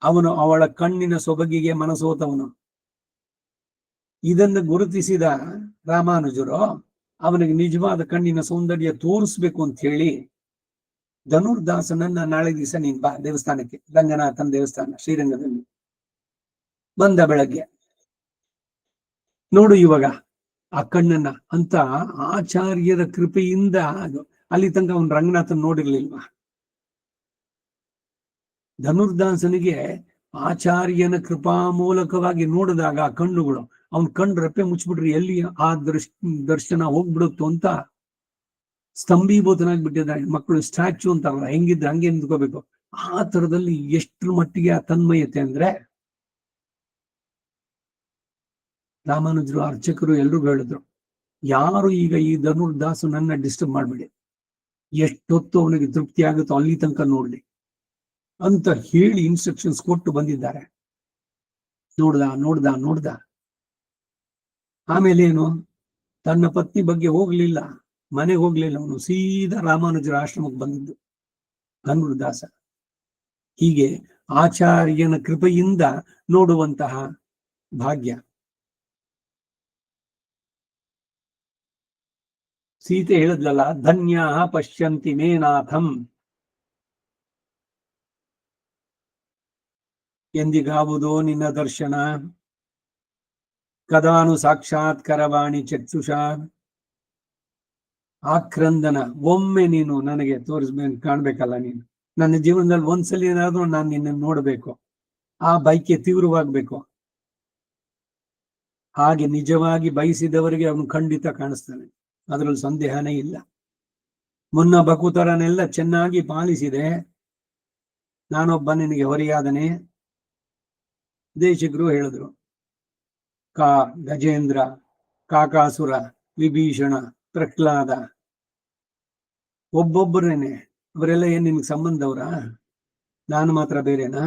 ಅವನು ಅವಳ ಕಣ್ಣಿನ ಸೊಬಗಿಗೆ ಮನಸೋತವನು. ಇದನ್ನು ಗುರುತಿಸಿದ ರಾಮಾನುಜರು ಅವನಿಗೆ ನಿಜವಾದ ಕಣ್ಣಿನ ಸೌಂದರ್ಯ ತೋರಿಸ್ಬೇಕು ಅಂತ ಹೇಳಿ ಧನುರ್ದಾಸನನ್ನ ನಾಳೆ ದಿವಸ ನೀನ್ ಬಾ ದೇವಸ್ಥಾನಕ್ಕೆ, ರಂಗನಾಥನ ದೇವಸ್ಥಾನ ಶ್ರೀರಂಗದಲ್ಲಿ. ಬಂದ ಬೆಳಗ್ಗೆ ನೋಡು ಇವಾಗ ಆ ಕಣ್ಣನ್ನ ಅಂತ ಆಚಾರ್ಯರ ಕೃಪೆಯಿಂದ ಅಲ್ಲಿ ತನಕ ಅವನು ರಂಗನಾಥನ್ ನೋಡಿರ್ಲಿಲ್ವಾ? ಧನುರ್ದಾಸನಿಗೆ ಆಚಾರ್ಯನ ಕೃಪಾ ಮೂಲಕವಾಗಿ ನೋಡಿದಾಗ ಆ ಕಣ್ಣುಗಳು, ಅವನ್ ಕಣ್ಣು ರೆಪ್ಪೆ ಮುಚ್ಚಿಬಿಟ್ರಿ ಎಲ್ಲಿ ಆ ದರ್ಶನ ಹೋಗ್ಬಿಡುತ್ತೋ ಅಂತ ಸ್ತಂಭೀಭೂತನಾಗಿ ಬಿಟ್ಟಿದ್ದಾರೆ. ಮಕ್ಕಳು ಸ್ಟ್ಯಾಚ್ಯೂ ಅಂತಾರಲ್ಲ, ಹೆಂಗಿದ್ರೆ ಹಂಗೆ ನಿಂತ್ಕೋಬೇಕು. ಆ ತರದಲ್ಲಿ ಎಷ್ಟರ ಮಟ್ಟಿಗೆ ಆ ತನ್ಮಯತೆ ಅಂದ್ರೆ ರಾಮಾನುಜರು ಅರ್ಚಕರು ಎಲ್ರಿಗೂ ಹೇಳಿದ್ರು, ಯಾರು ಈಗ ಈ ಧನುರ್ದಾಸನನ್ನ ಡಿಸ್ಟರ್ಬ್ ಮಾಡ್ಬೇಡಿ, ಎಷ್ಟೊತ್ತು ಅವನಿಗೆ ತೃಪ್ತಿ ಆಗುತ್ತೋ ಅಲ್ಲಿ ತನಕ ನೋಡ್ಲಿ ಅಂತ ಹೇಳಿ ಇನ್ಸ್ಟ್ರಕ್ಷನ್ಸ್ ಕೊಟ್ಟು ಬಂದಿದ್ದಾರೆ. ನೋಡ್ದ ಆಮೇಲೆ ಏನು, ತನ್ನ ಪತ್ನಿ ಬಗ್ಗೆ ಹೋಗ್ಲಿಲ್ಲ, ಮನೆಗೆ ಹೋಗ್ಲಿಲ್ಲ, ಅವನು ಸೀದಾ ರಾಮಾನುಜರ ಆಶ್ರಮಕ್ಕೆ ಬಂದಿದ್ದು ಧನುರ್ದಾಸ. ಹೀಗೆ ಆಚಾರ್ಯನ ಕೃಪೆಯಿಂದ ನೋಡುವಂತಹ ಭಾಗ್ಯ. ಸೀತೆ ಹೇಳಿದ್ಲಲ್ಲ, ಧನ್ಯ ಪಶ್ಯಂತಿ ಮೇ ನಾಥಂ, ಎಂದಿಗಾವುದೋ ನಿನ್ನ ದರ್ಶನ, ಕದಾನು ಸಾಕ್ಷಾತ್ಕರವಾಣಿ ಚಕ್ಷುಷ, ಆಕ್ರಂದನ, ಒಮ್ಮೆ ನೀನು ನನಗೆ ಕಾಣ್ಬೇಕಲ್ಲ, ನೀನು ನನ್ನ ಜೀವನದಲ್ಲಿ ಒಂದ್ಸಲಿ ಏನಾದ್ರೂ ನಾನು ನಿನ್ನ ನೋಡ್ಬೇಕು, ಆ ಬೈಕೆ ತೀವ್ರವಾಗ್ಬೇಕು. ಹಾಗೆ ನಿಜವಾಗಿ ಬಯಸಿದವರಿಗೆ ಅವನು ಖಂಡಿತ ಕಾಣಿಸ್ತಾನೆ, ಅದರಲ್ಲಿ ಸಂದೇಹನೇ ಇಲ್ಲ. ಮುನ್ನ ಬಕುತರನೆಲ್ಲ ಚೆನ್ನಾಗಿ ಪಾಲಿಸಿದೆ, ನಾನೊಬ್ಬ ನಿನಗೆ ಹೊರೆಯಾದನೆ. ದೇಶಿಕರು ಹೇಳಿದ್ರು, ಗಜೇಂದ್ರ, ಕಾಕಾಸುರ, ವಿಭೀಷಣ, ಪ್ರಹ್ಲಾದ, ಒಬ್ಬೊಬ್ಬರೇನೆ ಅವರೆಲ್ಲ ಏನ್ ನಿನ್ಗೆ ಸಂಬಂಧವ್ರ, ನಾನು ಮಾತ್ರ ಬೇರೆನಾ?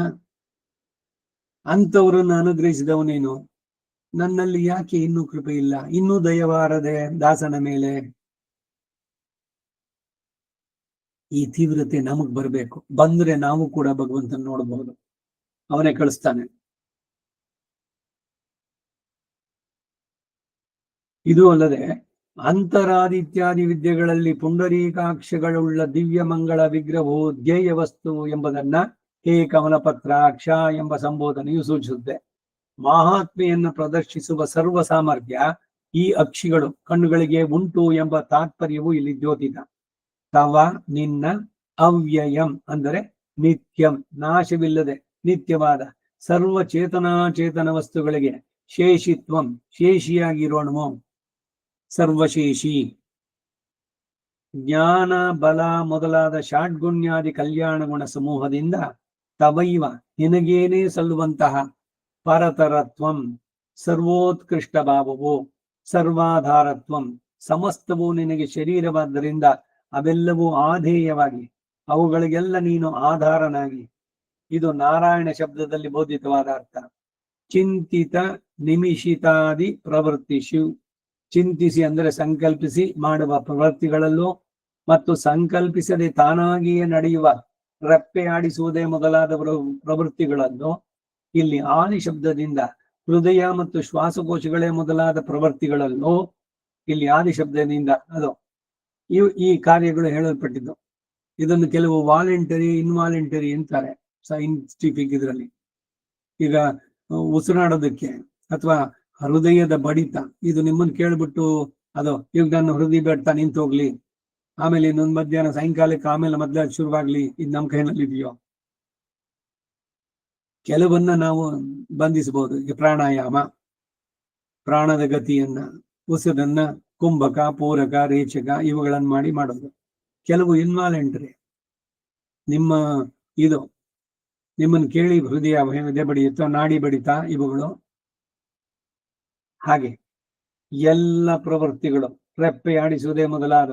ಅಂತವ್ರನ್ನ ಅನುಗ್ರಹಿಸಿದವನೇನು, ನನ್ನಲ್ಲಿ ಯಾಕೆ ಇನ್ನೂ ಕೃಪೆ ಇಲ್ಲ, ಇನ್ನೂ ದಯವಾರದೆ ದಾಸನ ಮೇಲೆ? ಈ ತೀವ್ರತೆ ನಮಗ್ ಬರ್ಬೇಕು, ಬಂದ್ರೆ ನಾವು ಕೂಡ ಭಗವಂತನ ನೋಡಬಹುದು, ಅವನೇ ಕಳಿಸ್ತಾನೆ. ಇದು ಅಲ್ಲದೆ ಅಂತರಾದಿತ್ಯಾದಿ ವಿದ್ಯೆಗಳಲ್ಲಿ ಪುಂಡರೀಕಾಕ್ಷಗಳುಳ್ಳ ದಿವ್ಯ ಮಂಗಳ ವಿಗ್ರಹವು ಧ್ಯೇಯ ವಸ್ತು ಎಂಬುದನ್ನ ಹೇ ಕಮಲಪತ್ರಾಕ್ಷ ಎಂಬ ಸಂಬೋಧನೆಯು ಸೂಚಿಸುತ್ತೆ. ಮಹಾತ್ಮೆಯನ್ನು ಪ್ರದರ್ಶಿಸುವ ಸರ್ವ ಸಾಮರ್ಥ್ಯ ಈ ಅಕ್ಷಿಗಳು ಕಣ್ಣುಗಳಿಗೆ ಉಂಟು ಎಂಬ ತಾತ್ಪರ್ಯವು ಇಲ್ಲಿ ದ್ಯೋತಿತ. ತವ ನಿನ್ನ ಅವ್ಯಯಂ ಅಂದರೆ ನಿತ್ಯಂ, ನಾಶವಿಲ್ಲದೆ ನಿತ್ಯವಾದ ಸರ್ವ ಚೇತನಾಚೇತನ ವಸ್ತುಗಳಿಗೆ ಶೇಷಿತ್ವಂ, ಶೇಷಿಯಾಗಿರೋಣವು, ಸರ್ವಶೇಷಿ, ಜ್ಞಾನ ಬಲ ಮೊದಲಾದ ಷಾಡ್ಗುಣ್ಯಾದಿ ಕಲ್ಯಾಣ ಗುಣ ಸಮೂಹದಿಂದ ತವೈವ ನಿನಗೇನೇ ಸಲ್ಲುವಂತಹ ಪರತರತ್ವಂ, ಸರ್ವೋತ್ಕೃಷ್ಟ ಭಾವವು, ಸರ್ವಾಧಾರತ್ವಂ, ಸಮಸ್ತವು ನಿನಗೆ ಶರೀರವಾದ್ದರಿಂದ ಅವೆಲ್ಲವೂ ಆಧೇಯವಾಗಿ ಅವುಗಳಿಗೆಲ್ಲ ನೀನು ಆಧಾರನಾಗಿ, ಇದು ನಾರಾಯಣ ಶಬ್ದದಲ್ಲಿ ಬೋಧಿತವಾದ ಅರ್ಥ. ಚಿಂತಿತ ನಿಮಿಷಿತಾದಿ ಪ್ರವೃತ್ತಿಷು, ಚಿಂತಿಸಿ ಅಂದರೆ ಸಂಕಲ್ಪಿಸಿ ಮಾಡುವ ಪ್ರವೃತ್ತಿಗಳಲ್ಲೂ ಮತ್ತು ಸಂಕಲ್ಪಿಸದೆ ತಾನಾಗಿಯೇ ನಡೆಯುವ ರೆಪ್ಪೆ ಆಡಿಸುವುದೇ ಮೊದಲಾದ ಪ್ರವೃತ್ತಿಗಳಲ್ಲೂ, ಇಲ್ಲಿ ಆದಿ ಶಬ್ದದಿಂದ ಹೃದಯ ಮತ್ತು ಶ್ವಾಸಕೋಶಗಳೇ ಮೊದಲಾದ ಪ್ರವೃತ್ತಿಗಳಲ್ಲೂ, ಇಲ್ಲಿ ಆದಿ ಶಬ್ದದಿಂದ ಅದು ಈ ಕಾರ್ಯಗಳು ಹೇಳಲ್ಪಟ್ಟಿದ್ದು. ಇದನ್ನು ಕೆಲವು ವಾಲಂಟರಿ ಇನ್ವಾಲಂಟರಿ ಅಂತಾರೆ ಸೈಂಟಿಫಿಕ್ ಇದರಲ್ಲಿ. ಈಗ ಉಸಿರಾಡೋದಕ್ಕೆ ಅಥವಾ ಹೃದಯದ ಬಡಿತ, ಇದು ನಿಮ್ಮನ್ನು ಕೇಳ್ಬಿಟ್ಟು ಅದು ಈಗ ನನ್ನ ಹೃದಯ ಬಡಿತ ನಿಂತು ಹೋಗ್ಲಿ, ಆಮೇಲೆ ಇನ್ನೊಂದು ಮಧ್ಯಾಹ್ನ ಸಾಯಂಕಾಲಕ್ಕೆ ಆಮೇಲೆ ಮೊದಲ ಶುರುವಾಗ್ಲಿ, ಇದು ನಮ್ಮ ಕೈನಲ್ಲಿ ಇದೆಯೋ? ಕೆಲವನ್ನ ನಾವು ಬಂಧಿಸಬಹುದು. ಈಗ ಪ್ರಾಣಾಯಾಮ, ಪ್ರಾಣದ ಗತಿಯನ್ನ, ಉಸಿರನ್ನ ಕುಂಭಕ, ಪೂರಕ, ರೇಚಕ ಇವುಗಳನ್ನು ಮಾಡಿ ಮಾಡೋದು. ಕೆಲವು ಇನ್ವಾಲೆಂಟರಿ, ನಿಮ್ಮನ್ನು ಕೇಳಿ ಹೃದಯ ಬಡಿಯುತ್ತೋ, ನಾಡಿ ಬಡಿತ ಇವುಗಳು. ಹಾಗೆ ಎಲ್ಲ ಪ್ರವೃತ್ತಿಗಳು, ರೆಪ್ಪೆ ಆಡಿಸುವುದೇ ಮೊದಲಾದ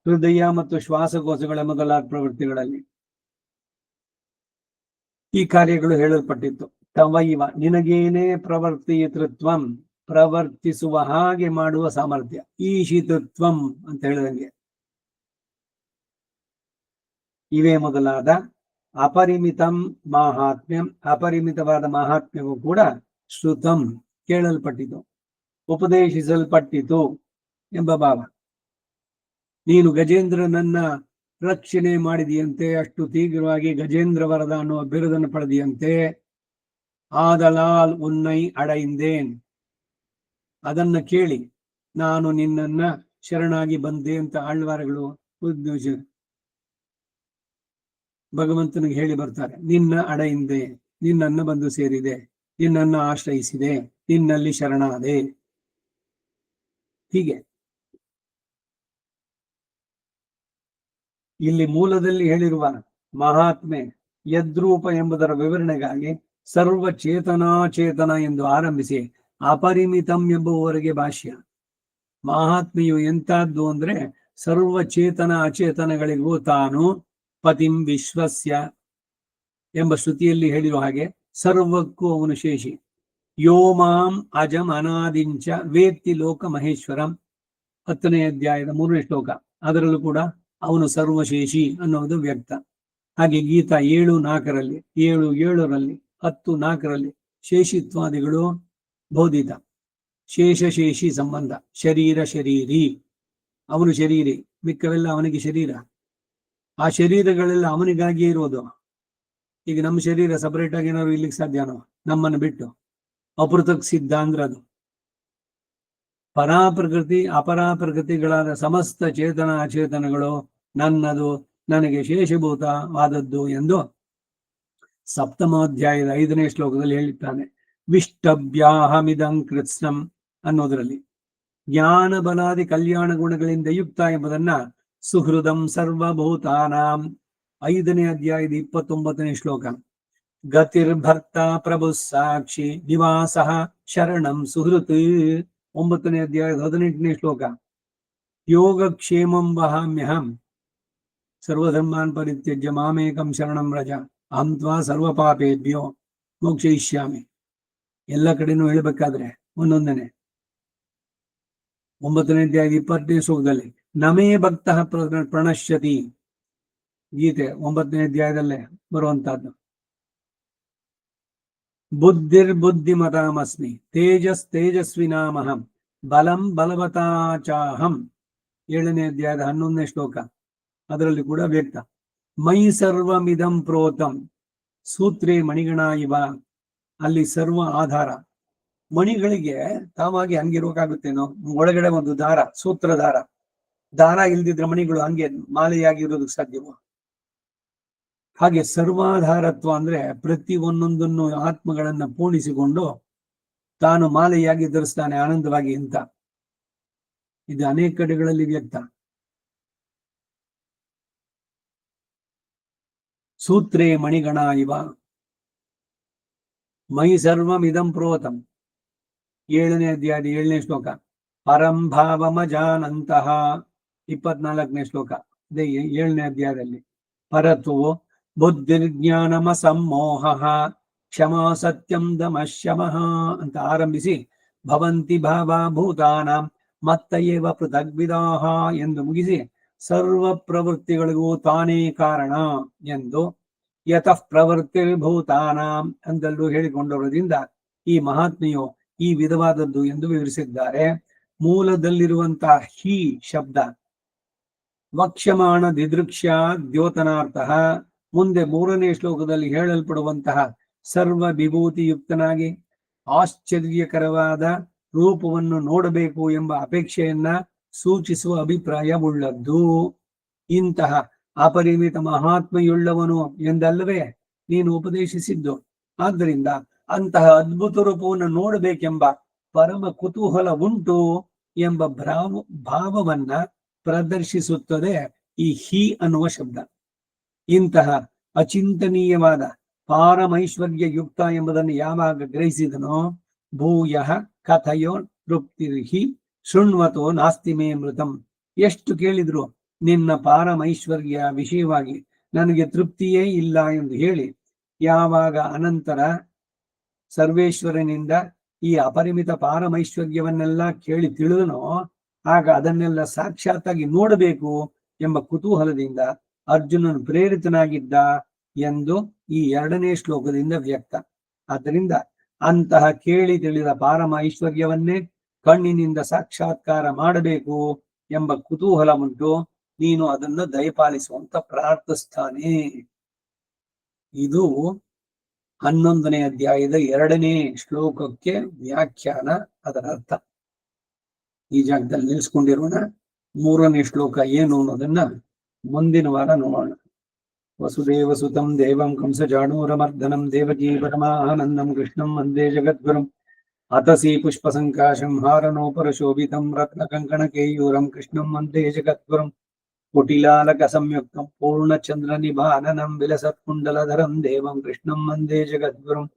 ಹೃದಯ ಮತ್ತು ಶ್ವಾಸಕೋಶಗಳ ಮೊದಲಾದ ಪ್ರವೃತ್ತಿಗಳಲ್ಲಿ ಈ ಕಾರ್ಯಗಳು ಹೇಳಲ್ಪಟ್ಟಿತ್ತು. ತವೈವ ನಿನಗೇನೇ ಪ್ರವರ್ತಿತೃತ್ವಂ, ಪ್ರವರ್ತಿಸುವ ಹಾಗೆ ಮಾಡುವ ಸಾಮರ್ಥ್ಯ, ಈಶಿತತ್ವಂ ಅಂತ ಹೇಳಿದಂಗೆ ಇವೇ ಮೊದಲಾದ ಅಪರಿಮಿತಂ ಮಾಹಾತ್ಮ್ಯಂ, ಅಪರಿಮಿತವಾದ ಮಹಾತ್ಮ್ಯವು ಕೂಡ ಶ್ರುತಂ ಕೇಳಲ್ಪಟ್ಟಿತು, ಉಪದೇಶಿಸಲ್ಪಟ್ಟಿತು ಎಂಬ ಭಾವ. ನೀನು ಗಜೇಂದ್ರನನ್ನ ರಕ್ಷಣೆ ಮಾಡಿದೆಯಂತೆ, ಅಷ್ಟು ತೀವ್ರವಾಗಿ ಗಜೇಂದ್ರ ವರದ ಅನ್ನುವ ಬಿರುದನ್ನು ಪಡೆದಿಯಂತೆ. ಆದಲಾಲ್ ಉನ್ನೈ ಅಡೈಂದೇನ್, ಅದನ್ನ ಕೇಳಿ ನಾನು ನಿನ್ನನ್ನ ಶರಣಾಗಿ ಬಂದೆ ಅಂತ ಆಳ್ವಾರಗಳು ಭಗವಂತನಿಗೆ ಹೇಳಿ ಬರ್ತಾರೆ. ನಿನ್ನ ಅಡೈಂದೆ, ನಿನ್ನನ್ನು ಬಂದು ಸೇರಿದೆ, ನಿನ್ನನ್ನು ಆಶ್ರಯಿಸಿದೆ, ನಿನ್ನಲ್ಲಿ ಶರಣಾದೆ. ಹೀಗೆ ಇಲ್ಲಿ ಮೂಲದಲ್ಲಿ ಹೇಳಿರುವ ಮಹಾತ್ಮೆ ಯದ್ರೂಪ ಎಂಬುದರ ವಿವರಣೆಗಾಗಿ ಸರ್ವ ಚೇತನಾಚೇತನ ಎಂದು ಆರಂಭಿಸಿ ಅಪರಿಮಿತಂ ಎಂಬುವವರೆಗೆ ಭಾಷ್ಯ. ಮಹಾತ್ಮೆಯು ಎಂತಹದ್ದು ಅಂದ್ರೆ ಸರ್ವ ಚೇತನ ಅಚೇತನಗಳಿಗೂ ತಾನು ಪತಿಂ ವಿಶ್ವಸ್ಯ ಎಂಬ ಶ್ರುತಿಯಲ್ಲಿ ಹೇಳಿರುವ ಹಾಗೆ ಸರ್ವಕ್ಕೂ ಅವನು ಶೇಷಿ. ಯೋಮಾಂ ಅಜಂ ಅನಾದಿಂಚ ವೇತ್ತಿ ಲೋಕ ಮಹೇಶ್ವರಂ, 10ನೇ ಅಧ್ಯಾಯದ 3ನೇ ಶ್ಲೋಕ. ಅದರಲ್ಲೂ ಕೂಡ ಅವನು ಸರ್ವಶೇಷಿ ಅನ್ನೋದು ವ್ಯಕ್ತ. ಹಾಗೆ ಗೀತಾ 7:4ರಲ್ಲಿ, 7:7ರಲ್ಲಿ, 10:4ರಲ್ಲಿ ಶೇಷಿತ್ವಾದಿಗಳು ಬೋಧಿತ. ಶೇಷಶೇಷಿ ಸಂಬಂಧ, ಶರೀರ ಶರೀರಿ. ಅವನು ಶರೀರಿ, ಮಿಕ್ಕವೆಲ್ಲ ಅವನಿಗೆ ಶರೀರ. ಆ ಶರೀರಗಳೆಲ್ಲ ಅವನಿಗಾಗಿಯೇ ಇರೋದು. ಈಗ ನಮ್ಮ ಶರೀರ ಸಪರೇಟ್ ಆಗಿ ಏನಾದ್ರು ಇಲ್ಲಿಗೆ ಸಾಧ್ಯನೋ? ನಮ್ಮನ್ನು ಬಿಟ್ಟು ಅಪೃಥಕ್ ಸಿದ್ಧ ಅಂದ್ರೆ ಅದು. ಪರಾಪ್ರಕೃತಿ ಅಪರಾಪ್ರಕೃತಿಗಳಾದ ಸಮಸ್ತ ಚೇತನ ಅಚೇತನಗಳು ನನ್ನದು, ನನಗೆ ಶೇಷಭೂತವಾದದ್ದು ಎಂದು ಸಪ್ತಮಾಧ್ಯಾಯದ 5ನೇ ಶ್ಲೋಕದಲ್ಲಿ ಹೇಳಿದ್ದಾನೆ. ವಿಷ್ಟಭ್ಯಾಹಮಿದಂ ಕೃತ್ಸ್ನಂ ಅನ್ನೋದರಲ್ಲಿ ಜ್ಞಾನ ಬಲಾದಿ ಕಲ್ಯಾಣ ಗುಣಗಳಿಂದ ಯುಕ್ತ ಎಂಬುದನ್ನ ಸುಹೃದಂ ಸರ್ವಭೂತಾನಾಂ 5ನೇ ಅಧ್ಯಾಯದ 29ನೇ ಶ್ಲೋಕ. ಗತಿರ್ಭರ್ತ ಪ್ರಭು ಸಾಕ್ಷಿ ನಿವಾಸ ಶರಣಂ ಸುಹೃತ್ 9ನೇ ಅಧ್ಯಾಯದ 18ನೇ ಶ್ಲೋಕ. ಯೋಗಕ್ಷೇಮಂ ವಹಾಮ್ಯಹಂ ಸರ್ವಧರ್ಮಾನ್ ಪರಿತ್ಯಜ್ಯ ಮಾಮೇಕಂ ಶರಣಂ ವ್ರಜ ಅಹಂ ತ್ವಾ ಸರ್ವ ಪಾಪೇಭ್ಯೋ ಮೋಕ್ಷಯಿಷ್ಯಾಮಿ. ಎಲ್ಲ ಕಡೆನೂ ಹೇಳಬೇಕಾದ್ರೆ ಒಂದೊಂದನೆ. 9ನೇ ಅಧ್ಯಾಯದ 20ನೇ ಶ್ಲೋಕದಲ್ಲಿ ನಮೇ ಭಕ್ತ ಪ್ರಣಶ್ಯತಿ, ಗೀತೆ 9ನೇ ಅಧ್ಯಾಯದಲ್ಲೇ ಬರುವಂತಹದ್ದು. ಬುದ್ಧಿರ್ಬುದ್ಧಿಮತಾಮಸ್ಮಿ ತೇಜಸ್ವಿನಾಮಹಂ ಬಲಂ ಬಲವತಾಚಾಹಂ 7ನೇ ಅಧ್ಯಾಯದ 11ನೇ ಶ್ಲೋಕ. ಅದರಲ್ಲಿ ಕೂಡ ವ್ಯಕ್ತ. ಮೈ ಸರ್ವಮಿದಂ ಪ್ರೋತಂ ಸೂತ್ರೇ ಮಣಿಗಣ ಇವ, ಅಲ್ಲಿ ಸರ್ವ ಆಧಾರ. ಮಣಿಗಳಿಗೆ ತಾವಾಗಿ ಹಂಗಿರೋಕಾಗುತ್ತೇನೋ? ಒಳಗಡೆ ಒಂದು ದಾರ, ಸೂತ್ರ ದಾರ ಇಲ್ದಿದ್ರೆ ಮಣಿಗಳು ಹಂಗೆ ಮಾಲೆಯಾಗಿರೋದಕ್ಕೆ ಸಾಧ್ಯವೋ? ಹಾಗೆ ಸರ್ವಾಧಾರತ್ವ ಅಂದ್ರೆ ಪ್ರತಿ ಒಂದೊಂದನ್ನು ಆತ್ಮಗಳನ್ನ ಪೂರ್ಣಿಸಿಕೊಂಡು ತಾನು ಮಾಲೆಯಾಗಿ ಧರಿಸ್ತಾನೆ ಆನಂದವಾಗಿ ಅಂತ. ಇದು ಅನೇಕ ಕಡೆಗಳಲ್ಲಿ ವ್ಯಕ್ತ. ಸೂತ್ರೇ ಮಣಿಗಣ ಇವ ಮೈ ಸರ್ವಂ ಇದಂ ಪ್ರೋತಂ 7ನೇ ಅಧ್ಯಾಯದ 7ನೇ ಶ್ಲೋಕ. ಪರಂ ಭಾವಮಜಾನಂತಹ 24ನೇ ಶ್ಲೋಕ. ಅದೇ 7ನೇ ಅಧ್ಯಾಯದಲ್ಲಿ ಪರತ್ವೋ ಬುದ್ಧಿರ್ಜ್ಞಾನಮ ಸಮ್ಮೋಹ ಕ್ಷಮಾ ಸತ್ಯಂ ದಮಶಮಃ ಅಂತ ಆರಂಭಿಸಿ ಭವಂತಿ ಭಾವಭೂತಾನಾಂ ಮತ್ತಯೇವ ಪೃಥಗ್ವಿದಾಹ ಎಂದು ಮುಗಿಸಿ ಸರ್ವ ಪ್ರವೃತ್ತಿಗಳಿಗೂ ತಾನೇ ಕಾರಣ ಎಂದು ಯತಃ ಪ್ರವೃತ್ತಿರ್ಭೂತಾನಾಂ ಅಂದಲ್ಲೂ ಹೇಳಿಕೊಂಡಿರೋದ್ರಿಂದ ಈ ಮಹಾತ್ಮೆಯು ಈ ವಿಧವಾದದ್ದು ಎಂದು ವಿವರಿಸಿದ್ದಾರೆ. ಮೂಲದಲ್ಲಿರುವಂತಹ ಹಿ ಶಬ್ದ ವಕ್ಷ್ಯಮಾಣ ದಿದೃಕ್ಷ್ಯ ದ್ಯೋತನಾರ್ಥ. ಮುಂದೆ 3ನೇ ಶ್ಲೋಕದಲ್ಲಿ ಹೇಳಲ್ಪಡುವಂತಹ ಸರ್ವ ವಿಭೂತಿಯುಕ್ತನಾಗಿ ಆಶ್ಚರ್ಯಕರವಾದ ರೂಪವನ್ನು ನೋಡಬೇಕು ಎಂಬ ಅಪೇಕ್ಷೆಯನ್ನ ಸೂಚಿಸುವ ಅಭಿಪ್ರಾಯವುಳ್ಳದ್ದು. ಇಂತಹ ಅಪರಿಮಿತ ಮಹಾತ್ಮೆಯುಳ್ಳವನು ಎಂದಲ್ಲವೇ ನೀನು ಉಪದೇಶಿಸಿದ್ದು. ಆದ್ದರಿಂದ ಅಂತಹ ಅದ್ಭುತ ರೂಪವನ್ನು ನೋಡಬೇಕೆಂಬ ಪರಮ ಕುತೂಹಲ ಉಂಟು ಎಂಬ ಭಾವವನ್ನ ಪ್ರದರ್ಶಿಸುತ್ತದೆ ಈ ಹಿ ಅನ್ನುವ ಶಬ್ದ. ಇಂತಹ ಅಚಿಂತನೀಯವಾದ ಪಾರಮೈಶ್ವರ್ಯ ಯುಕ್ತ ಎಂಬುದನ್ನು ಯಾವಾಗ ಗ್ರಹಿಸಿದನೋ ಭೂಯ ಕಥಯೋ ತೃಪ್ತಿರ್ಹಿ ಶೃಣ್ವತೋ ನಾಸ್ತಿ ಮೇ ಮೃತಂ. ಎಷ್ಟು ಕೇಳಿದ್ರು ನಿನ್ನ ಪಾರಮೈಶ್ವರ್ಯ ವಿಷಯವಾಗಿ ನನಗೆ ತೃಪ್ತಿಯೇ ಇಲ್ಲ ಎಂದು ಹೇಳಿ ಯಾವಾಗ ಅನಂತರ ಸರ್ವೇಶ್ವರನಿಂದ ಈ ಅಪರಿಮಿತ ಪಾರಮೈಶ್ವರ್ಯವನ್ನೆಲ್ಲ ಕೇಳಿ ತಿಳಿದನೋ ಆಗ ಅದನ್ನೆಲ್ಲ ಸಾಕ್ಷಾತ್ತಾಗಿ ನೋಡಬೇಕು ಎಂಬ ಕುತೂಹಲದಿಂದ ಅರ್ಜುನನು ಪ್ರೇರಿತನಾಗಿದ್ದ ಎಂದು ಈ 2ನೇ ಶ್ಲೋಕದಿಂದ ವ್ಯಕ್ತ. ಆದ್ದರಿಂದ ಅಂತಹ ಕೇಳಿ ತಿಳಿದ ಪಾರಮೈಶ್ವರ್ಯವನ್ನೇ ಕಣ್ಣಿನಿಂದ ಸಾಕ್ಷಾತ್ಕಾರ ಮಾಡಬೇಕು ಎಂಬ ಕುತೂಹಲ ಉಂಟು. ನೀನು ಅದನ್ನು ದಯಪಾಲಿಸುವಂತ ಪ್ರಾರ್ಥಿಸ್ತಾನೆ. ಇದು 11ನೇ ಅಧ್ಯಾಯದ 2ನೇ ಶ್ಲೋಕಕ್ಕೆ ವ್ಯಾಖ್ಯಾನ, ಅದರ ಅರ್ಥ. ಈ ಜಾಗದಲ್ಲಿ ನಿಲ್ಸ್ಕೊಂಡಿರೋಣ. 3ನೇ ಶ್ಲೋಕ ಏನು ಅನ್ನೋದನ್ನ ಮುಂದಿನ ವಾರ ನೋಡೋಣ. ವಸುದೇವ ಸುತಂ ದೇವಂ ಕಂಸಜಾಣೂರಮರ್ದನಂ ದೇವಕೀ ಪರಮಾನಂದಂ ಕೃಷ್ಣಂ ವಂದೇ ಜಗದ್ಗುರುಂ ಅತಸಿ ಪುಷ್ಪ ಸಂಕಾಶಂ ಹಾರನೋಪರಶೋಭಿತಂ ರತ್ನಕಂಕಣ ಕೇಯೂರಂ ಕೃಷ್ಣಂ ವಂದೇ ಜಗದ್ಗುರುಂ ಕುಟಿಲಾಲಕ ಸಂಯುಕ್ತಂ ಪೂರ್ಣಚಂದ್ರ ನಿಭಾನನಂ ವಿಲಸತ್ಕುಂಡಲಧರಂ ದೇವಂ ಕೃಷ್ಣಂ ವಂದೇ ಜಗದ್ಗುರುಂ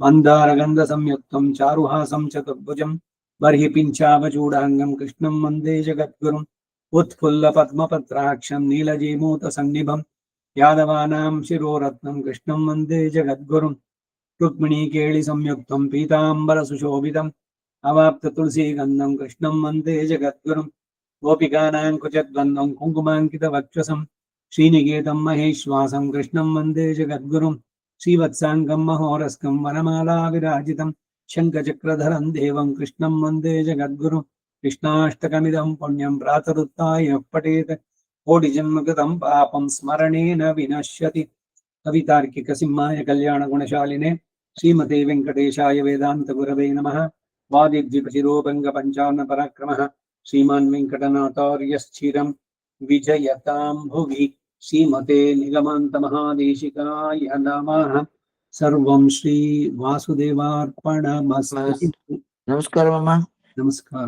ಮಂದಾರಗಂಧ ಸಂಯುಕ್ತಂ ಚಾರುಹಾಸಂ ಚತುರ್ಭುಜಂ ಬರ್ಹಿ ಪಿಂಚಾವಚೂಡಾಂಗಂ ಕೃಷ್ಣಂ ವಂದೇ ಜಗದ್ಗುರುಂ ಉತ್ಫುಲ್ಲ ಪದ್ಮಪತ್ರಾಕ್ಷಂ ನೀಲಜೀಮೂತ ಸನ್ನಿಭಂ ಯಾದವಾನಾಂ ಶಿರೋರತ್ನಂ ಕೃಷ್ಣಂ ವಂದೇ ಜಗದ್ಗುರುಂ ರುಕ್ಮಿಣೀ ಕೇಳಿ ಸಂಯುಕ್ತಂ ಪೀತಾಂಬರ ಸುಶೋಭಿತಂ ಅವಾಪ್ತ ತುಳಸಿ ಗಂಧಂ ಕೃಷ್ಣಂ ವಂದೇ ಜಗದ್ಗುರುಂ ಗೋಪಿಕಾನಾಂ ಕುಚದ್ವಂದಂ ಕುಂಕುಮಾಂಕಿತ ವಕ್ಷಸಂ ಶ್ರೀನಿಕೇತಂ ಮಹೇಶ್ವಾಸಂ ಕೃಷ್ಣಂ ವಂದೇ ಜಗದ್ಗುರುಂ ಶ್ರೀವತ್ಸಾಂಗಂ ಮಹೋರಸ್ಕಂ ವನಮಾಲಾ ವಿರಾಜಿತಂ ಶಂಖಚಕ್ರಧರಂ ದೇವಂ ಕೃಷ್ಣಂ ವಂದೇ ಜಗದ್ಗುರುಂ कृष्णाष्टकमिदं पुण्यं प्रातरुत्थाय पठेत् कोटिजन्मकृतं पापं स्मरणेन विनश्यति। कवितार्किकसिंहाय कल्याणगुणशालिने श्रीमते वेङ्कटेशाय वेदान्तगुरवे नमः। वादिद्विपशिरोभङ्गपञ्चान्नपराक्रमः श्रीमान् वेङ्कटनाथार्यश्चिरं विजयतां भुवि। श्रीमते निगमान्तमहादेशिकाय नमः। सर्वं श्री वासुदेवार्पणमस्तु। नमस्कार मामा. नमस्कार.